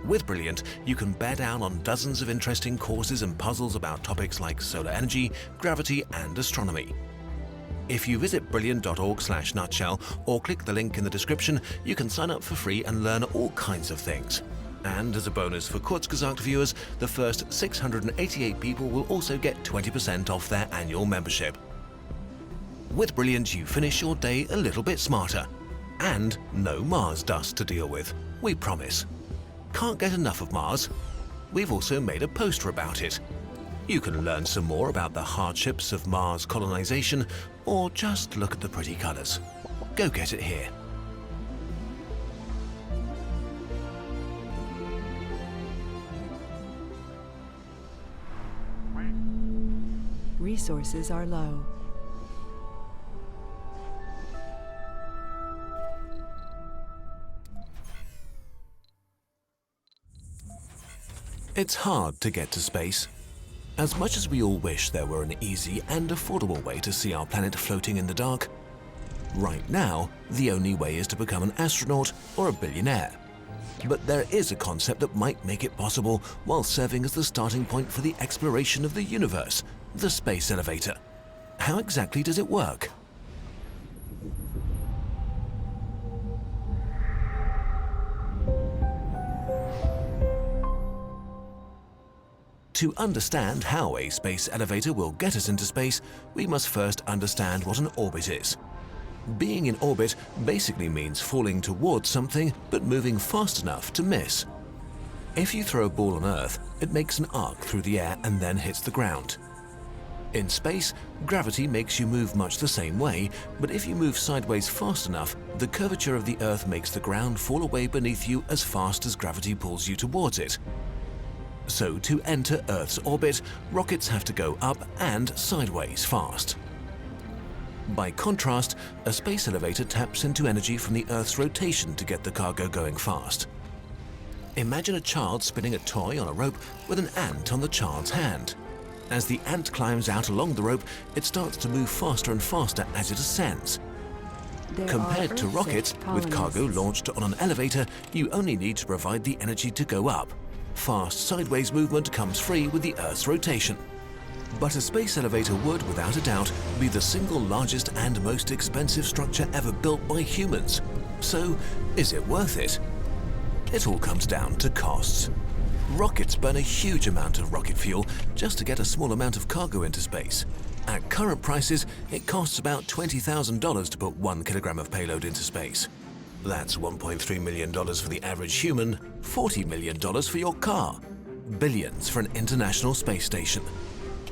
With Brilliant, you can bear down on dozens of interesting courses and puzzles about topics like solar energy, gravity, and astronomy. If you visit brilliant.org/nutshell or click the link in the description, you can sign up for free and learn all kinds of things. And as a bonus for Kurzgesagt viewers, the first 688 people will also get 20% off their annual membership. With Brilliant, you finish your day a little bit smarter. And no Mars dust to deal with, we promise. Can't get enough of Mars? We've also made a poster about it. You can learn some more about the hardships of Mars colonization, or just look at the pretty colors. Go get it here. Resources are low. It's hard to get to space. As much as we all wish there were an easy and affordable way to see our planet floating in the dark, right now, the only way is to become an astronaut or a billionaire. But there is a concept that might make it possible while serving as the starting point for the exploration of the universe, the space elevator. How exactly does it work? To understand how a space elevator will get us into space, we must first understand what an orbit is. Being in orbit basically means falling towards something but moving fast enough to miss. If you throw a ball on Earth, it makes an arc through the air and then hits the ground. In space, gravity makes you move much the same way, but if you move sideways fast enough, the curvature of the Earth makes the ground fall away beneath you as fast as gravity pulls you towards it. So to enter Earth's orbit, rockets have to go up and sideways fast. By contrast, a space elevator taps into energy from the Earth's rotation to get the cargo going fast. Imagine a child spinning a toy on a rope with an ant on the child's hand. As the ant climbs out along the rope, it starts to move faster and faster as it ascends. Compared to rockets, with cargo launched on an elevator, you only need to provide the energy to go up. Fast sideways movement comes free with the Earth's rotation. But a space elevator would, without a doubt, be the single largest and most expensive structure ever built by humans. So, is it worth it? It all comes down to costs. Rockets burn a huge amount of rocket fuel just to get a small amount of cargo into space. At current prices, it costs about $20,000 to put 1 kilogram of payload into space. That's $1.3 million for the average human, $40 million for your car, billions for an international space station.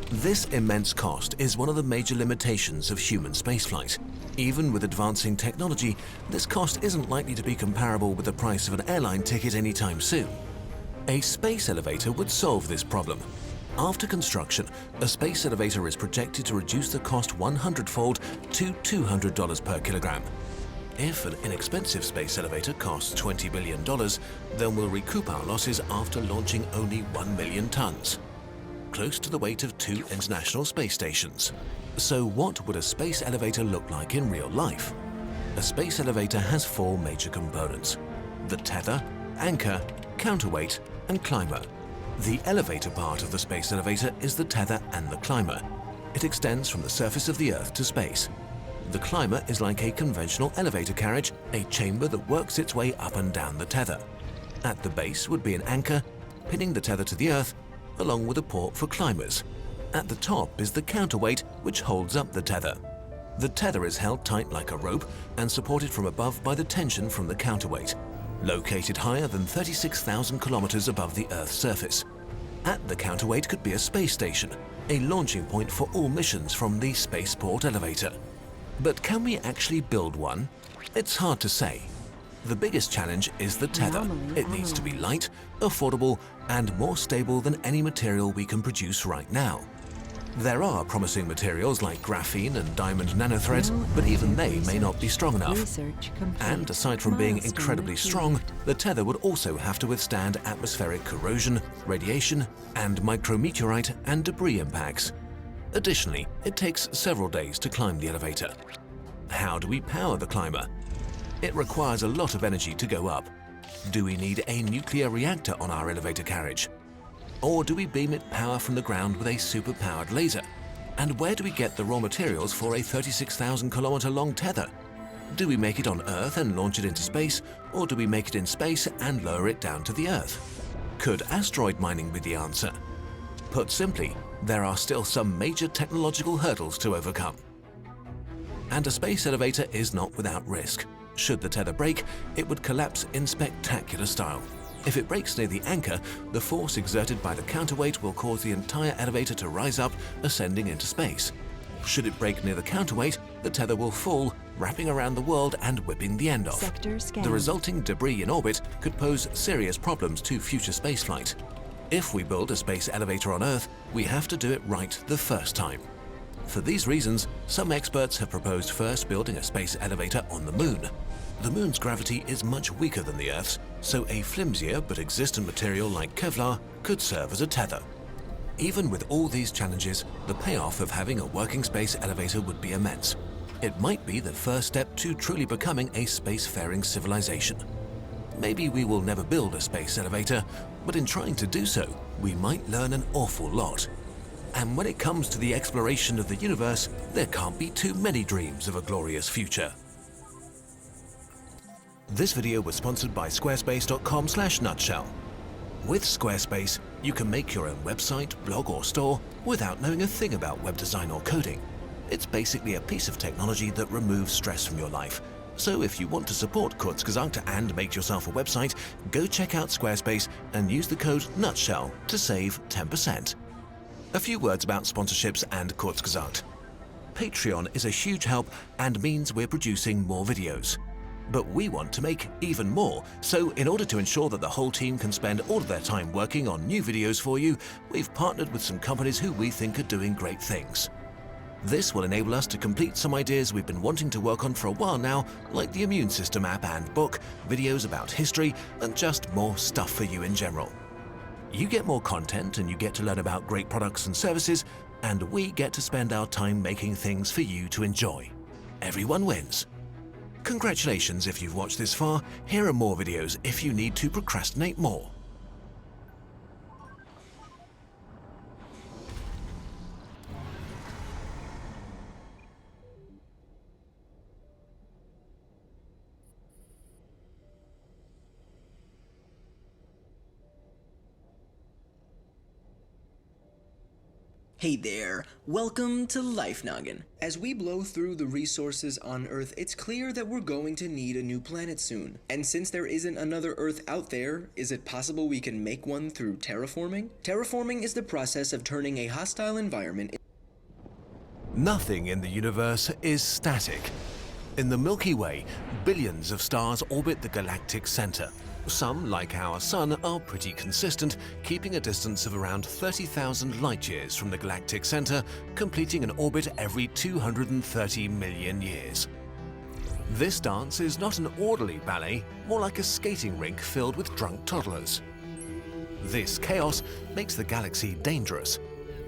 This immense cost is one of the major limitations of human spaceflight. Even with advancing technology, this cost isn't likely to be comparable with the price of an airline ticket anytime soon. A space elevator would solve this problem. After construction, a space elevator is projected to reduce the cost 100-fold to $200 per kilogram. If an inexpensive space elevator costs $20 billion, then we'll recoup our losses after launching only 1 million tons, close to the weight of 2 international space stations. So what would a space elevator look like in real life? A space elevator has 4 major components: the tether, anchor, counterweight, and climber. The elevator part of the space elevator is the tether and the climber. It extends from the surface of the Earth to space. The climber is like a conventional elevator carriage, a chamber that works its way up and down the tether. At the base would be an anchor, pinning the tether to the Earth, along with a port for climbers. At the top is the counterweight, which holds up the tether. The tether is held tight like a rope and supported from above by the tension from the counterweight, located higher than 36,000 kilometers above the Earth's surface. At the counterweight could be a space station, a launching point for all missions from the spaceport elevator. But can we actually build one? It's hard to say. The biggest challenge is the tether. It needs to be light, affordable, and more stable than any material we can produce right now. There are promising materials like graphene and diamond nanothreads, but even they may not be strong enough. And aside from being incredibly strong, the tether would also have to withstand atmospheric corrosion, radiation, and micrometeorite and debris impacts. Additionally, it takes several days to climb the elevator. How do we power the climber? It requires a lot of energy to go up. Do we need a nuclear reactor on our elevator carriage? Or do we beam it power from the ground with a super-powered laser? And where do we get the raw materials for a 36,000 kilometer long tether? Do we make it on Earth and launch it into space, or do we make it in space and lower it down to the Earth? Could asteroid mining be the answer? Put simply, there are still some major technological hurdles to overcome. And a space elevator is not without risk. Should the tether break, it would collapse in spectacular style. If it breaks near the anchor, the force exerted by the counterweight will cause the entire elevator to rise up, ascending into space. Should it break near the counterweight, the tether will fall, wrapping around the world and whipping the end off. The resulting debris in orbit could pose serious problems to future spaceflight. If we build a space elevator on Earth, we have to do it right the first time. For these reasons, some experts have proposed first building a space elevator on the Moon. The Moon's gravity is much weaker than the Earth's, so a flimsier but existent material like Kevlar could serve as a tether. Even with all these challenges, the payoff of having a working space elevator would be immense. It might be the first step to truly becoming a spacefaring civilization. Maybe we will never build a space elevator, but in trying to do so, we might learn an awful lot. And when it comes to the exploration of the universe, there can't be too many dreams of a glorious future. This video was sponsored by squarespace.com/nutshell. With Squarespace, you can make your own website, blog or store without knowing a thing about web design or coding. It's basically a piece of technology that removes stress from your life. So if you want to support Kurzgesagt and make yourself a website, go check out Squarespace and use the code NUTSHELL to save 10%. A few words about sponsorships and Kurzgesagt. Patreon is a huge help and means we're producing more videos. But we want to make even more, so in order to ensure that the whole team can spend all of their time working on new videos for you, we've partnered with some companies who we think are doing great things. This will enable us to complete some ideas we've been wanting to work on for a while now, like the immune system app and book, videos about history, and just more stuff for you in general. You get more content and you get to learn about great products and services, and we get to spend our time making things for you to enjoy. Everyone wins. Congratulations if you've watched this far. Here are more videos if you need to procrastinate more. Hey there, welcome to Life Noggin. As we blow through the resources on Earth, it's clear that we're going to need a new planet soon. And since there isn't another Earth out there, is it possible we can make one through terraforming? Terraforming is the process of turning a hostile environment. Nothing in the universe is static. In the Milky Way, billions of stars orbit the galactic center. Some, like our Sun, are pretty consistent, keeping a distance of around 30,000 light-years from the galactic center, completing an orbit every 230 million years. This dance is not an orderly ballet, more like a skating rink filled with drunk toddlers. This chaos makes the galaxy dangerous.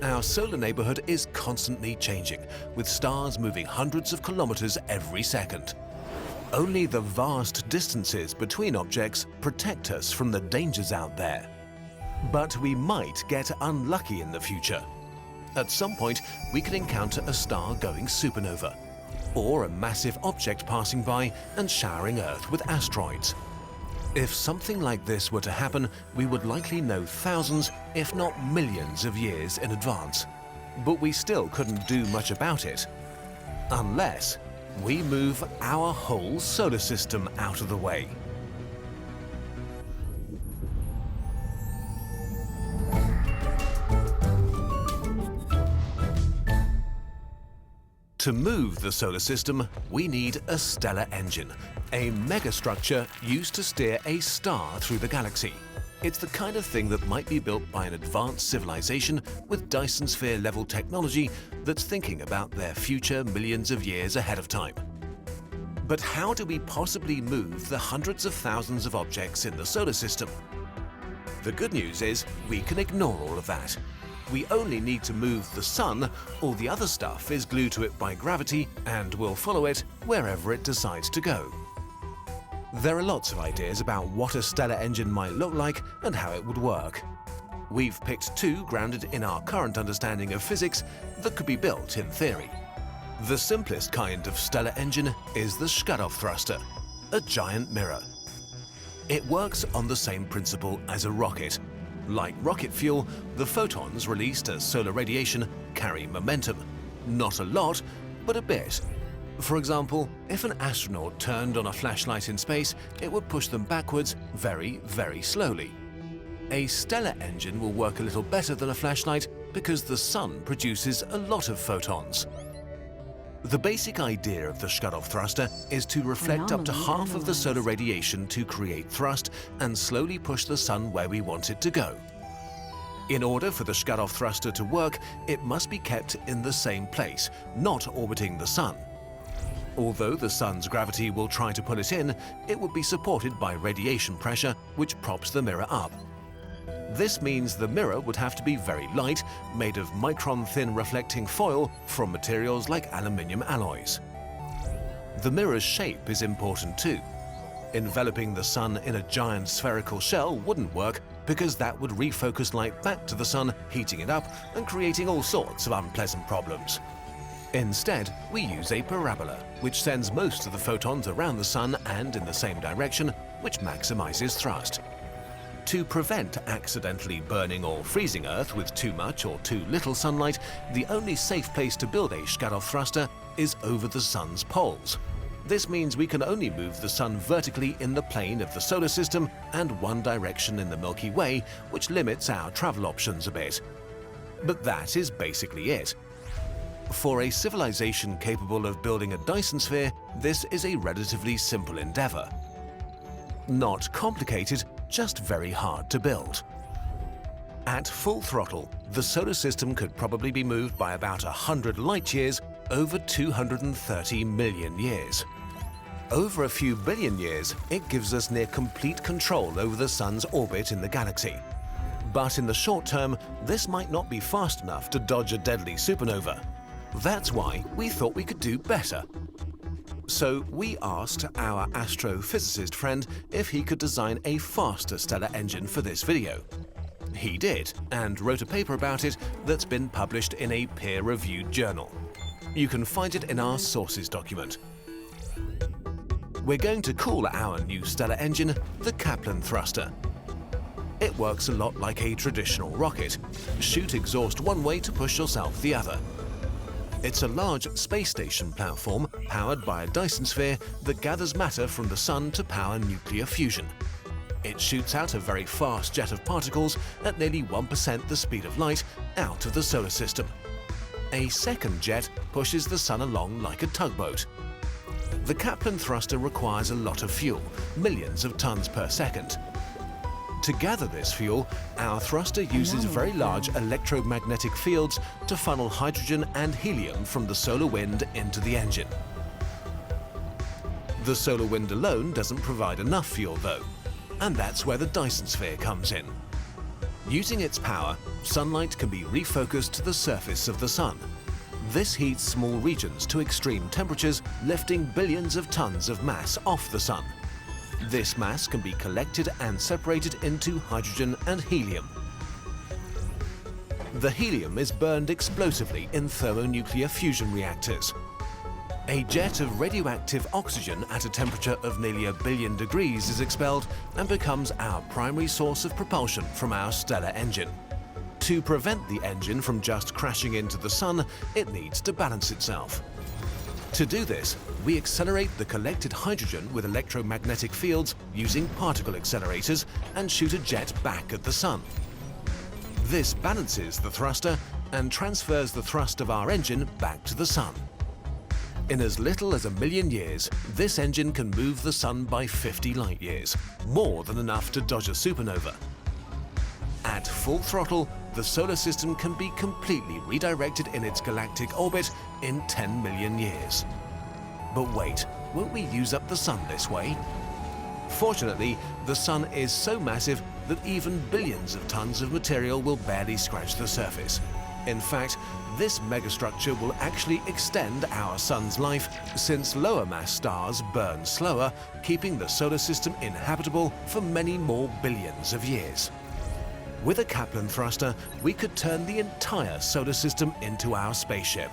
Our solar neighborhood is constantly changing, with stars moving hundreds of kilometers every second. Only the vast distances between objects protect us from the dangers out there. But we might get unlucky in the future. At some point, we could encounter a star going supernova, or a massive object passing by and showering Earth with asteroids. If something like this were to happen, we would likely know thousands, if not millions of years in advance. But we still couldn't do much about it, unless we move our whole solar system out of the way. To move the solar system, we need a stellar engine, a megastructure used to steer a star through the galaxy. It's the kind of thing that might be built by an advanced civilization with Dyson Sphere-level technology that's thinking about their future millions of years ahead of time. But how do we possibly move the hundreds of thousands of objects in the solar system? The good news is we can ignore all of that. We only need to move the sun. All the other stuff is glued to it by gravity and will follow it wherever it decides to go. There are lots of ideas about what a stellar engine might look like and how it would work. We've picked two grounded in our current understanding of physics that could be built in theory. The simplest kind of stellar engine is the Shkudov thruster, a giant mirror. It works on the same principle as a rocket. Like rocket fuel, the photons released as solar radiation carry momentum. Not a lot, but a bit. For example, if an astronaut turned on a flashlight in space, it would push them backwards very, very slowly. A stellar engine will work a little better than a flashlight because the sun produces a lot of photons. The basic idea of the Shkudov thruster is to reflect up to half of the solar radiation to create thrust and slowly push the sun where we want it to go. In order for the Shkudov thruster to work, it must be kept in the same place, not orbiting the sun. Although the sun's gravity will try to pull it in, it would be supported by radiation pressure, which props the mirror up. This means the mirror would have to be very light, made of micron-thin reflecting foil from materials like aluminium alloys. The mirror's shape is important too. Enveloping the sun in a giant spherical shell wouldn't work because that would refocus light back to the sun, heating it up and creating all sorts of unpleasant problems. Instead, we use a parabola, which sends most of the photons around the sun and in the same direction, which maximizes thrust. To prevent accidentally burning or freezing Earth with too much or too little sunlight, the only safe place to build a Shkudov thruster is over the sun's poles. This means we can only move the sun vertically in the plane of the solar system and one direction in the Milky Way, which limits our travel options a bit. But that is basically it. For a civilization capable of building a Dyson sphere, this is a relatively simple endeavor. Not complicated, just very hard to build. At full throttle, the solar system could probably be moved by about 100 light years over 230 million years. Over a few billion years, it gives us near complete control over the sun's orbit in the galaxy. But in the short term, this might not be fast enough to dodge a deadly supernova. That's why we thought we could do better. So we asked our astrophysicist friend if he could design a faster stellar engine for this video. He did, and wrote a paper about it that's been published in a peer-reviewed journal. You can find it in our sources document. We're going to call our new stellar engine the Kaplan thruster. It works a lot like a traditional rocket. Shoot exhaust one way to push yourself the other. It's a large space station platform powered by a Dyson sphere that gathers matter from the sun to power nuclear fusion. It shoots out a very fast jet of particles at nearly 1% the speed of light out of the solar system. A second jet pushes the sun along like a tugboat. The Kaplan thruster requires a lot of fuel, millions of tons per second. To gather this fuel, our thruster uses very large electromagnetic fields to funnel hydrogen and helium from the solar wind into the engine. The solar wind alone doesn't provide enough fuel though, and that's where the Dyson sphere comes in. Using its power, sunlight can be refocused to the surface of the sun. This heats small regions to extreme temperatures, lifting billions of tons of mass off the sun. This mass can be collected and separated into hydrogen and helium. The helium is burned explosively in thermonuclear fusion reactors. A jet of radioactive oxygen at a temperature of nearly 1 billion degrees is expelled and becomes our primary source of propulsion from our stellar engine. To prevent the engine from just crashing into the sun, it needs to balance itself. To do this, we accelerate the collected hydrogen with electromagnetic fields using particle accelerators and shoot a jet back at the sun. This balances the thruster and transfers the thrust of our engine back to the sun. In as little as 1 million years, this engine can move the sun by 50 light years, more than enough to dodge a supernova. At full throttle, the solar system can be completely redirected in its galactic orbit in 10 million years. But wait, won't we use up the sun this way? Fortunately, the sun is so massive that even billions of tons of material will barely scratch the surface. In fact, this megastructure will actually extend our sun's life, since lower mass stars burn slower, keeping the solar system inhabitable for many more billions of years. With a Kaplan thruster, we could turn the entire solar system into our spaceship.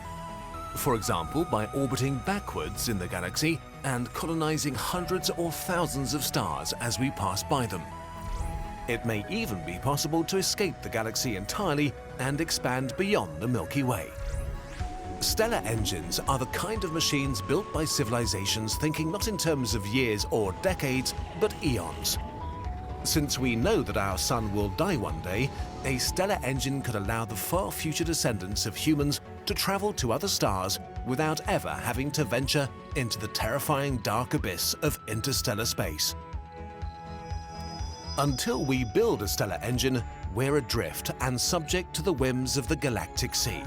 For example, by orbiting backwards in the galaxy and colonizing hundreds or thousands of stars as we pass by them. It may even be possible to escape the galaxy entirely and expand beyond the Milky Way. Stellar engines are the kind of machines built by civilizations thinking not in terms of years or decades, but eons. Since we know that our sun will die one day, a stellar engine could allow the far future descendants of humans to travel to other stars without ever having to venture into the terrifying dark abyss of interstellar space. Until we build a stellar engine, we're adrift and subject to the whims of the galactic sea.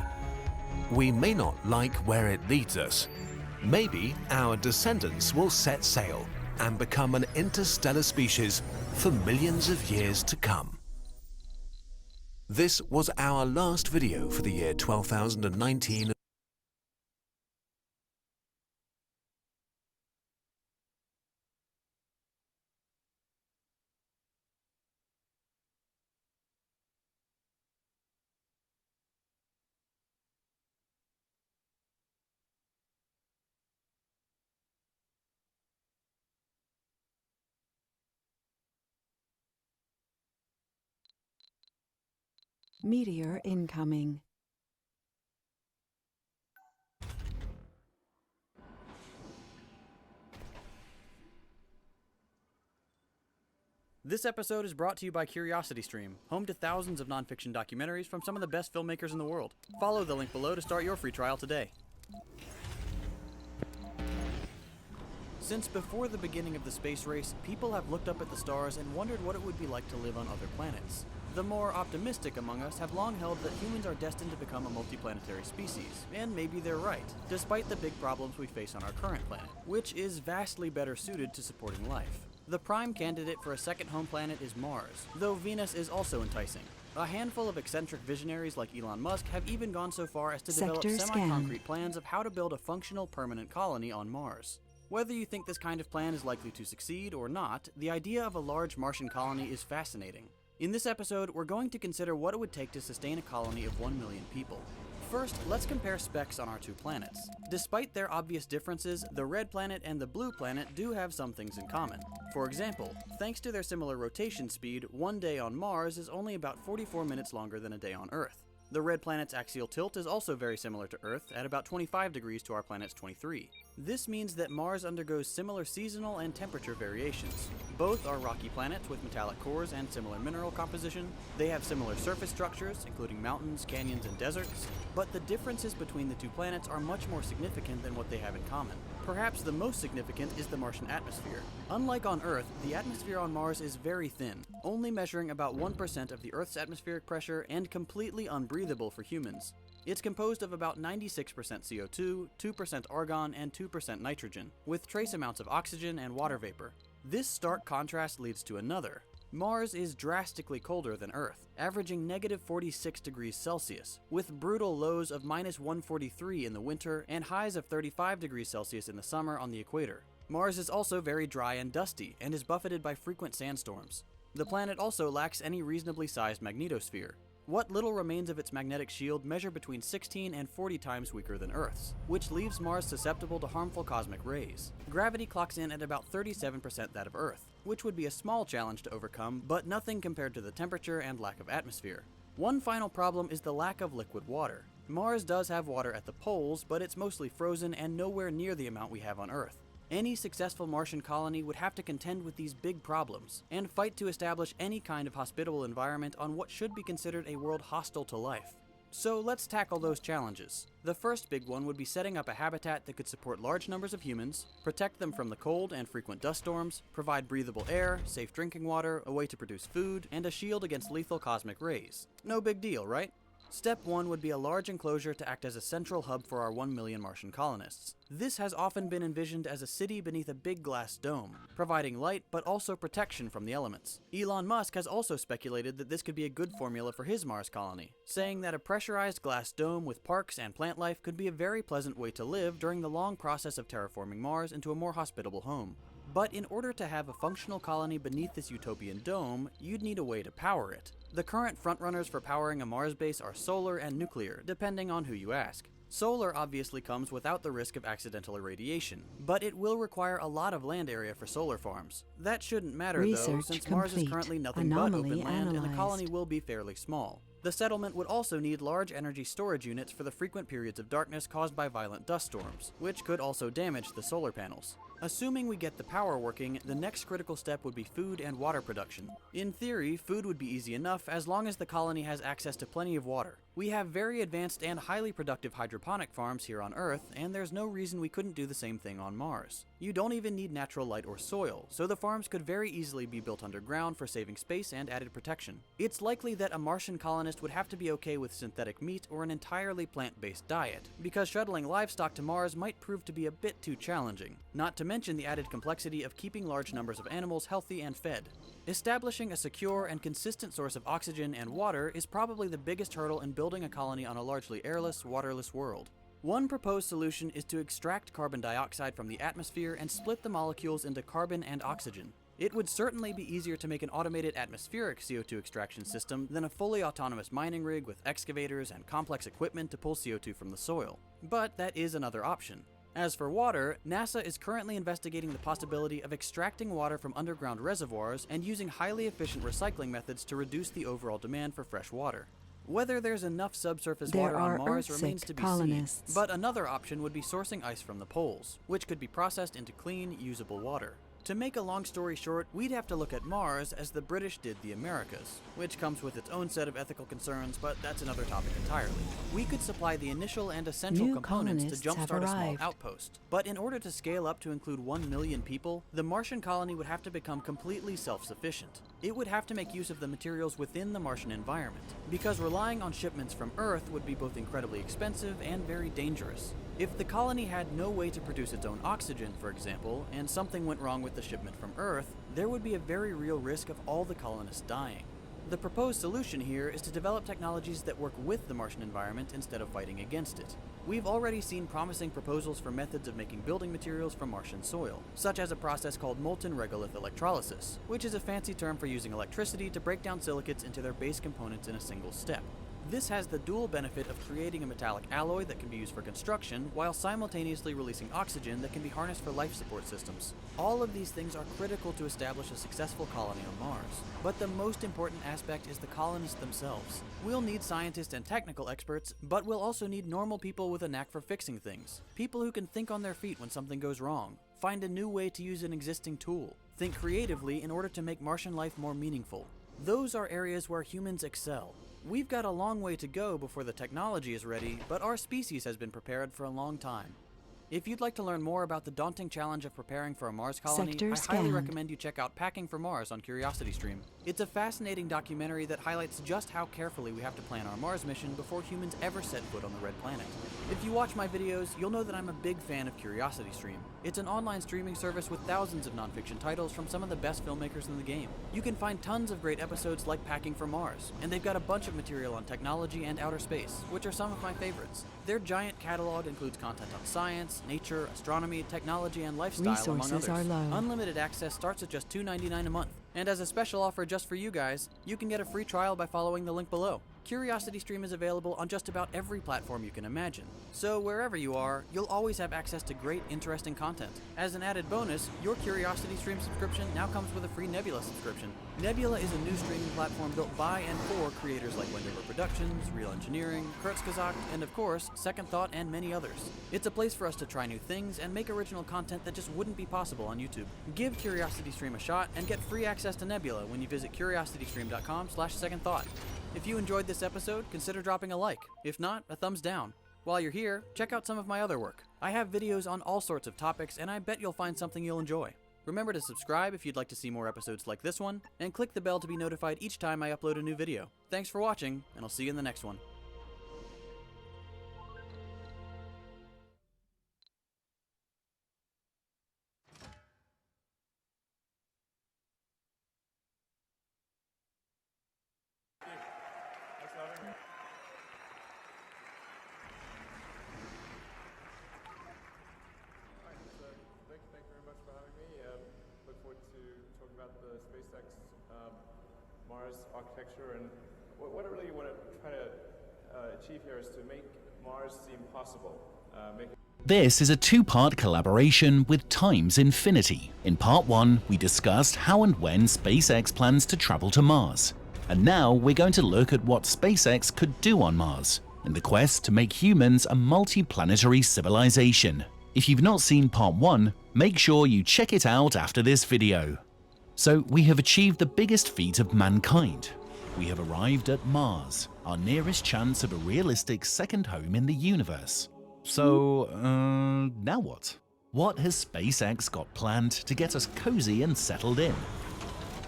We may not like where it leads us. Maybe our descendants will set sail and become an interstellar species for millions of years to come. This was our last video for the year 12,019. Meteor incoming. This episode is brought to you by CuriosityStream, home to thousands of nonfiction documentaries from some of the best filmmakers in the world. Follow the link below to start your free trial today. Since before the beginning of the space race, people have looked up at the stars and wondered what it would be like to live on other planets. The more optimistic among us have long held that humans are destined to become a multiplanetary species, and maybe they're right, despite the big problems we face on our current planet, which is vastly better suited to supporting life. The prime candidate for a second home planet is Mars, though Venus is also enticing. A handful of eccentric visionaries like Elon Musk have even gone so far as to develop semi-concrete plans of how to build a functional permanent colony on Mars. Whether you think this kind of plan is likely to succeed or not, the idea of a large Martian colony is fascinating. In this episode, we're going to consider what it would take to sustain a colony of 1 million people. First, let's compare specs on our two planets. Despite their obvious differences, the red planet and the blue planet do have some things in common. For example, thanks to their similar rotation speed, one day on Mars is only about 44 minutes longer than a day on Earth. The red planet's axial tilt is also very similar to Earth, at about 25 degrees to our planet's 23. This means that Mars undergoes similar seasonal and temperature variations. Both are rocky planets with metallic cores and similar mineral composition. They have similar surface structures, including mountains, canyons, and deserts. But the differences between the two planets are much more significant than what they have in common. Perhaps the most significant is the Martian atmosphere. Unlike on Earth, the atmosphere on Mars is very thin, only measuring about 1% of the Earth's atmospheric pressure and completely unbreathable for humans. It's composed of about 96% CO2, 2% argon, and 2% nitrogen, with trace amounts of oxygen and water vapor. This stark contrast leads to another. Mars is drastically colder than Earth, averaging negative 46 degrees Celsius, with brutal lows of minus 143 in the winter and highs of 35 degrees Celsius in the summer on the equator. Mars is also very dry and dusty, and is buffeted by frequent sandstorms. The planet also lacks any reasonably sized magnetosphere. What little remains of its magnetic shield measure between 16 and 40 times weaker than Earth's, which leaves Mars susceptible to harmful cosmic rays. Gravity clocks in at about 37% that of Earth, which would be a small challenge to overcome, but nothing compared to the temperature and lack of atmosphere. One final problem is the lack of liquid water. Mars does have water at the poles, but it's mostly frozen and nowhere near the amount we have on Earth. Any successful Martian colony would have to contend with these big problems, and fight to establish any kind of hospitable environment on what should be considered a world hostile to life. So let's tackle those challenges. The first big one would be setting up a habitat that could support large numbers of humans, protect them from the cold and frequent dust storms, provide breathable air, safe drinking water, a way to produce food, and a shield against lethal cosmic rays. No big deal, right? Step 1 would be a large enclosure to act as a central hub for our 1 million Martian colonists. This has often been envisioned as a city beneath a big glass dome, providing light but also protection from the elements. Elon Musk has also speculated that this could be a good formula for his Mars colony, saying that a pressurized glass dome with parks and plant life could be a very pleasant way to live during the long process of terraforming Mars into a more hospitable home. But in order to have a functional colony beneath this utopian dome, you'd need a way to power it. The current frontrunners for powering a Mars base are solar and nuclear, depending on who you ask. Solar obviously comes without the risk of accidental irradiation, but it will require a lot of land area for solar farms. That shouldn't matter though, since Mars is currently nothing but open land and the colony will be fairly small. The settlement would also need large energy storage units for the frequent periods of darkness caused by violent dust storms, which could also damage the solar panels. Assuming we get the power working, the next critical step would be food and water production. In theory, food would be easy enough as long as the colony has access to plenty of water. We have very advanced and highly productive hydroponic farms here on Earth, and there's no reason we couldn't do the same thing on Mars. You don't even need natural light or soil, so the farms could very easily be built underground for saving space and added protection. It's likely that a Martian colonist would have to be okay with synthetic meat or an entirely plant-based diet, because shuttling livestock to Mars might prove to be a bit too challenging, not to mention the added complexity of keeping large numbers of animals healthy and fed. Establishing a secure and consistent source of oxygen and water is probably the biggest hurdle in building a colony on a largely airless, waterless world. One proposed solution is to extract carbon dioxide from the atmosphere and split the molecules into carbon and oxygen. It would certainly be easier to make an automated atmospheric CO2 extraction system than a fully autonomous mining rig with excavators and complex equipment to pull CO2 from the soil. But that is another option. As for water, NASA is currently investigating the possibility of extracting water from underground reservoirs and using highly efficient recycling methods to reduce the overall demand for fresh water. Whether there's enough subsurface water on Mars remains to be seen, but another option would be sourcing ice from the poles, which could be processed into clean, usable water. To make a long story short, we'd have to look at Mars as the British did the Americas, which comes with its own set of ethical concerns, but that's another topic entirely. We could supply the initial and essential components to jumpstart a small outpost, but in order to scale up to include 1 million people, the Martian colony would have to become completely self-sufficient. It would have to make use of the materials within the Martian environment, because relying on shipments from Earth would be both incredibly expensive and very dangerous. If the colony had no way to produce its own oxygen, for example, and something went wrong with the shipment from Earth, there would be a very real risk of all the colonists dying. The proposed solution here is to develop technologies that work with the Martian environment instead of fighting against it. We've already seen promising proposals for methods of making building materials from Martian soil, such as a process called molten regolith electrolysis, which is a fancy term for using electricity to break down silicates into their base components in a single step. This has the dual benefit of creating a metallic alloy that can be used for construction, while simultaneously releasing oxygen that can be harnessed for life support systems. All of these things are critical to establish a successful colony on Mars. But the most important aspect is the colonists themselves. We'll need scientists and technical experts, but we'll also need normal people with a knack for fixing things. People who can think on their feet when something goes wrong, find a new way to use an existing tool, think creatively in order to make Martian life more meaningful. Those are areas where humans excel. We've got a long way to go before the technology is ready, but our species has been prepared for a long time. If you'd like to learn more about the daunting challenge of preparing for a Mars colony, I highly recommend you check out Packing for Mars on CuriosityStream. It's a fascinating documentary that highlights just how carefully we have to plan our Mars mission before humans ever set foot on the Red Planet. If you watch my videos, you'll know that I'm a big fan of CuriosityStream. It's an online streaming service with thousands of nonfiction titles from some of the best filmmakers in the game. You can find tons of great episodes like Packing for Mars, and they've got a bunch of material on technology and outer space, which are some of my favorites. Their giant catalog includes content on science, nature, astronomy, technology, and lifestyle, among others. Unlimited access starts at just $2.99 a month. And as a special offer just for you guys, you can get a free trial by following the link below. CuriosityStream is available on just about every platform you can imagine. So wherever you are, you'll always have access to great, interesting content. As an added bonus, your CuriosityStream subscription now comes with a free Nebula subscription. Nebula is a new streaming platform built by and for creators like Wendover Productions, Real Engineering, Kurzgesagt, and of course, Second Thought and many others. It's a place for us to try new things and make original content that just wouldn't be possible on YouTube. Give CuriosityStream a shot and get free access to Nebula when you visit curiositystream.com/secondthought. If you enjoyed this episode, consider dropping a like. If not, a thumbs down. While you're here, check out some of my other work. I have videos on all sorts of topics, and I bet you'll find something you'll enjoy. Remember to subscribe if you'd like to see more episodes like this one, and click the bell to be notified each time I upload a new video. Thanks for watching, and I'll see you in the next one. Thank you very much for having me. Look forward to talking about the SpaceX Mars architecture, and what I really want to try to achieve here is to make Mars seem possible. This is a two-part collaboration with Times Infinity. In part 1, we discussed how and when SpaceX plans to travel to Mars. And now we're going to look at what SpaceX could do on Mars in the quest to make humans a multi-planetary civilization. If you've not seen part 1, make sure you check it out after this video. So we have achieved the biggest feat of mankind. We have arrived at Mars, our nearest chance of a realistic second home in the universe. So, now what? What has SpaceX got planned to get us cozy and settled in?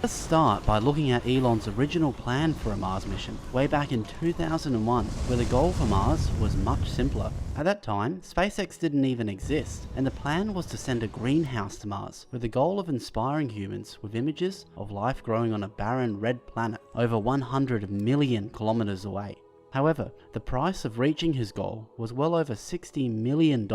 Let's start by looking at Elon's original plan for a Mars mission, way back in 2001, where the goal for Mars was much simpler. At that time, SpaceX didn't even exist, and the plan was to send a greenhouse to Mars, with the goal of inspiring humans with images of life growing on a barren red planet over 100 million kilometers away. However, the price of reaching his goal was well over $60 million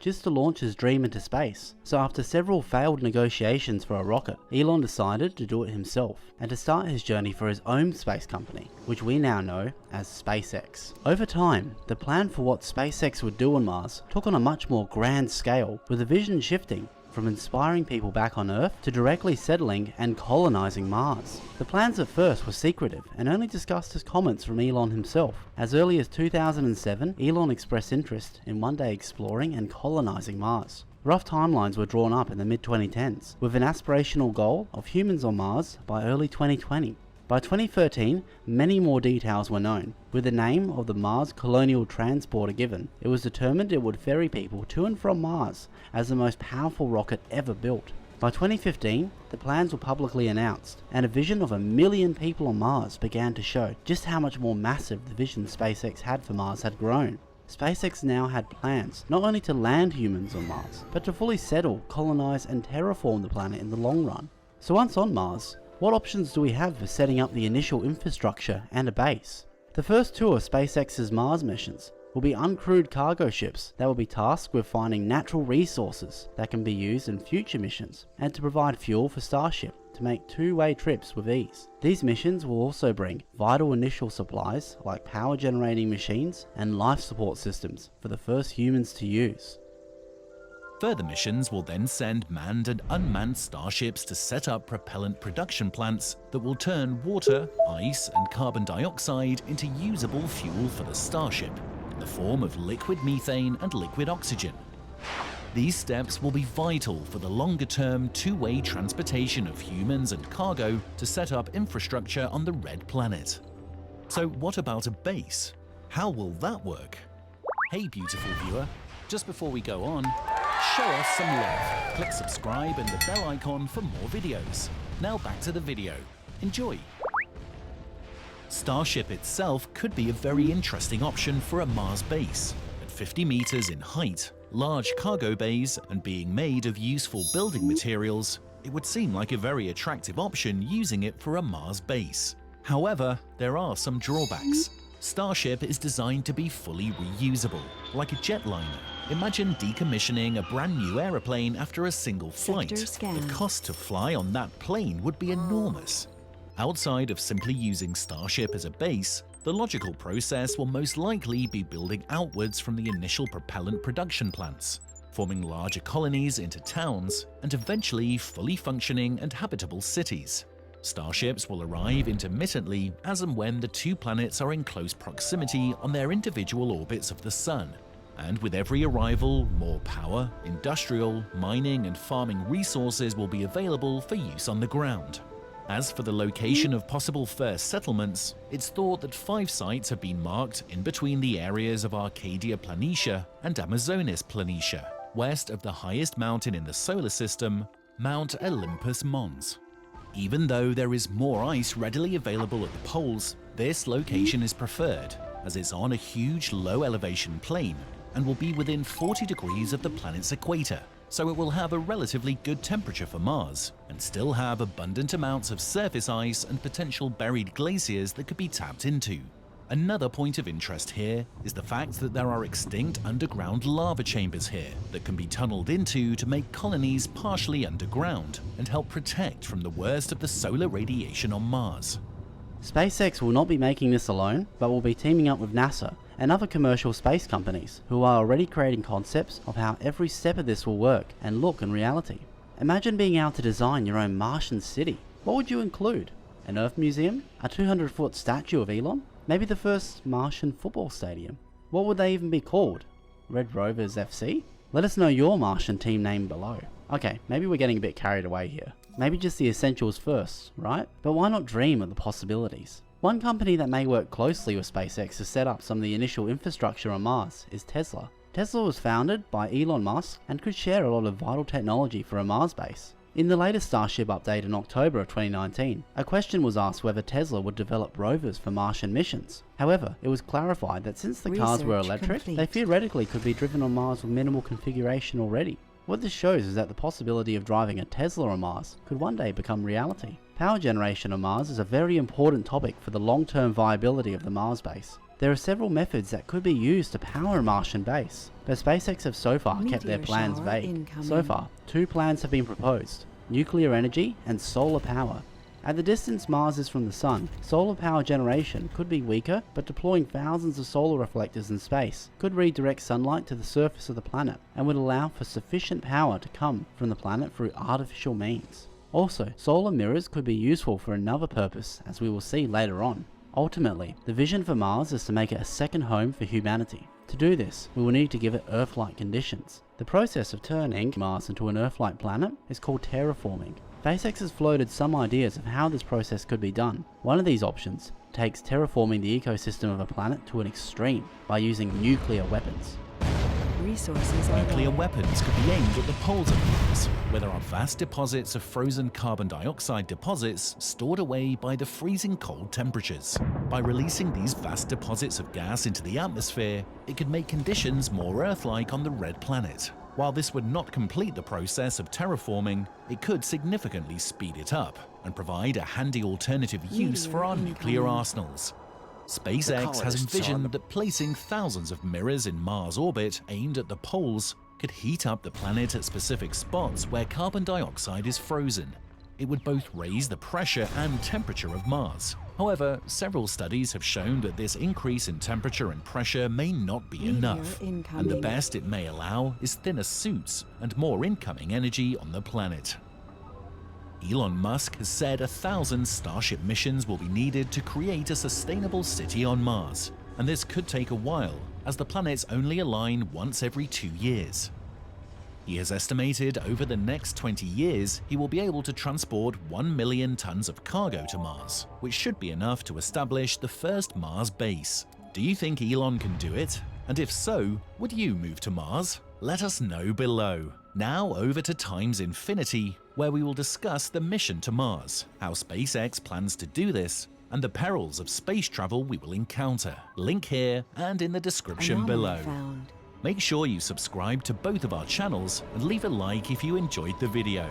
just to launch his dream into space. So after several failed negotiations for a rocket, Elon decided to do it himself and to start his journey for his own space company, which we now know as SpaceX. Over time, the plan for what SpaceX would do on Mars took on a much more grand scale, with the vision shifting from inspiring people back on Earth to directly settling and colonizing Mars. The plans at first were secretive and only discussed as comments from Elon himself. As early as 2007, Elon expressed interest in one day exploring and colonizing Mars. Rough timelines were drawn up in the mid-2010s, with an aspirational goal of humans on Mars by early 2020. By 2013, many more details were known. With the name of the Mars Colonial Transporter given, it was determined it would ferry people to and from Mars as the most powerful rocket ever built. By 2015, the plans were publicly announced, and a vision of 1 million people on Mars began to show just how much more massive the vision SpaceX had for Mars had grown. SpaceX now had plans not only to land humans on Mars, but to fully settle, colonize, and terraform the planet in the long run. So once on Mars, what options do we have for setting up the initial infrastructure and a base? The first two of SpaceX's Mars missions will be uncrewed cargo ships that will be tasked with finding natural resources that can be used in future missions, and to provide fuel for Starship to make two-way trips with ease. These missions will also bring vital initial supplies like power generating machines and life support systems for the first humans to use. Further missions will then send manned and unmanned starships to set up propellant production plants that will turn water, ice, and carbon dioxide into usable fuel for the Starship, in the form of liquid methane and liquid oxygen. These steps will be vital for the longer-term two-way transportation of humans and cargo to set up infrastructure on the Red Planet. So what about a base? How will that work? Hey beautiful viewer, just before we go on, show us some love. Click subscribe and the bell icon for more videos. Now back to the video. Enjoy. Starship itself could be a very interesting option for a Mars base. At 50 meters in height, large cargo bays, and being made of useful building materials, it would seem like a very attractive option using it for a Mars base. However, there are some drawbacks. Starship is designed to be fully reusable, like a jetliner. Imagine decommissioning a brand new aeroplane after a single flight. The cost to fly on that plane would be enormous. Outside of simply using Starship as a base, the logical process will most likely be building outwards from the initial propellant production plants, forming larger colonies into towns, and eventually fully functioning and habitable cities. Starships will arrive intermittently as and when the two planets are in close proximity on their individual orbits of the Sun. And with every arrival, more power, industrial, mining, and farming resources will be available for use on the ground. As for the location of possible first settlements, it's thought that 5 sites have been marked in between the areas of Arcadia Planitia and Amazonas Planitia, west of the highest mountain in the solar system, Mount Olympus Mons. Even though there is more ice readily available at the poles, this location is preferred, as it's on a huge low-elevation plain and will be within 40 degrees of the planet's equator, so it will have a relatively good temperature for Mars and still have abundant amounts of surface ice and potential buried glaciers that could be tapped into. Another point of interest here is the fact that there are extinct underground lava chambers here that can be tunneled into to make colonies partially underground and help protect from the worst of the solar radiation on Mars. SpaceX will not be making this alone, but will be teaming up with NASA and other commercial space companies who are already creating concepts of how every step of this will work and look in reality. Imagine being able to design your own Martian city. What would you include? An Earth museum? A 200-foot statue of Elon? Maybe the first Martian football stadium? What would they even be called? Red Rovers FC? Let us know your Martian team name below. Okay, maybe we're getting a bit carried away here. Maybe just the essentials first, right? But why not dream of the possibilities? One company that may work closely with SpaceX to set up some of the initial infrastructure on Mars is Tesla. Tesla was founded by Elon Musk and could share a lot of vital technology for a Mars base. In the latest Starship update in October of 2019, a question was asked whether Tesla would develop rovers for Martian missions. However, it was clarified that since the cars were electric, they theoretically could be driven on Mars with minimal configuration already. What this shows is that the possibility of driving a Tesla on Mars could one day become reality. Power generation on Mars is a very important topic for the long-term viability of the Mars base. There are several methods that could be used to power a Martian base, but SpaceX have so far kept their plans vague. So far, 2 plans have been proposed: nuclear energy and solar power. At the distance Mars is from the Sun, solar power generation could be weaker, but deploying thousands of solar reflectors in space could redirect sunlight to the surface of the planet and would allow for sufficient power to come from the planet through artificial means. Also, solar mirrors could be useful for another purpose, as we will see later on. Ultimately, the vision for Mars is to make it a second home for humanity. To do this, we will need to give it Earth-like conditions. The process of turning Mars into an Earth-like planet is called terraforming. SpaceX has floated some ideas of how this process could be done. One of these options takes terraforming the ecosystem of a planet to an extreme by using nuclear weapons. Nuclear weapons could be aimed at the poles of Mars, where there are vast deposits of frozen carbon dioxide deposits stored away by the freezing cold temperatures. By releasing these vast deposits of gas into the atmosphere, it could make conditions more Earth-like on the red planet. While this would not complete the process of terraforming, it could significantly speed it up and provide a handy alternative use for our nuclear arsenals. SpaceX has envisioned that placing thousands of mirrors in Mars orbit aimed at the poles could heat up the planet at specific spots where carbon dioxide is frozen. It would both raise the pressure and temperature of Mars. However, several studies have shown that this increase in temperature and pressure may not be enough, and the best it may allow is thinner suits and more incoming energy on the planet. Elon Musk has said 1,000 Starship missions will be needed to create a sustainable city on Mars, and this could take a while, as the planets only align once every 2 years. He has estimated over the next 20 years he will be able to transport 1 million tons of cargo to Mars, which should be enough to establish the first Mars base. Do you think Elon can do it? And if so, would you move to Mars? Let us know below. Now over to Times Infinity, where we will discuss the mission to Mars, how SpaceX plans to do this, and the perils of space travel we will encounter. Link here and in the description below. Make sure you subscribe to both of our channels and leave a like if you enjoyed the video.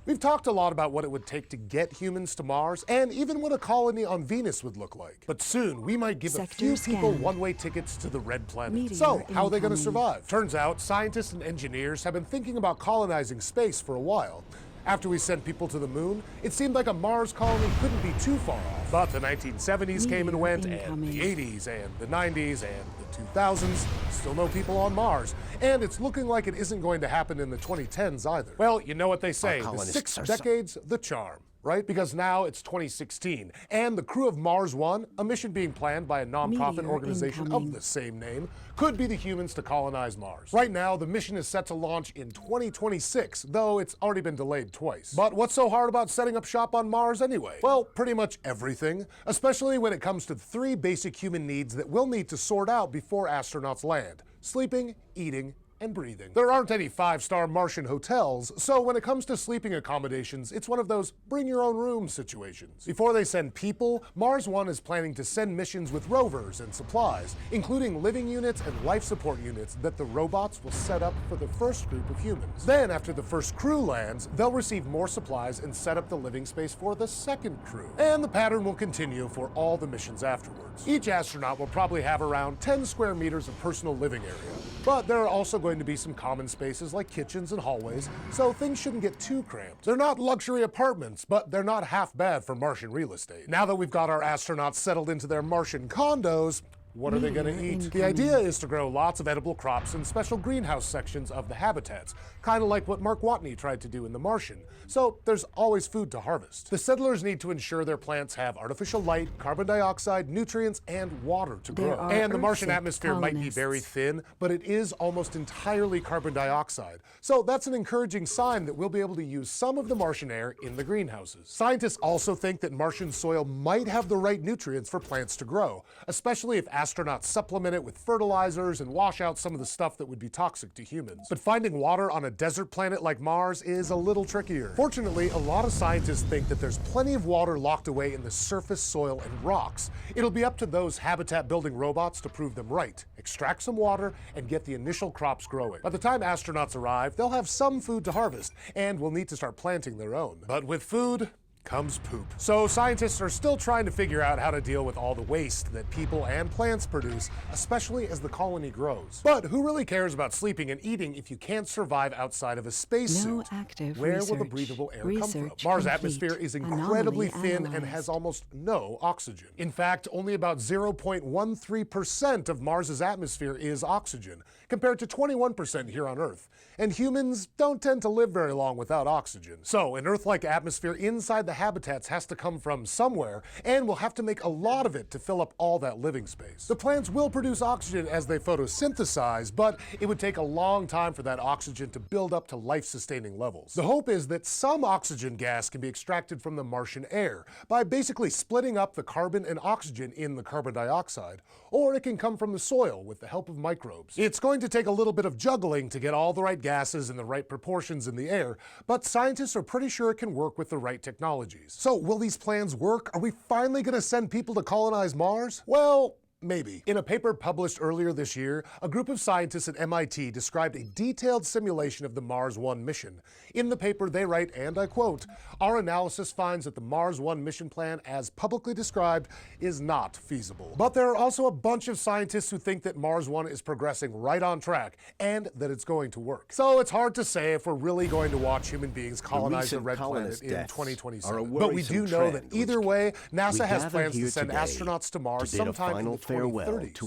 We've talked a lot about what it would take to get humans to Mars, and even what a colony on Venus would look like. But soon, we might give a few people one-way tickets to the red planet. So, how are they going to survive? Turns out, scientists and engineers have been thinking about colonizing space for a while. After we sent people to the moon, it seemed like a Mars colony couldn't be too far off. But the 1970s came and went, and the 80s, and the 90s, and the 2000s. Still no people on Mars. And it's looking like it isn't going to happen in the 2010s either. Well, you know what they say, the 6 decades, the charm. right? Because now it's 2016, and the crew of Mars One, a mission being planned by a nonprofit Meteor organization incoming. of the same name, could be the humans to colonize Mars. Right now, the mission is set to launch in 2026, though it's already been delayed twice. But what's so hard about setting up shop on Mars anyway? Well, pretty much everything, especially when it comes to 3 basic human needs that we'll need to sort out before astronauts land: sleeping, eating, and breathing. There aren't any 5-star Martian hotels, so when it comes to sleeping accommodations, it's one of those bring your own room situations. Before they send people, Mars One is planning to send missions with rovers and supplies, including living units and life support units that the robots will set up for the first group of humans. Then, after the first crew lands, they'll receive more supplies and set up the living space for the second crew. And the pattern will continue for all the missions afterwards. Each astronaut will probably have around 10 square meters of personal living area, but there are also going to be some common spaces like kitchens and hallways, so things shouldn't get too cramped. They're not luxury apartments, but they're not half bad for Martian real estate. Now that we've got our astronauts settled into their Martian condos, what are they going to eat? The idea is to grow lots of edible crops in special greenhouse sections of the habitats, kind of like what Mark Watney tried to do in The Martian, so there's always food to harvest. The settlers need to ensure their plants have artificial light, carbon dioxide, nutrients, and water to grow. And the Martian atmosphere might be very thin, but it is almost entirely carbon dioxide, so that's an encouraging sign that we'll be able to use some of the Martian air in the greenhouses. Scientists also think that Martian soil might have the right nutrients for plants to grow, especially if astronauts supplement it with fertilizers and wash out some of the stuff that would be toxic to humans. But finding water on a desert planet like Mars is a little trickier. Fortunately, a lot of scientists think that there's plenty of water locked away in the surface soil and rocks. It'll be up to those habitat-building robots to prove them right, extract some water, and get the initial crops growing. By the time astronauts arrive, they'll have some food to harvest, and will need to start planting their own. But with food comes poop. So scientists are still trying to figure out how to deal with all the waste that people and plants produce, especially as the colony grows. But who really cares about sleeping and eating if you can't survive outside of a spacesuit? Where will the breathable air come from? Mars' atmosphere is incredibly thin and has almost no oxygen. In fact, only about 0.13% of Mars's atmosphere is oxygen, compared to 21% here on Earth. And humans don't tend to live very long without oxygen. So an Earth-like atmosphere inside the habitats has to come from somewhere, and we'll have to make a lot of it to fill up all that living space. The plants will produce oxygen as they photosynthesize, but it would take a long time for that oxygen to build up to life-sustaining levels. The hope is that some oxygen gas can be extracted from the Martian air by basically splitting up the carbon and oxygen in the carbon dioxide, or it can come from the soil with the help of microbes. It's going to take a little bit of juggling to get all the right gases in the right proportions in the air, but scientists are pretty sure it can work with the right technologies. So will these plans work? Are we finally going to send people to colonize Mars? Well, maybe. In a paper published earlier this year, a group of scientists at MIT described a detailed simulation of the Mars One mission. In the paper, they write, and I quote, "Our analysis finds that the Mars One mission plan, as publicly described, is not feasible." But there are also a bunch of scientists who think that Mars One is progressing right on track, and that it's going to work. So it's hard to say if we're really going to watch human beings colonize the Red Planet in 2027. But we do know that either way, NASA has plans to send astronauts to Mars sometime in the 2030s.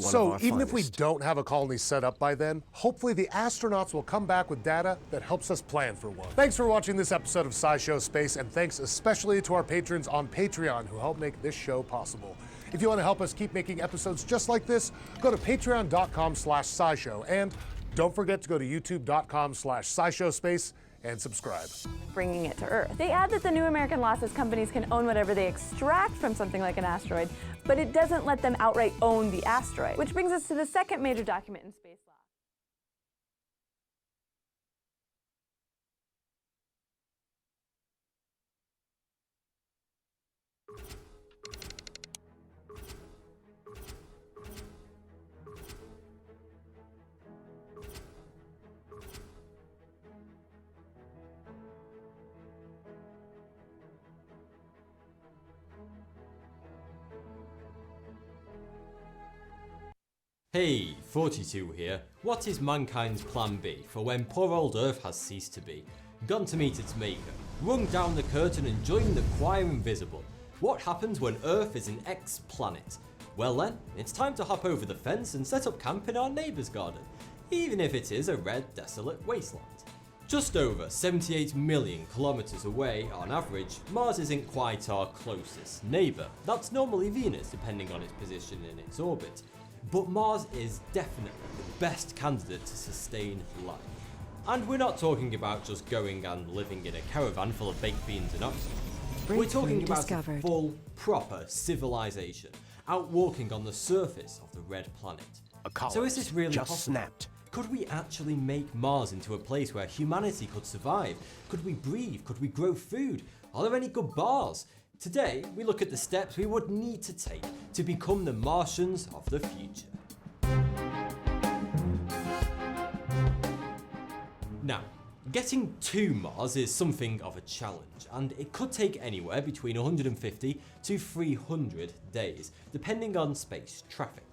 So even if we don't have a colony set up by then, hopefully the astronauts will come back with data that helps us plan for one. Thanks for watching this episode of SciShow Space, and thanks especially to our patrons on Patreon who help make this show possible. If you want to help us keep making episodes just like this, go to patreon.com/scishow, and don't forget to go to youtube.com/SciShowSpace and subscribe. Bringing it to Earth. They add that the new American law says companies can own whatever they extract from something like an asteroid, but it doesn't let them outright own the asteroid. Which brings us to the second major document in space law. Hey, 42 here. What is mankind's plan B for when poor old Earth has ceased to be? Gone to meet its maker, rung down the curtain and joined the choir invisible. What happens when Earth is an ex-planet? Well then, it's time to hop over the fence and set up camp in our neighbour's garden, even if it is a red, desolate wasteland. Just over 78 million kilometers away on average, Mars isn't quite our closest neighbour. That's normally Venus, depending on its position in its orbit. But Mars is definitely the best candidate to sustain life. And we're not talking about just going and living in a caravan full of baked beans and oxygen. We're talking about a full, proper civilization, out walking on the surface of the red planet. So is this really just possible? snapped. Could we actually make Mars into a place where humanity could survive? Could we breathe? Could we grow food? Are there any good bars? Today, we look at the steps we would need to take to become the Martians of the future. Now, getting to Mars is something of a challenge, and it could take anywhere between 150 to 300 days, depending on space traffic.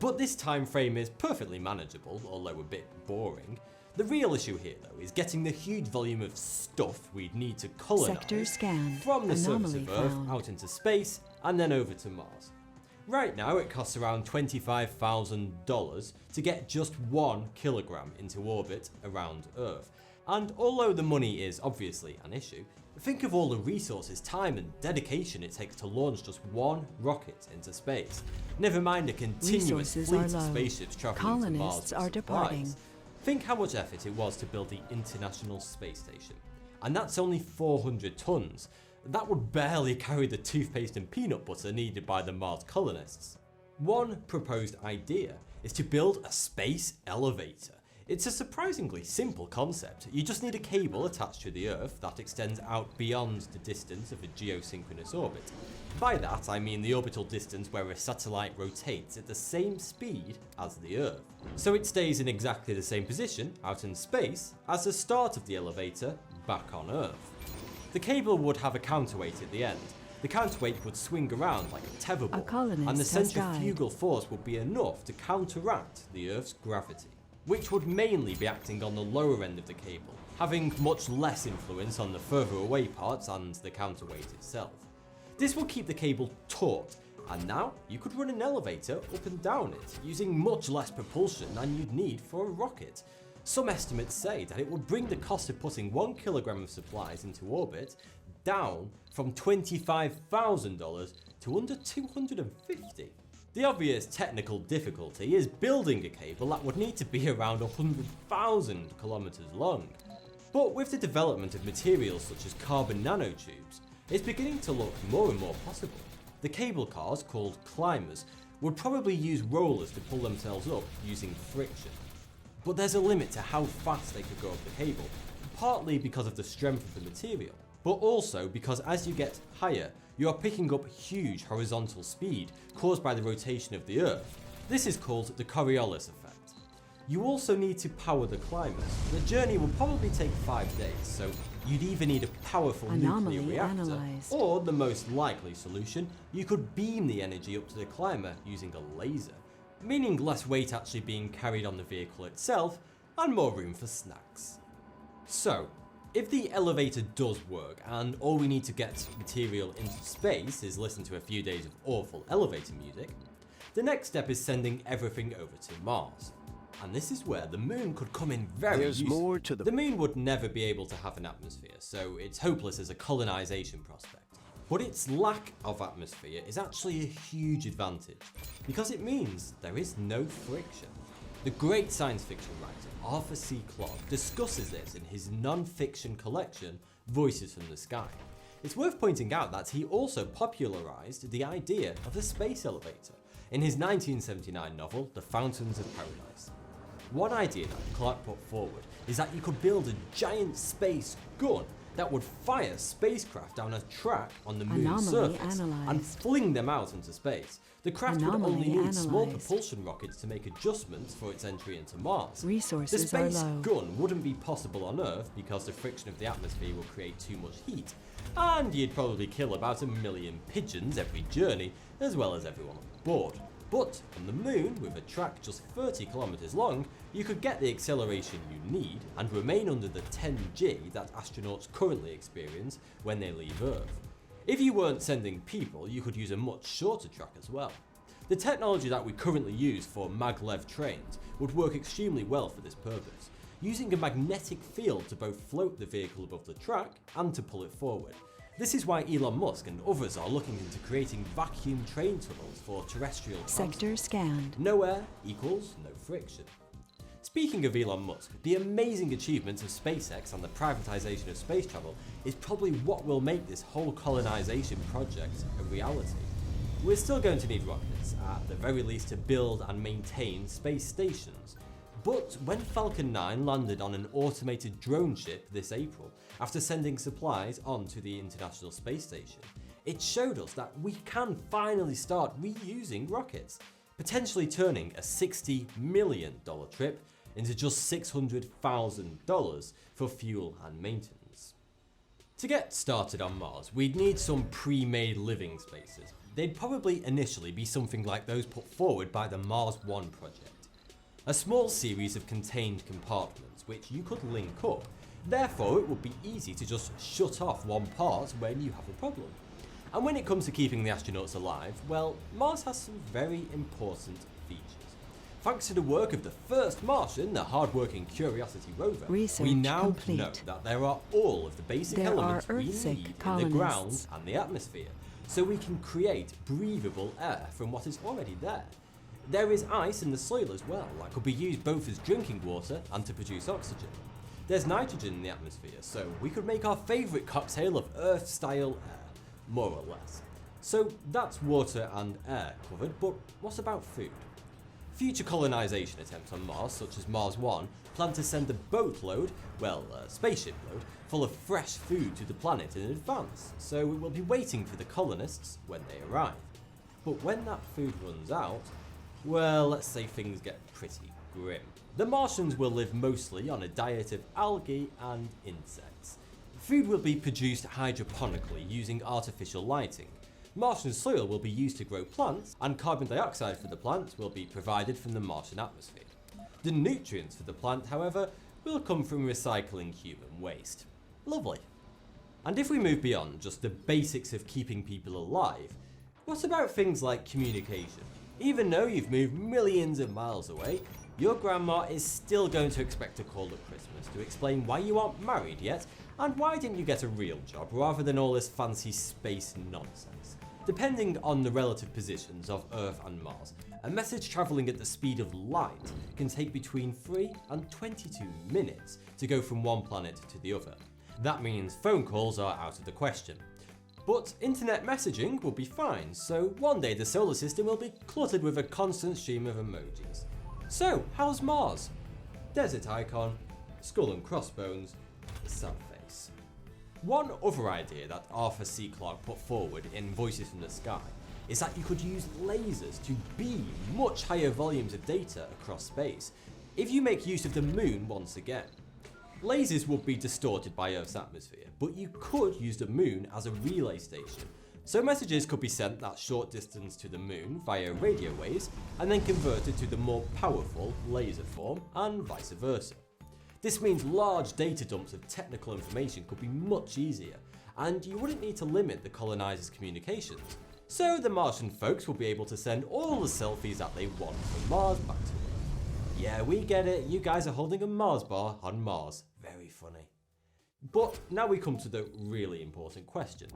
But this time frame is perfectly manageable, although a bit boring. The real issue here, though, is getting the huge volume of stuff we'd need to colonize from the surface of Earth out into space and then over to Mars. Right now, it costs around $25,000 to get just 1 kilogram into orbit around Earth. And although the money is obviously an issue, think of all the resources, time and dedication it takes to launch just 1 rocket into space. Never mind a continuous fleet of spaceships traveling to Mars with supplies. Think how much effort it was to build the International Space Station. And that's only 400 tons. That would barely carry the toothpaste and peanut butter needed by the Mars colonists. One proposed idea is to build a space elevator. It's a surprisingly simple concept. You just need a cable attached to the Earth that extends out beyond the distance of a geosynchronous orbit. By that, I mean the orbital distance where a satellite rotates at the same speed as the Earth. So it stays in exactly the same position out in space as the start of the elevator back on Earth. The cable would have a counterweight at the end. The counterweight would swing around like a tetherball, and the centrifugal force would be enough to counteract the Earth's gravity, which would mainly be acting on the lower end of the cable, having much less influence on the further away parts and the counterweight itself. This will keep the cable taut, and now you could run an elevator up and down it, using much less propulsion than you'd need for a rocket. Some estimates say that it would bring the cost of putting 1 kilogram of supplies into orbit down from $25,000 to under $250. The obvious technical difficulty is building a cable that would need to be around 100,000 kilometers long. But with the development of materials such as carbon nanotubes, it's beginning to look more and more possible. The cable cars, called climbers, would probably use rollers to pull themselves up using friction. But there's a limit to how fast they could go up the cable, partly because of the strength of the material, but also because as you get higher, you are picking up huge horizontal speed caused by the rotation of the Earth. This is called the Coriolis effect. You also need to power the climbers. The journey will probably take 5 days, so you'd either need a powerful nuclear reactor, or the most likely solution, you could beam the energy up to the climber using a laser, meaning less weight actually being carried on the vehicle itself, and more room for snacks. So, if the elevator does work, and all we need to get material into space is listen to a few days of awful elevator music, the next step is sending everything over to Mars. And this is where the moon could come in very useful. The moon would never be able to have an atmosphere, so it's hopeless as a colonization prospect. But its lack of atmosphere is actually a huge advantage, because it means there is no friction. The great science fiction writer Arthur C. Clarke discusses this in his non-fiction collection, Voices from the Sky. It's worth pointing out that he also popularized the idea of the space elevator in his 1979 novel, The Fountains of Paradise. One idea that Clarke put forward is that you could build a giant space gun that would fire spacecraft down a track on the moon's surface and fling them out into space. The craft would only need small propulsion rockets to make adjustments for its entry into Mars. The space gun wouldn't be possible on Earth because the friction of the atmosphere will create too much heat, and you'd probably kill about 1 million pigeons every journey, as well as everyone on board. But on the moon, with a track just 30 kilometers long, you could get the acceleration you need and remain under the 10G that astronauts currently experience when they leave Earth. If you weren't sending people, you could use a much shorter track as well. The technology that we currently use for maglev trains would work extremely well for this purpose. using a magnetic field to both float the vehicle above the track and to pull it forward. This is why Elon Musk and others are looking into creating vacuum train tunnels for terrestrial transport. Sector scanned. No air equals no friction. Speaking of Elon Musk, the amazing achievements of SpaceX and the privatization of space travel is probably what will make this whole colonization project a reality. We're still going to need rockets, at the very least to build and maintain space stations. But when Falcon 9 landed on an automated drone ship this April, after sending supplies onto the International Space Station, it showed us that we can finally start reusing rockets, potentially turning a $60 million trip into just $600,000 for fuel and maintenance. To get started on Mars, we'd need some pre-made living spaces. They'd probably initially be something like those put forward by the Mars One project. A small series of contained compartments which you could link up, therefore it would be easy to just shut off one part when you have a problem. And when it comes to keeping the astronauts alive, well, Mars has some very important features. Thanks to the work of the first Martian, the hard-working Curiosity rover, we now know that there are all of the basic elements we need in the ground and the atmosphere, so we can create breathable air from what is already there. There is ice in the soil as well, that could be used both as drinking water and to produce oxygen. There's nitrogen in the atmosphere, so we could make our favourite cocktail of Earth-style air, more or less. So that's water and air covered, but what about food? Future colonisation attempts on Mars, such as Mars One, plan to send a boatload, a spaceship load, full of fresh food to the planet in advance, so it will be waiting for the colonists when they arrive. But when that food runs out, well, let's say things get pretty grim. The Martians will live mostly on a diet of algae and insects. Food will be produced hydroponically using artificial lighting. Martian soil will be used to grow plants, and carbon dioxide for the plant will be provided from the Martian atmosphere. The nutrients for the plant, however, will come from recycling human waste. Lovely. And if we move beyond just the basics of keeping people alive, what about things like communication? Even though you've moved millions of miles away, your grandma is still going to expect a call at Christmas to explain why you aren't married yet, and why didn't you get a real job rather than all this fancy space nonsense. Depending on the relative positions of Earth and Mars, a message travelling at the speed of light can take between 3 and 22 minutes to go from one planet to the other. That means phone calls are out of the question. But internet messaging will be fine, so one day the solar system will be cluttered with a constant stream of emojis. So, how's Mars? Desert icon, skull and crossbones, sad face. One other idea that Arthur C. Clarke put forward in Voices from the Sky is that you could use lasers to beam much higher volumes of data across space if you make use of the moon once again. Lasers would be distorted by Earth's atmosphere, but you could use the moon as a relay station, so messages could be sent that short distance to the moon via radio waves and then converted to the more powerful laser form and vice versa. This means large data dumps of technical information could be much easier, and you wouldn't need to limit the colonizers' communications, so the Martian folks will be able to send all the selfies that they want from Mars back to Earth. Yeah, we get it, you guys are holding a Mars bar on Mars. Very funny. But now we come to the really important question.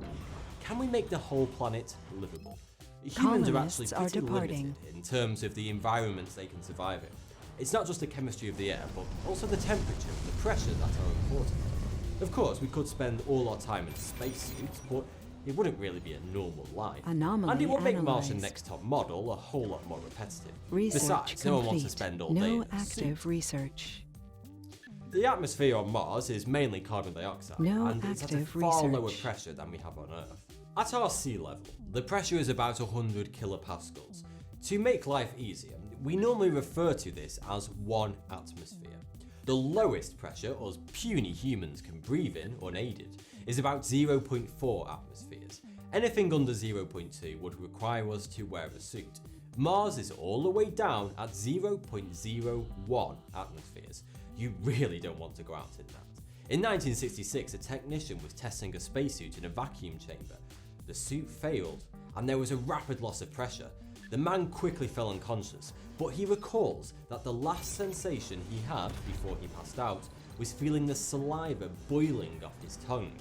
Can we make the whole planet livable? Humans are actually pretty limited in terms of the environments they can survive in. It's not just the chemistry of the air, but also the temperature and the pressure that are important. Of course, we could spend all our time in spacesuits, but it wouldn't really be a normal life. Anomaly and it would make analyzed. Martian Next Top Model a whole lot more repetitive. Research Besides, no one wants to spend all day No in a active suit. research. The atmosphere on Mars is mainly carbon dioxide, No and it's at a active far lower research. pressure than we have on Earth. At our sea level, the pressure is about 100 kilopascals. To make life easier, we normally refer to this as 1 atmosphere. The lowest pressure us puny humans can breathe in unaided is about 0.4 atmospheres. Anything under 0.2 would require us to wear a suit. Mars is all the way down at 0.01 atmospheres. You really don't want to go out in that. In 1966, a technician was testing a spacesuit in a vacuum chamber. The suit failed, and there was a rapid loss of pressure. the man quickly fell unconscious, but he recalls that the last sensation he had before he passed out was feeling the saliva boiling off his tongue.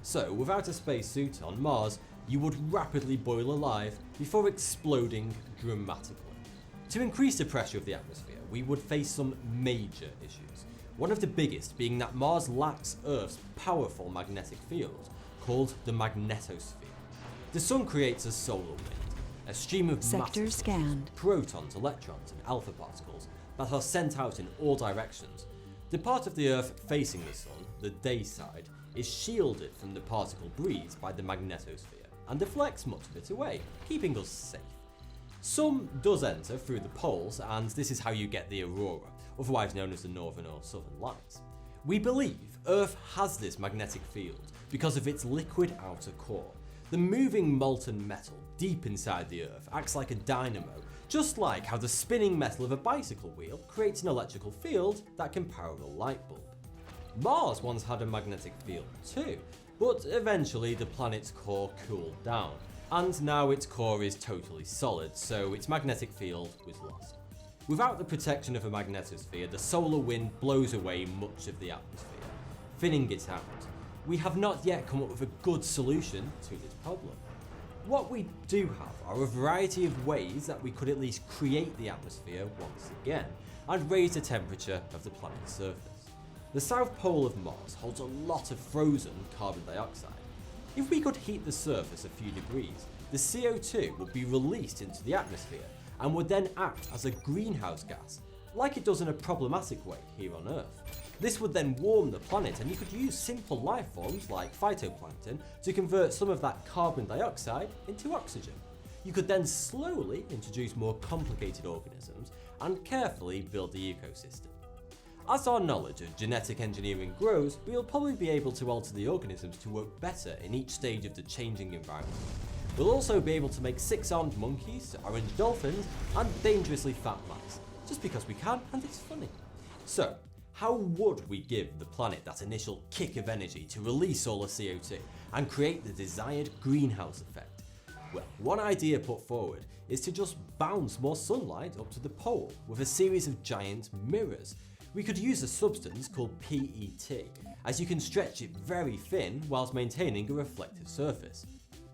So, without a spacesuit on Mars, you would rapidly boil alive before exploding dramatically. To increase the pressure of the atmosphere, we would face some major issues. One of the biggest being that Mars lacks Earth's powerful magnetic field, called the magnetosphere. The Sun creates a solar wind, a stream of Sector scanned. protons, electrons, and alpha particles that are sent out in all directions. The part of the Earth facing the Sun, the day side, is shielded from the particle breeze by the magnetosphere and deflects much of it away, keeping us safe. Some does enter through the poles, and this is how you get the aurora, otherwise known as the northern or southern lights. We believe Earth has this magnetic field because of its liquid outer core. The moving molten metal deep inside the Earth acts like a dynamo, just like how the spinning metal of a bicycle wheel creates an electrical field that can power a light bulb. Mars once had a magnetic field too, but eventually the planet's core cooled down, and now its core is totally solid, so its magnetic field was lost. Without the protection of a magnetosphere, the solar wind blows away much of the atmosphere, thinning it out. We have not yet come up with a good solution to this problem. What we do have are a variety of ways that we could at least create the atmosphere once again, and raise the temperature of the planet's surface. The south pole of Mars holds a lot of frozen carbon dioxide. If we could heat the surface a few degrees, the CO2 would be released into the atmosphere and would then act as a greenhouse gas, like it does in a problematic way here on Earth. This would then warm the planet, and you could use simple life forms like phytoplankton to convert some of that carbon dioxide into oxygen. You could then slowly introduce more complicated organisms and carefully build the ecosystem. As our knowledge of genetic engineering grows, we'll probably be able to alter the organisms to work better in each stage of the changing environment. We'll also be able to make six-armed monkeys, orange dolphins, and dangerously fat mice, just because we can and it's funny. So, how would we give the planet that initial kick of energy to release all the CO2 and create the desired greenhouse effect? Well, one idea put forward is to just bounce more sunlight up to the pole with a series of giant mirrors. We could use a substance called PET, as you can stretch it very thin whilst maintaining a reflective surface.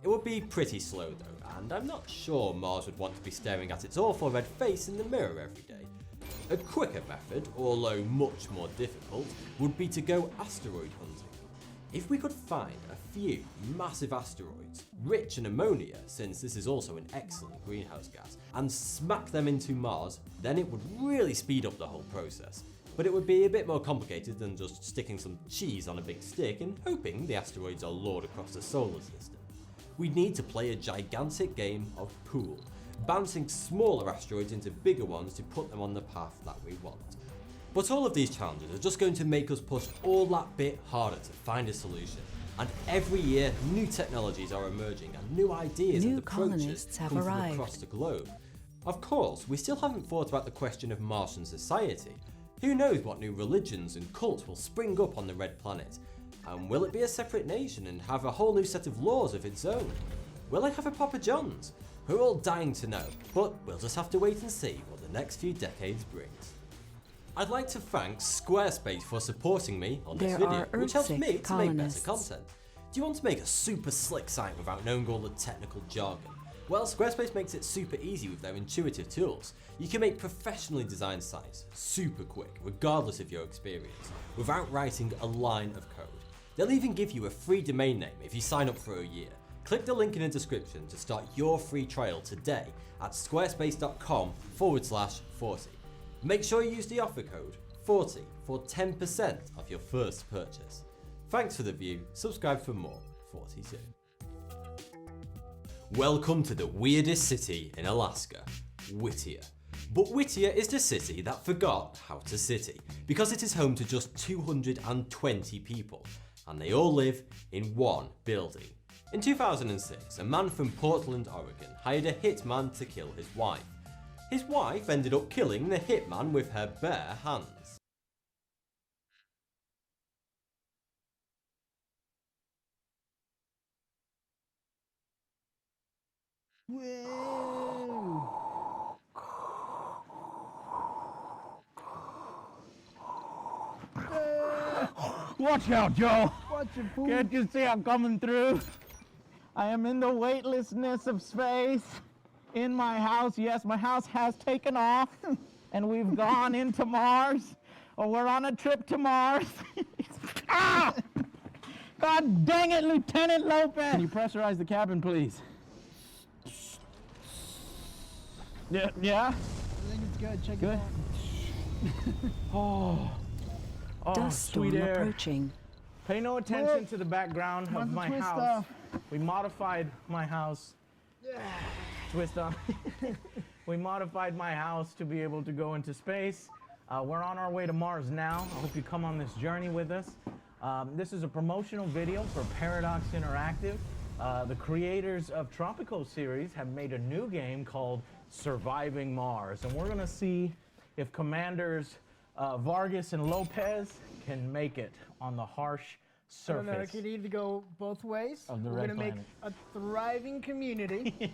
It would be pretty slow though, and I'm not sure Mars would want to be staring at its awful red face in the mirror every day. A quicker method, although much more difficult, would be to go asteroid hunting. If we could find a few massive asteroids, rich in ammonia, since this is also an excellent greenhouse gas, and smack them into Mars, then it would really speed up the whole process. But it would be a bit more complicated than just sticking some cheese on a big stick and hoping the asteroids are lured across the solar system. We'd need to play a gigantic game of pool, bouncing smaller asteroids into bigger ones to put them on the path that we want. But all of these challenges are just going to make us push all that bit harder to find a solution. And every year, new technologies are emerging and new ideas and approaches come from across the globe. Of course, we still haven't thought about the question of Martian society. Who knows what new religions and cults will spring up on the Red Planet? And will it be a separate nation and have a whole new set of laws of its own? Will it have a Papa John's? We're all dying to know, but we'll just have to wait and see what the next few decades brings. I'd like to thank Squarespace for supporting me on this video, which helps me to make better content. Do you want to make a super slick site without knowing all the technical jargon? Well, Squarespace makes it super easy with their intuitive tools. You can make professionally designed sites super quick, regardless of your experience, without writing a line of code. They'll even give you a free domain name if you sign up for a year. Click the link in the description to start your free trial today at squarespace.com/40. Make sure you use the offer code 40 for 10% of your first purchase. Thanks for the view, subscribe for more. 42. Welcome to the weirdest city in Alaska, Whittier. But Whittier is the city that forgot how to city, because it is home to just 220 people, and they all live in one building. In 2006, a man from Portland, Oregon hired a hitman to kill his wife. His wife ended up killing the hitman with her bare hands. Whoa! Watch out, Joe. Watch your food. Can't you see I'm coming through? I am in the weightlessness of space. In my house, yes, my house has taken off, and we've gone into Mars, or we're on a trip to Mars. Ah! God dang it, Lieutenant Lopez! Can you pressurize the cabin, please? Yeah? I think it's good. Check Good. it out. Oh, Dust sweet storm air. approaching. Pay no attention to the background of What's the my twist house. off? We modified my house. Twist on. We modified my house to be able to go into space. We're on our way to Mars now. I hope you come on this journey with us. This is a promotional video for Paradox Interactive. The creators of Tropico series have made a new game called Surviving Mars, and we're gonna see if Commanders Vargas and Lopez can make it on the harsh I don't know, it surface. could either go both ways. Of the We're red gonna make planet. a thriving community,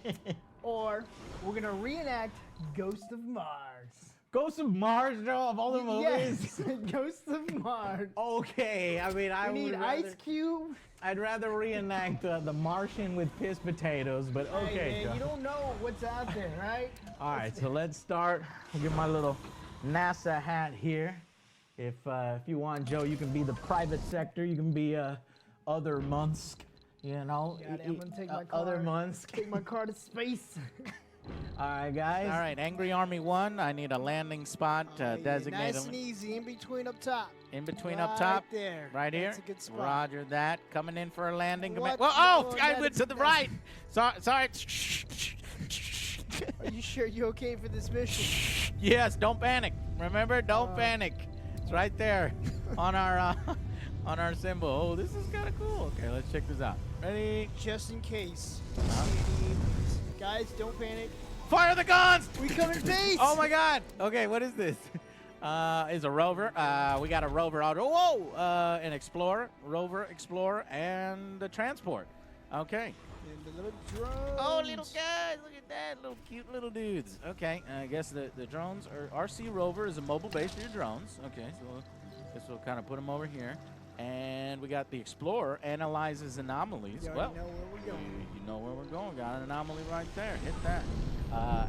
or we're gonna reenact Ghost of Mars. Ghost of Mars, Joe, of all the movies? Yes, Ghost of Mars. Okay, I mean, I We would need rather, Ice Cube. I'd rather reenact the Martian with pissed potatoes, but okay, Hey, man, you Joe. don't know what's out there, right? All right, so let's start. I'll get my little NASA hat here. If you want, Joe, you can be the private sector. You can be other Munsk, you know. Got it, I'm gonna take my car. Other Munsk. Take my car to space. All right, guys. All right, Angry Army 1. I need a landing spot. Designate Nice them. and easy, in between up top. In between Right up top. there. Right here. That's a good spot. Roger that. Coming in for a landing. What? Well, oh, No, I that went is- to the that's- right. Sorry. Are you sure you're okay for this mission? Yes, don't panic. Remember, don't panic. It's right there on our symbol. Oh, this is kind of cool. Okay, let's check this out. Ready? Just in case. Guys, don't panic. Fire the guns! We come in peace! Oh my God. Okay, what is this? Is a rover. We got a rover out. Whoa! An explorer, rover, explorer, and a transport. Okay. And the little drones. Oh, little guys, look at that, little cute little dudes. Okay, I guess the drones are RC rover is a mobile base for your drones. Okay, so I guess we'll kind of put them over here. And we got the explorer analyzes anomalies. You Well, already know where we're going. you know where we're going. Got an anomaly right there. Hit that.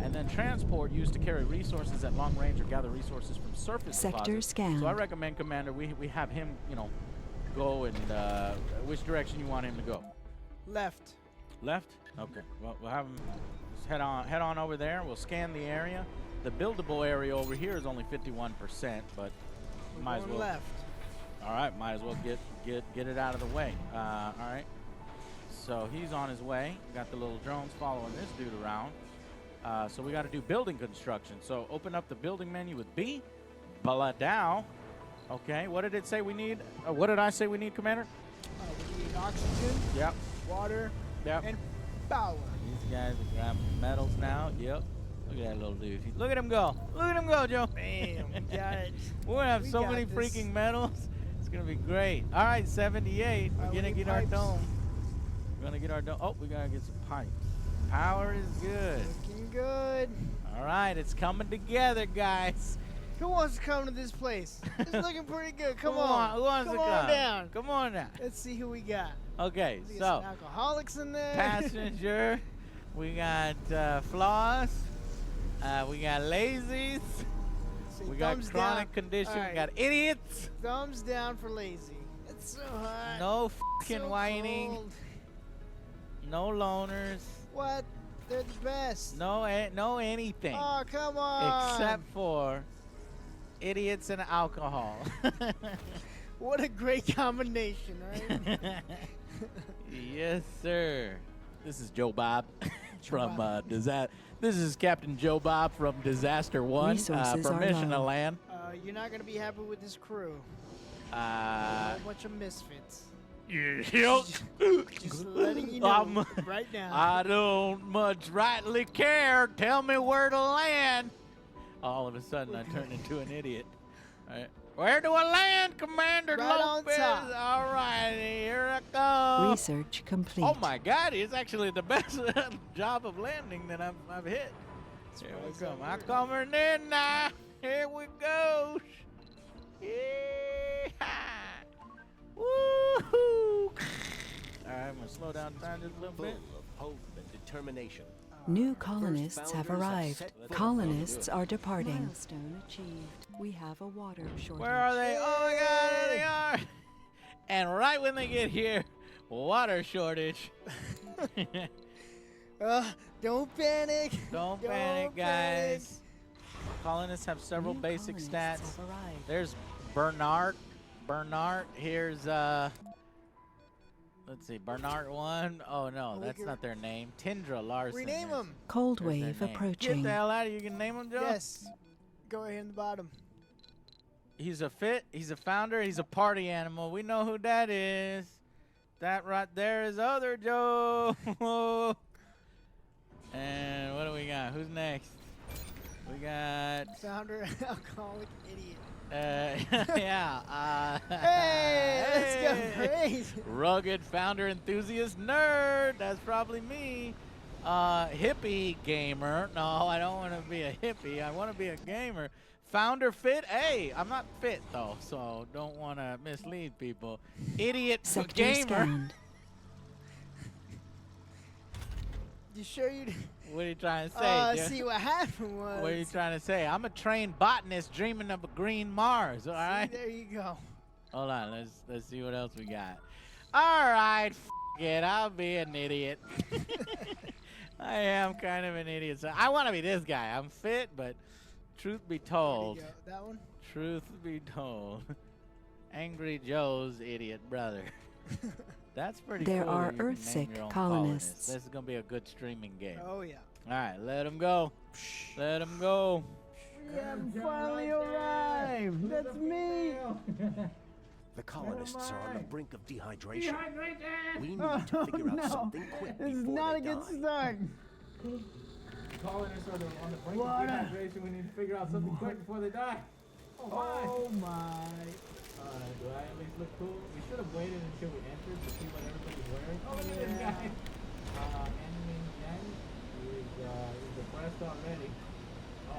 And then transport used to carry resources at long range or gather resources from surface Sector deposits. scan. So I recommend, Commander, we have him, go and which direction you want him to go. Left. Left? Okay. Well, we'll have him just head on over there. We'll scan the area. The buildable area over here is only 51%, but We're might as going well. left. All right, might as well get it out of the way. All right. So he's on his way. We got the little drones following this dude around. So we got to do building construction. So open up the building menu with B. Baladow. Okay. What did it say we need? What did I say we need, Commander? We need oxygen. Yep. Water. Yep. And power. These guys are grabbing metals now. Yep. Look at that little dude. Look at him go. Look at him go, Joe. Bam. Got it. We're going to have We so got many this. freaking metals. It's going to be great. All right, 78. We're we going to need get our pipes. dome. We're going to get our dome. Oh, we got to get some pipes. Power is good. Looking good. All right, it's coming together, guys. Who wants to come to this place? It's looking pretty good. Come Who on. Who wants come to on come? down. Come on down. Let's see who we got. Okay, We got so some alcoholics in there. passenger. We got floss. We got lazies. Say We got thumbs chronic down. condition. All We right. got idiots. Thumbs down for lazy. It's so hot. No fucking so whining. cold. No loners. What? They're the best. No anything. Oh, come on. Except for idiots and alcohol. What a great combination, right? Yes, sir. This is Joe Bob from Bob. This is Captain Joe Bob from Disaster 1. Resources are Permission to low. land. You're not going to be happy with this crew. A whole bunch of misfits. Just letting you know right now. I don't much rightly care. Tell me where to land. All of a sudden, I turn into an idiot. All right. Where do I land, Commander Right on Lopez? top. All right, here I go. Research complete. Oh my God, it's actually the best job of landing that I've hit. Here we come. I'm coming in now. Here we go. Yeah. slow down time just a little bit. Full of hope and determination. New colonists have arrived. Colonists are departing. Milestone achieved. We have a water shortage. Where are they? Oh my God, there they are! And right when they get here, water shortage. Don't panic. Don't panic, guys. Colonists have several basic stats. There's Bernard. Here's let's see, Bernard 1. Oh no, that's not their name. Tindra Larson. Rename them. Cold wave approaching. Get the hell out of here. You can name them, Joe? Yes. Go ahead in the bottom. He's a founder, he's a party animal. We know who that is. That right there is other Joe. And what do we got? Who's next? We got Founder, alcoholic idiot. Yeah. Hey, let's go crazy. Rugged founder enthusiast nerd. That's probably me. Hippie gamer. No, I don't want to be a hippie. I want to be a gamer. Founder fit. Hey, I'm not fit though, so don't want to mislead people. Idiot gamer. Scanned. You sure you? What are you trying to say? See what happened was. What are you trying to say? I'm a trained botanist dreaming of a green Mars. All right. There you go. Hold on. Let's see what else we got. All right. F it. I'll be an idiot. I am kind of an idiot. So I want to be this guy. I'm fit, but truth be told. That one. Truth be told. Angry Joe's idiot brother. That's pretty cool. There are You can name Earth-sick your own colonists. This is going to be a good streaming game. Oh, yeah. All right, let them go. Let them go. We have finally arrived. That's me. The colonists are on the brink of dehydration. We need to figure out something quick This is before not they a good die. start. Colonists are on the brink of dehydration. We need to figure out something quick before they die. Oh my. Do I at least look cool? We should have waited until we entered to see what everybody's wearing. Oh, look at this guy. Enemy Yang. He's depressed already.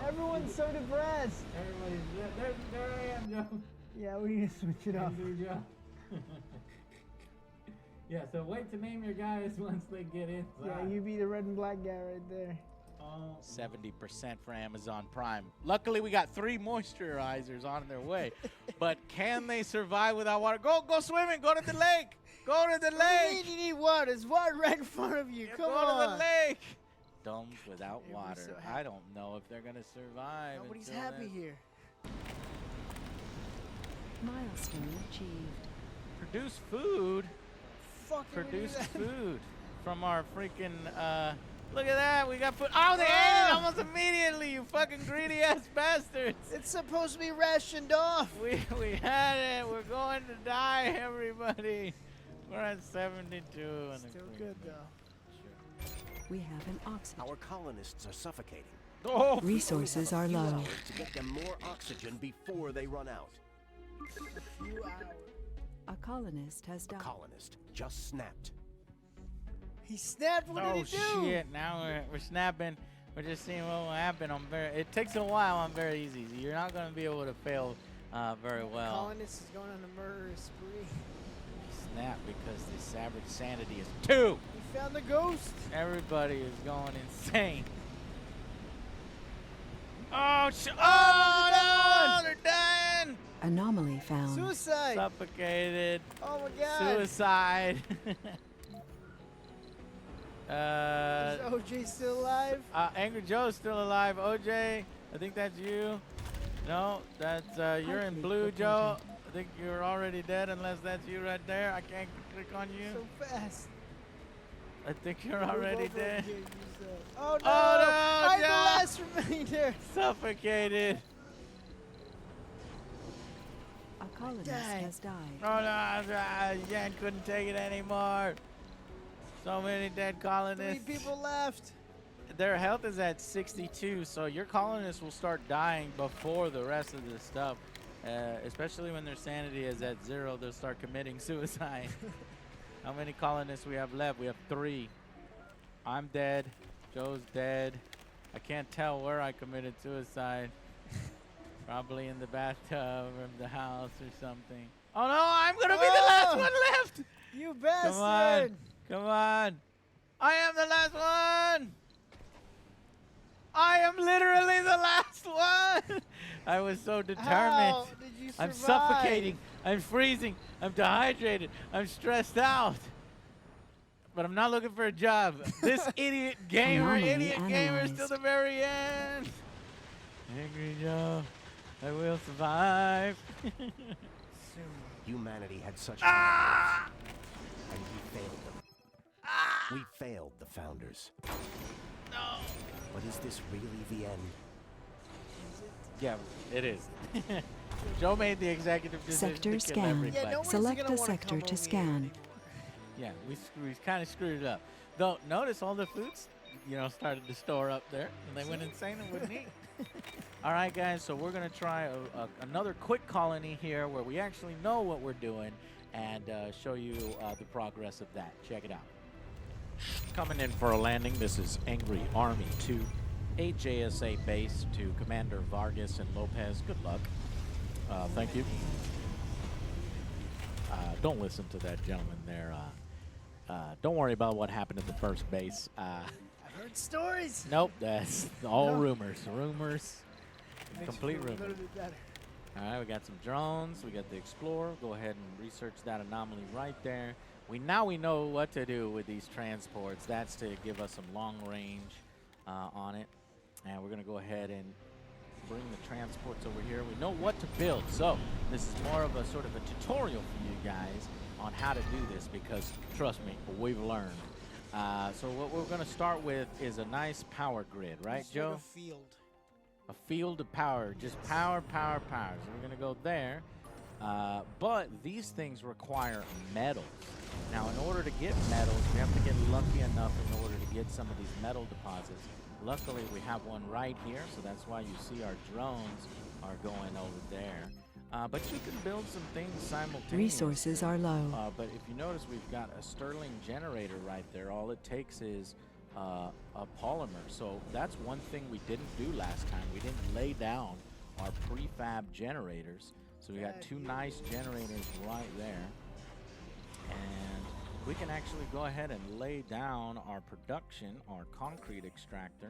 Everyone's so depressed. Everybody's there I am, Joe. Yeah, we need to switch it up. Joe. Yeah, so wait to name your guys once they get in. Yeah, you be the red and black guy right there. 70% for Amazon Prime. Luckily, we got 3 moisturizers on their way. But can they survive without water? Go swimming. Go to the lake. Go to the lake. You need water. There's water right in front of you. Come Go on. to the lake. Domes without They'd be water. so I don't know if they're going to survive. Nobody's until happy then. here. Milestone achieved. Produce food. Produce food from our freaking. Look at that. We got food. Oh, they ate it almost immediately. You fucking greedy ass bastards. It's supposed to be rationed off. We had it. We're going to die, everybody. We're at 72. Still good though. We have an oxygen. Our colonists are suffocating. Oh. Resources are low. Hours to get them more oxygen before they run out. A few hours. A colonist has died. A colonist just snapped. He snapped. What did he do? Oh shit! Now we're snapping. We're just seeing what will happen. It takes a while on very easy. You're not going to be able to fail very well. Colonist is going on a murderous spree. Snap because the average sanity is 2. We found the ghost. Everybody is going insane. Oh shit! Oh no! They're dying. Anomaly found. Suicide. Suffocated. Oh my god. Suicide. Is OJ still alive? Angry Joe's still alive. OJ, I think that's you. No, that's you're in blue, Joe. I think you're already dead unless that's you right there. I can't click on you. So fast. I think you're already dead. Oh no! Oh, no, I'm the Joe. last remainder. Suffocated. A colonist has died. Oh no, Yan couldn't take it anymore. So many dead colonists. 3 people left. Their health is at 62, so your colonists will start dying before the rest of the stuff. Especially when their sanity is at 0, they'll start committing suicide. How many colonists we have left? We have 3. I'm dead. Joe's dead. I can't tell where I committed suicide. Probably in the bathtub or the house or something. Oh no, I'm gonna be the last one left! You bastard! Come on. I am the last one. I am literally the last one. I was so determined. How did you I'm survive? suffocating. I'm freezing. I'm dehydrated. I'm stressed out. But I'm not looking for a job. This idiot gamer is till the very end. Angry Joe, I will survive. Humanity had such power, and we failed them. We failed the founders. No. But is this really the end? Yeah, it is. Joe made the executive decision Sector to kill scan. everybody. Select a sector to scan. Yeah, we kind of screwed it up. Though, notice all the foods, started to store up there, and they went insane and wouldn't eat. All right, guys, so we're going to try another quick colony here where we actually know what we're doing and show you the progress of that. Check it out. Coming in for a landing, this is Angry Army 2, HASA base to Commander Vargas and Lopez. Good luck. Thank you. Don't listen to that gentleman there. Don't worry about what happened at the first base. I've heard stories. Nope, that's all rumors. Rumors. Complete rumors. All right, we got some drones. We got the Explorer. Go ahead and research that anomaly right there. Now we know what to do with these transports. That's to give us some long range on it. And we're going to go ahead and bring the transports over here. We know what to build. So this is more of a sort of a tutorial for you guys on how to do this because, trust me, we've learned. So what we're going to start with is a nice power grid, right, Joe? A field. A field of power. Just power, power, power. So we're going to go there. But these things require metals. Now, in order to get metals, we have to get lucky enough in order to get some of these metal deposits. Luckily, we have one right here, so that's why you see our drones are going over there. But you can build some things simultaneously. Resources are low. But if you notice, we've got a Stirling generator right there. All it takes is a polymer. So that's one thing we didn't do last time. We didn't lay down our prefab generators. So we got two nice generators right there. And we can actually go ahead and lay down our production, our concrete extractor.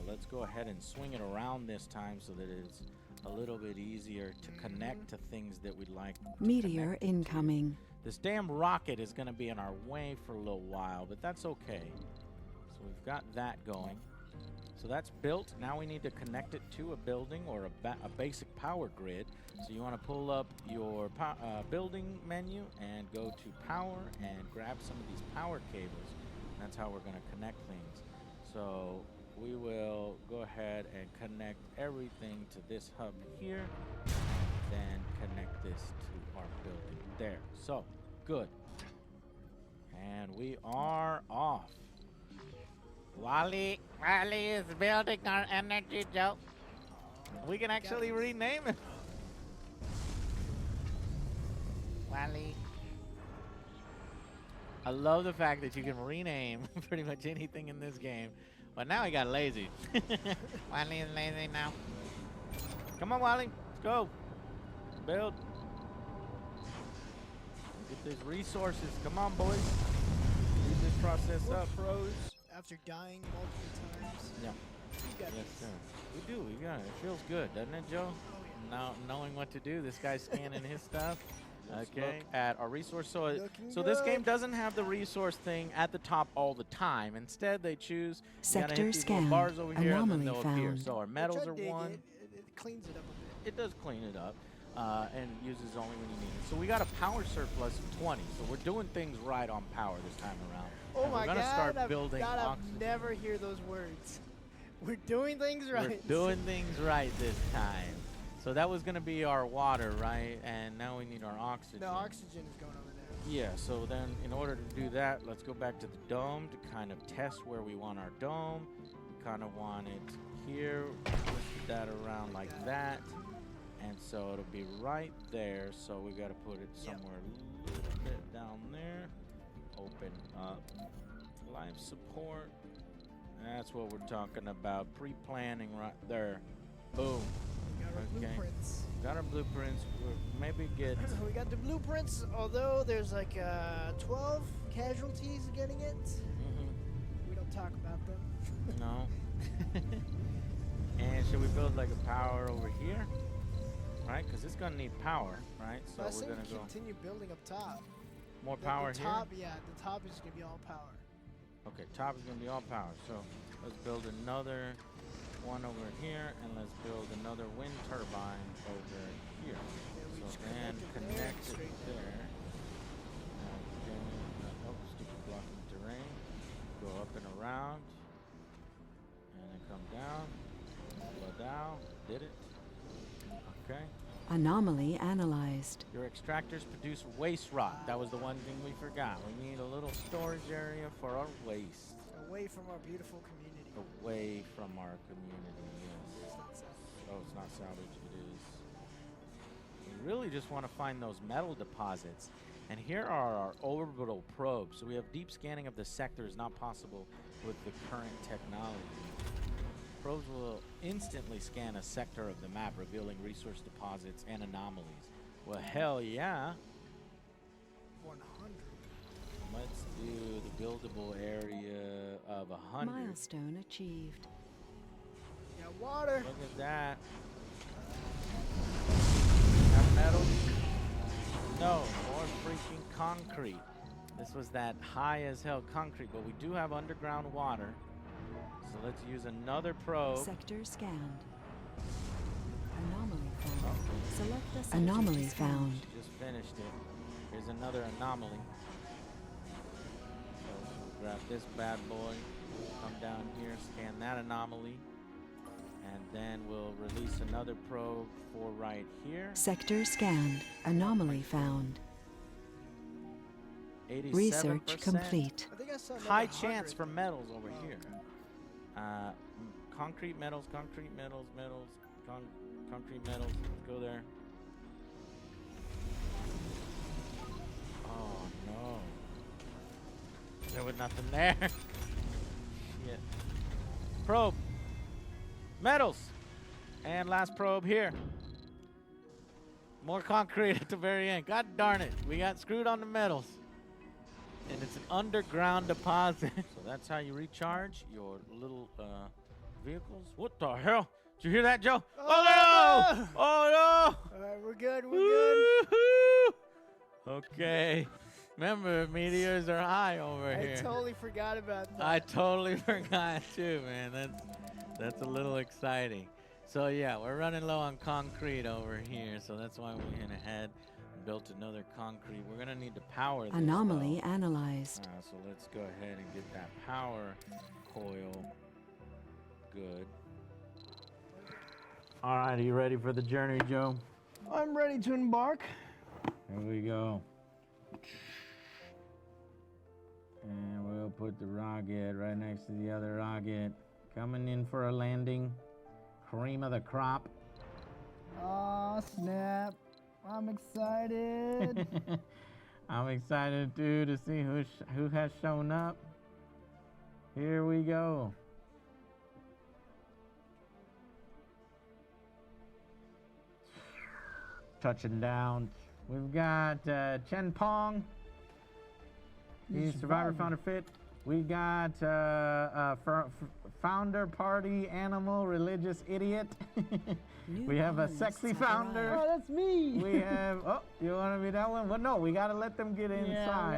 Let's go ahead and swing it around this time so that it's a little bit easier to connect to things that we'd like. Meteor incoming. This damn rocket is going to be in our way for a little while, but that's okay. So we've got that going. So that's built. Now we need to connect it to a building or a basic power grid. So you want to pull up your building menu and go to power and grab some of these power cables. That's how we're going to connect things. So we will go ahead and connect everything to this hub here, and then connect this to our building there. So, good. And we are off. Wally is building our energy joke. We can actually rename it. Wally. I love the fact that you can rename pretty much anything in this game. But now he got lazy. Wally is lazy now. Come on, Wally. Let's go. Build. Get these resources. Come on, boys. Speed this process up. Pros after dying multiple times. Yeah. You got Yes, this. sir. We do. We got it. It feels good, doesn't it, Joe? Now knowing what to do. This guy's scanning his stuff. Okay, at our resource. So this game doesn't have the resource thing at the top all the time. Instead, they choose Sector hit these scan. little bars over here and then Anomaly they'll appear. found. So our metals are one. It cleans it up a bit. It does clean it up and uses only when you need it. So we got a power surplus of 20. So we're doing things right on power this time around. Oh and my we're gonna God! start building I oxygen. never hear those words. We're doing things right. We're doing things right this time. So that was going to be our water, right? And now we need our oxygen. The oxygen is going over there. Yeah, so then in order to do that, let's go back to the dome to kind of test where we want our dome. We kind of want it here, twist that around like that. And so it'll be right there. So we got to put it somewhere a little bit down there. Open up life support. That's what we're talking about. Pre-planning right there. Boom. Blueprints. Got our blueprints. We'll maybe get. We got the blueprints, although there's like 12 casualties getting it. We don't talk about them. No. And should we build like a power over here? Right? Because it's going to need power, right? So I we're going to go. Continue building up top. More power the here? top, yeah, the top is going to be all power. Okay, top is going to be all power. So let's build another one over here, and let's build another wind turbine over here. So then connect it there. Oh, stupid blocking terrain. Go up and around. And then come down. Blow down. Did it. Okay. Anomaly analyzed. Your extractors produce waste rock. That was the one thing we forgot. We need a little storage area for our waste. Away from our beautiful community. Away from our community, yes. Oh, it's not salvage, it is. We really just want to find those metal deposits. And here are our orbital probes. So we have deep scanning of the sector is not possible with the current technology. Probes will instantly scan a sector of the map, revealing resource deposits and anomalies. Well, hell yeah. 100. Let's do the buildable area of 100. Milestone achieved. Yeah, water. Look at that. Have metal? No, more freaking concrete. This was that high as hell concrete, but we do have underground water. So let's use another probe. Sector scanned. Anomaly found. Select a sector. Anomaly found. Just finished it. Here's another anomaly. So we'll grab this bad boy. Come down here, scan that anomaly. And then we'll release another probe for right here. Sector scanned. Anomaly found. 87%. Research complete. I think I saw High chance for metals over here. Concrete metals, concrete metals, concrete metals. Let's go there. Oh no. There was nothing there. Shit. Probe. Metals. And last probe here. More concrete at the very end. God darn it. We got screwed on the metals. And it's an underground deposit. So that's how you recharge your little vehicles. What the hell? Did you hear that, Joe? Oh, no! Oh no! All right, we're good. We're good. Okay. Remember, meteors are high over here. I totally forgot about that. I totally forgot too, man. That's a little exciting. So yeah, we're running low on concrete over here, so that's why we went ahead and built another concrete. We're gonna need to power this. Anomaly analyzed. So let's go ahead and get that power coil. Good. All right, are you ready for the journey, Joe? I'm ready to embark. Here we go. And we'll put the rocket right next to the other rocket. Coming in for a landing. Cream of the crop. Oh, snap. I'm excited. I'm excited too to see who has shown up. Here we go. Touching down. We've got Chen Pong. He's Survivor Founder Fit. We got Founder Party Animal Religious Idiot. We have a sexy founder. Oh, that's me. We have, oh, you want to be that one? Well, no, we got to let them get inside.